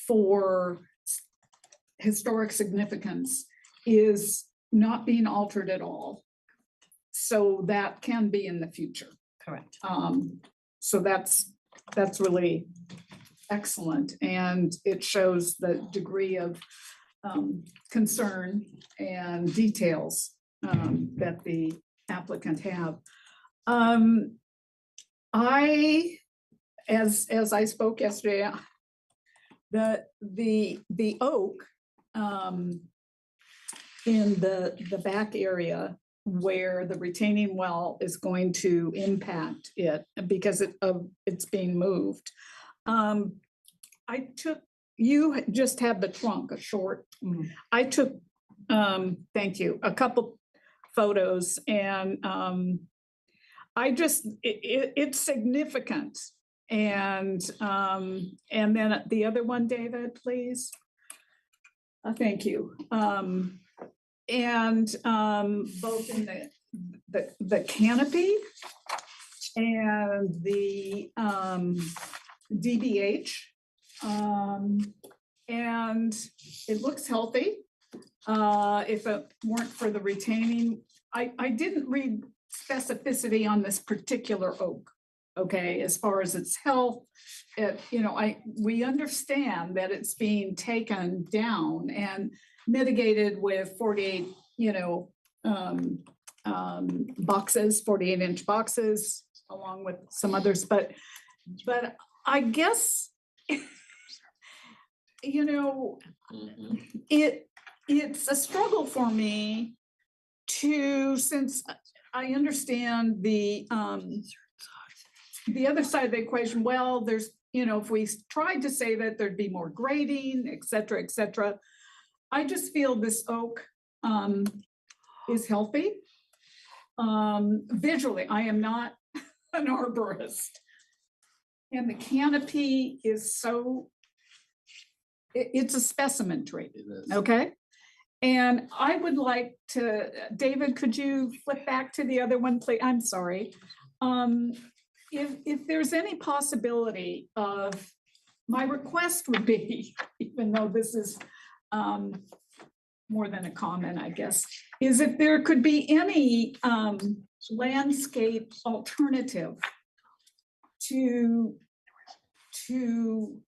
for historic significance is not being altered at all. So that can be in the future. Correct. So that's really excellent, and it shows the degree of concern and details that the applicant have. As I spoke yesterday, the oak in the back area where the retaining well is going to impact it because it's being moved. You just had the trunk, a short. I took, thank you, a couple photos, and it's significant. And then the other one, David, please. Thank you. And both in the canopy and the DBH, and it looks healthy. If it weren't for the retaining, I didn't read specificity on this particular oak. Okay, as far as its health, we understand that it's being taken down and mitigated with 48, boxes, 48-inch boxes, along with some others. But I guess you know, it's a struggle for me since I understand the other side of the equation, well, there's, you know, if we tried to say that there'd be more grading, et cetera, et cetera. I just feel this oak is healthy. Visually, I am not an arborist. And the canopy is it's a specimen tree, okay? And I would like to, David, could you flip back to the other one, please? I'm sorry. If there's any possibility of, my request would be, even though this is more than a comment, I guess, is if there could be any landscape alternative to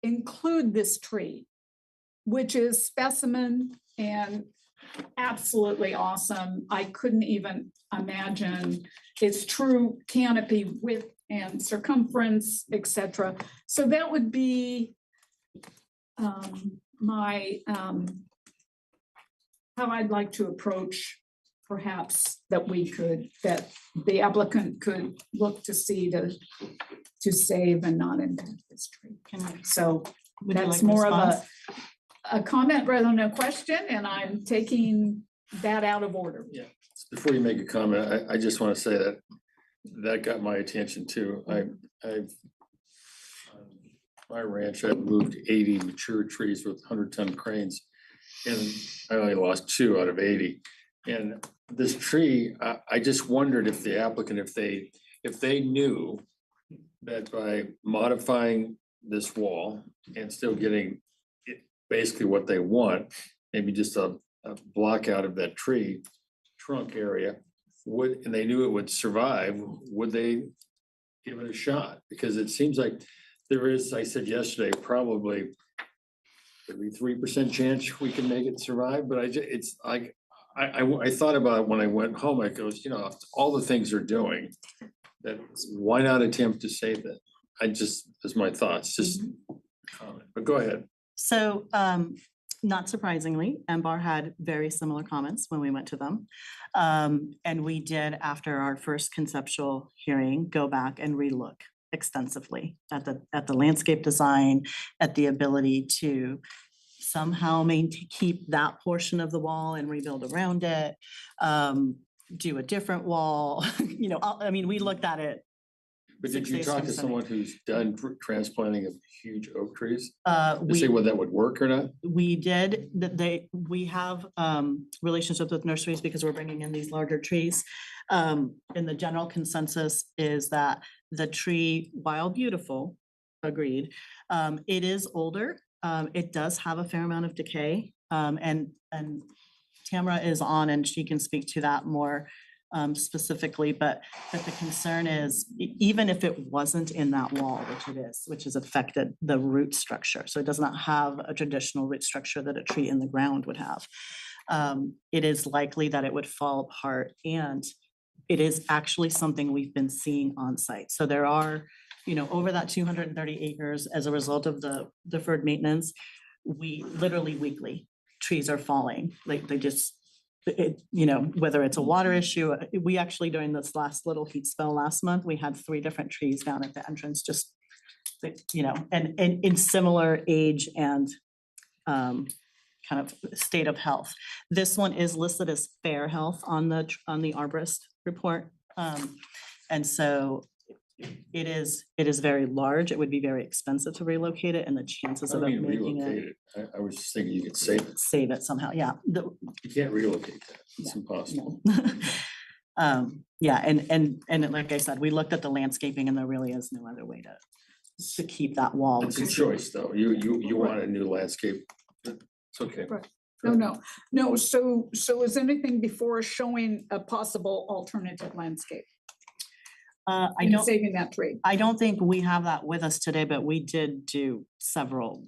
include this tree, which is specimen and absolutely awesome. I couldn't even imagine its true canopy width and circumference, etc. So that would be my how I'd like to approach, perhaps that the applicant could look to see to save and not impact this tree. So Would you that's like a more of response? a comment rather than a question, and I'm taking that out of order. Yeah. Before you make a comment, I just want to say that got my attention too. I've my ranch, I've moved 80 mature trees with 100-ton cranes, and I only lost 2 out of 80. And this tree, I just wondered if the applicant, if they knew that by modifying this wall and still getting basically what they want, maybe just a block out of that tree trunk area, and they knew it would survive, would they give it a shot? Because it seems like there is, I said yesterday, probably maybe 3% chance we can make it survive, but it's like, I thought about it when I went home. I goes, you know, all the things they're doing, that why not attempt to save it? That's my thoughts, just comment, but go ahead. So, not surprisingly, MBAR had very similar comments when we went to them. And we did, after our first conceptual hearing, go back and relook extensively at the landscape design, at the ability to somehow keep that portion of the wall and rebuild around it, do a different wall. You know, I mean, we looked at it. But did you talk to someone who's done transplanting of huge oak trees? To We see whether that would work or not? We did, we have relationships with nurseries because we're bringing in these larger trees. And the general consensus is that the tree, while beautiful, agreed, it is older. It does have a fair amount of decay. And Tamara is on and she can speak to that more specifically, but the concern is even if it wasn't in that wall, which has affected the root structure. So it does not have a traditional root structure that a tree in the ground would have. It is likely that it would fall apart, and it is actually something we've been seeing on site. So there are, you know, over that 230 acres as a result of the deferred maintenance, we literally weekly trees are falling. Like they just, you know, whether it's a water issue, we actually during this last little heat spell last month, we had 3 different trees down at the entrance, just, you know, and in similar age and kind of state of health. This one is listed as fair health on the arborist report. And so it is very large. It would be very expensive to relocate it, and the chances I of it mean, making relocate it. it. I was just thinking you could save it. Save it somehow, yeah. You can't relocate that. It's impossible. Yeah, and like I said, we looked at the landscaping and there really is no other way to keep that wall. It's a choice, though. You want a new landscape. It's okay. Right. No. So is anything before us showing a possible alternative landscape? I don't, saving that tree. I don't think we have that with us today, but we did do several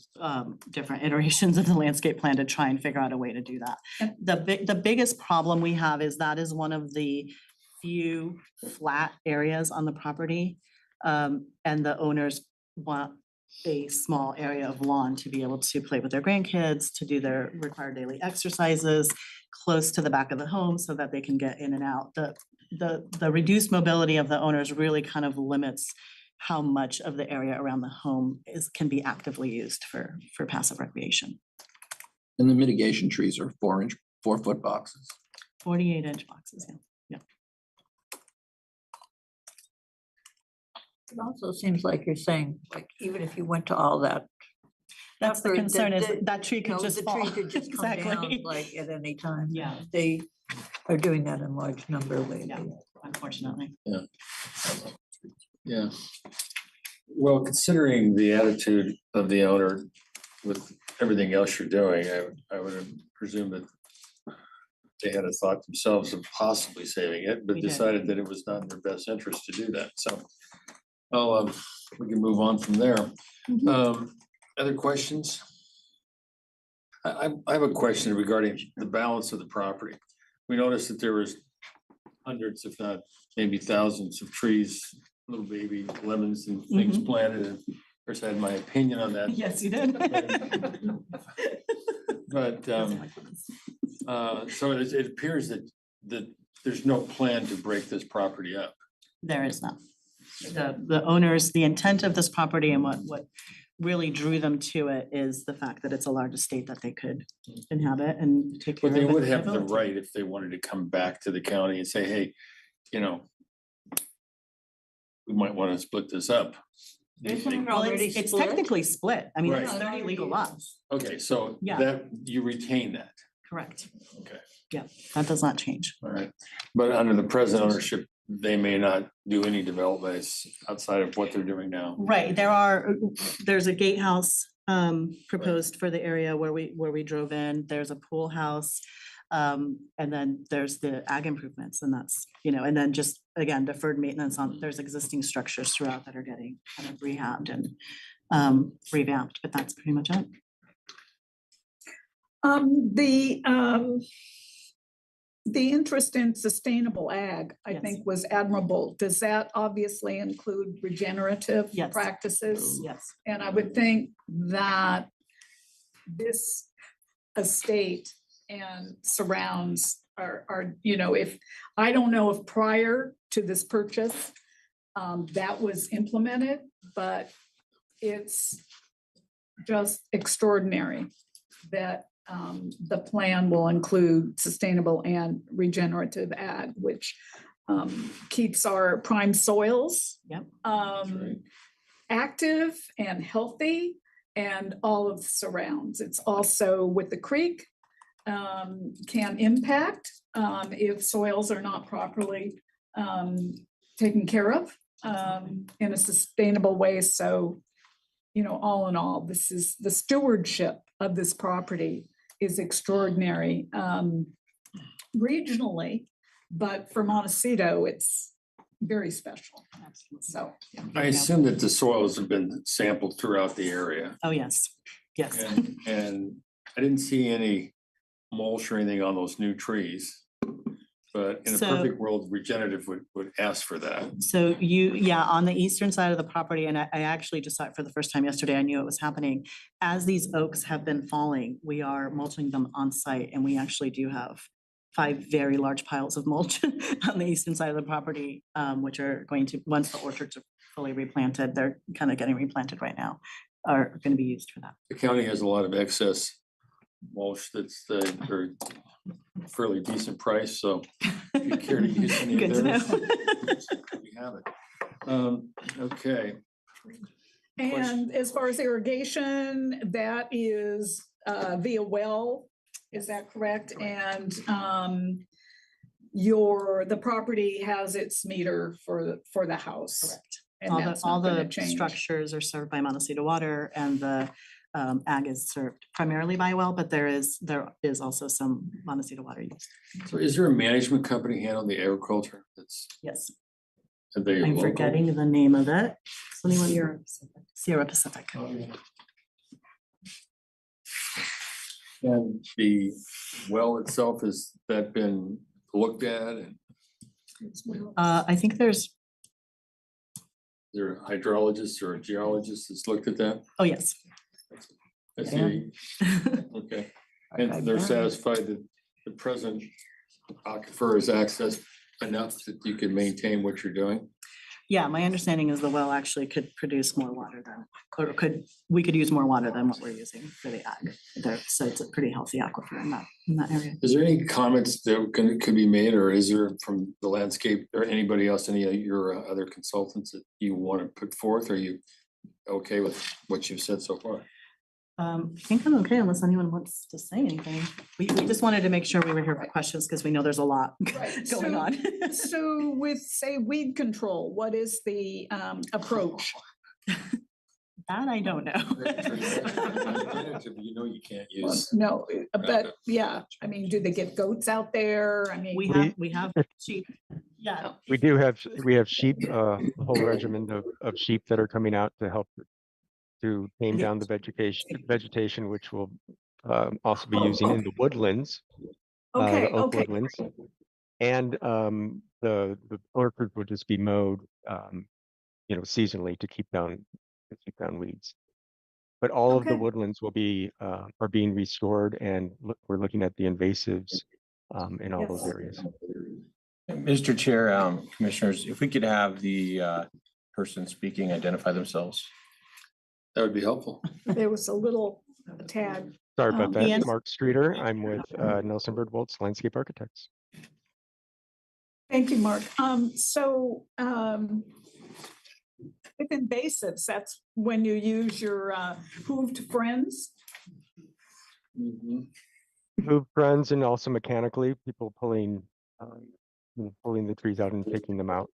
different iterations of the landscape plan to try and figure out a way to do that. The biggest problem we have is that is one of the few flat areas on the property. And the owners want a small area of lawn to be able to play with their grandkids, to do their required daily exercises close to the back of the home so that they can get in and out. The reduced mobility of the owners really kind of limits how much of the area around the home can be actively used for passive recreation. And the mitigation trees are 4-foot boxes. 48-inch boxes, yeah. It also seems like you're saying, like, even if you went to all that. That's the effort, concern is that tree you could know, just the fall. tree could just come down Exactly. like at any time. Yeah. They are doing that in large number lately. Yeah, unfortunately. Yeah. Well, considering the attitude of the owner with everything else you're doing, I would presume that they had a thought themselves of possibly saving it, but We did. decided that it was not in their best interest to do that. So, we can move on from there. Other questions? I have a question regarding the balance of the property. We noticed that there was hundreds, if not maybe thousands of trees, little baby lemons and things planted. And of course, I had my opinion on that. Yes, you did. But so it appears that there's no plan to break this property up. There is not. The owners, the intent of this property and what really drew them to it is the fact that it's a large estate that they could inhabit and take care But of. they would have the liability. right if they wanted to come back to the county and say, hey, you know, we might want to split this up. Well, it's technically split. I mean, Right. it's 30 legal lots. Okay, so Yeah. that you retain that. Correct. Okay. Yeah, that does not change. All right. But under the present ownership, they may not do any developments outside of what they're doing now. Right, there's a gatehouse proposed for the area where we drove in. There's a pool house. And then there's the ag improvements, and that's, and then just again, deferred maintenance on, there's existing structures throughout that are getting kind of rehabbed and revamped, but that's pretty much it. The interest in sustainable ag, I think, was admirable. Does that obviously include regenerative practices? Yes. And I would think that this estate and surrounds are, if, I don't know if prior to this purchase, that was implemented, but it's just extraordinary that the plan will include sustainable and regenerative ag, which keeps our prime soils active and healthy, and all of the surrounds. It's also with the creek can impact if soils are not properly taken care of in a sustainable way. So, all in all, this is the stewardship of this property is extraordinary regionally, but for Montecito, it's very special. So, I assume that the soils have been sampled throughout the area. Oh, yes, yes. And I didn't see any mulch or anything on those new trees. But in a So- perfect world, regenerative would ask for that. So on the eastern side of the property, and I actually just saw it for the first time yesterday, I knew it was happening. As these oaks have been falling, we are mulching them on site, and we actually do have 5 very large piles of mulch on the eastern side of the property, which are going to, once the orchards are fully replanted, they're kind of getting replanted right now, are going to be used for that. The county has a lot of excess mulch that's for fairly decent price, so if you care to use any Good of to theirs, know. we have it. Okay. and as far as irrigation, that is via well, is that correct? And the property has its meter for the house. Correct. And All that's not the gonna change. structures are served by Montecito Water, and the ag is served primarily by well, but there is also some Montecito Water use. So is there a management company handling the agriculture? That's, Yes. are they I'm local? forgetting the name of it. Sierra Pacific. And the well itself, has that been looked at? And I think there's there a hydrologist or a geologist that's looked at that? Oh, yes. I see. Okay, and they're satisfied that the present aquifer is accessed enough that you can maintain what you're doing? Yeah, my understanding is the well actually could produce more water than, or we could use more water than what we're using for the ag. There, so it's a pretty healthy aquifer in that area. Is there any comments that could be made, or is there from the landscape or anybody else, any of your other consultants that you want to put forth? Are you okay with what you've said so far? I think I'm okay unless anyone wants to say anything. We just wanted to make sure we were here for questions because we know there's a lot going on. So with, say, weed control, what is the approach? That I don't know. You know you can't use. No, but yeah, I mean, do they get goats out there? I mean. We have sheep. Yeah. We have sheep, a whole regiment of sheep that are coming out to help to tame down the vegetation, which will also be using in the woodlands. Okay, the oak okay. woodlands. And the orchard will just be mowed, seasonally to keep down weeds. But all of the Okay. woodlands will be are being restored, and we're looking at the invasives in all those areas. Mr. Chair, Commissioners, if we could have the person speaking identify themselves. That would be helpful. There was a little tag. Sorry about that. Ian? Mark Streeter. I'm with Nelson Bird Waltz Landscape Architects. Thank you, Mark. With invasives, that's when you use your hooved friends? Move friends and also mechanically, people pulling the trees out and taking them out.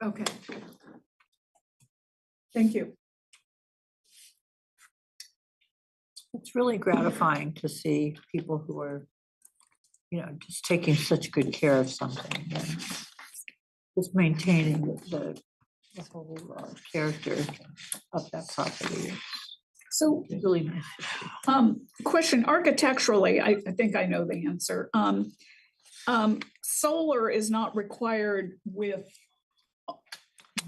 Okay. Thank you. It's really gratifying to see people who are, just taking such good care of something. And just maintaining the whole character of that property. So Really nice. Question, architecturally, I think I know the answer. Solar is not required with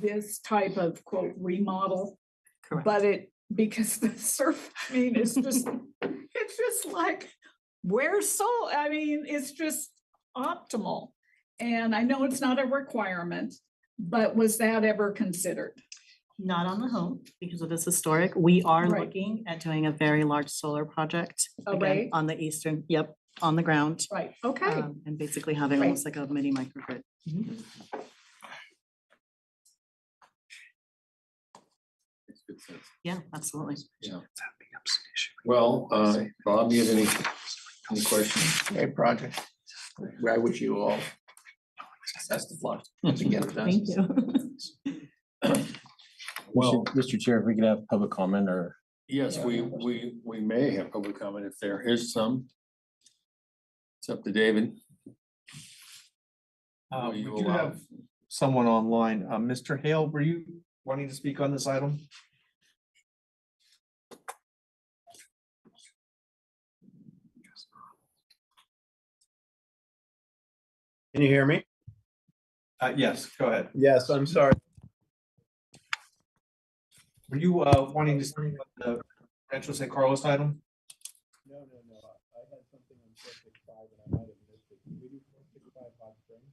this type of quote remodel. Correct. But because the it's just like, where's solar? I mean, it's just optimal. And I know it's not a requirement, but was that ever considered? Not on the home because it is historic. We are Right. looking at doing a very large solar project Oh, again, right. on the eastern, on the ground. Right, okay. And basically having Right. almost like a mini microgrid. Yeah, absolutely. Yeah. Well, Bob, you have any questions? Great project. I wish you all best of luck to get it done. Thank you. Well, Mr. Chair, if we could have public comment or. Yes, we may have public comment if there is some. It's up to David. Will We you do allow- have someone online. Mr. Hale, were you wanting to speak on this item? Can you hear me? Yes, go ahead. Yes, I'm sorry. Were you wanting to speak on the Rancho San Carlos item? No. I had something on 465 and I might have missed it. Can we do 465 Hot Springs?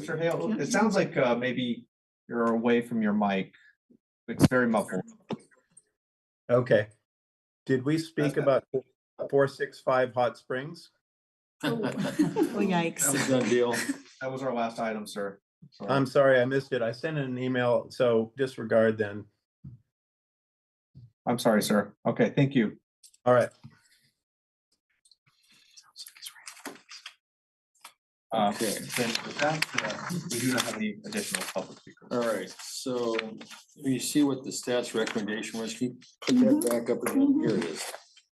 Mr. Hale, it sounds like maybe you're away from your mic. It's very muffled. Okay. Did we speak about 465 Hot Springs? Oh, yikes. That was done deal. That was our last item, sir. Sorry. I'm sorry, I missed it. I sent an email, so disregard then. I'm sorry, sir. Okay, thank you. All right. Okay. Then with that, we do not have any additional public speakers. All right, so you see what the staff's recommendation was? Can you put that back up again? Here it is.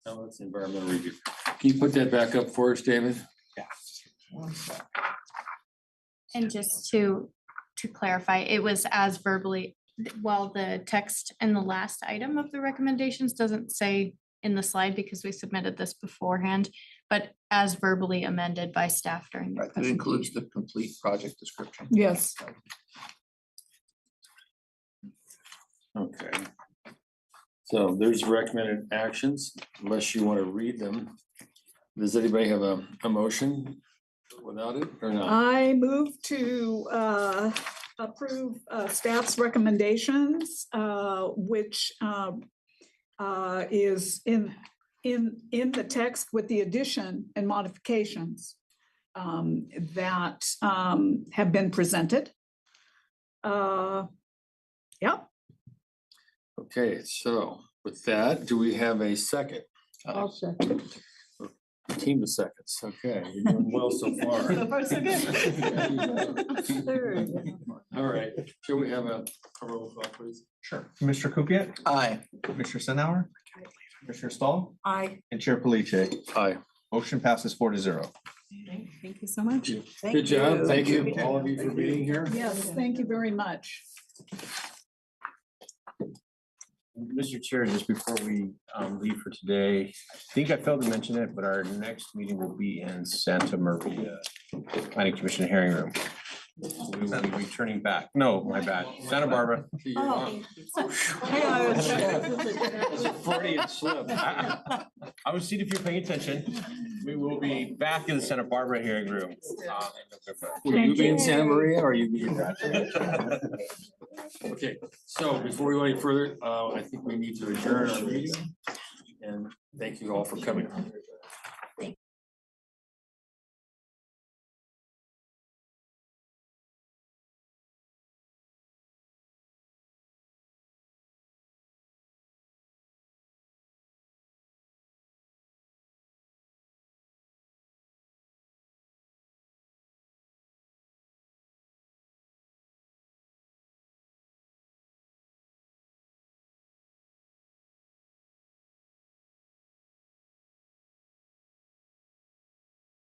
No, that's environmental review. Can you put that back up for us, David? Yeah. And just to clarify, it was as verbally, while the text in the last item of the recommendations doesn't say in the slide because we submitted this beforehand, but as verbally amended by staff during the Right, that includes the complete project description. Yes. Okay. So there's recommended actions, unless you want to read them. Does anybody have a motion without it or not? I move to approve staff's recommendations, which is in the text with the addition and modifications that have been presented. Yep. Okay, so with that, do we have a second? I'll second. Team of seconds, okay, you're doing well so far. So far, so good. All right, shall we have a roll call, please? Sure. Commissioner Kupiec? Aye. Commissioner Sunhour? Commissioner Stahl? Aye. And Chair Palice? Aye. Motion passes 4-0. Thank you so much. Good job, thank you, all of you for being here. Yes, thank you very much. Mr. Chair, just before we leave for today, I think I failed to mention it, but our next meeting will be in Santa Maria Planning Commission hearing room. We will be returning back. No, my bad. Santa Barbara. Oh. Freudian slip. I was seeing if you're paying attention. We will be back in the Santa Barbara hearing room. In November. Will you be in Santa Maria or are you being back? Okay, so before we go any further, I think we need to adjourn our meeting. And thank you all for coming.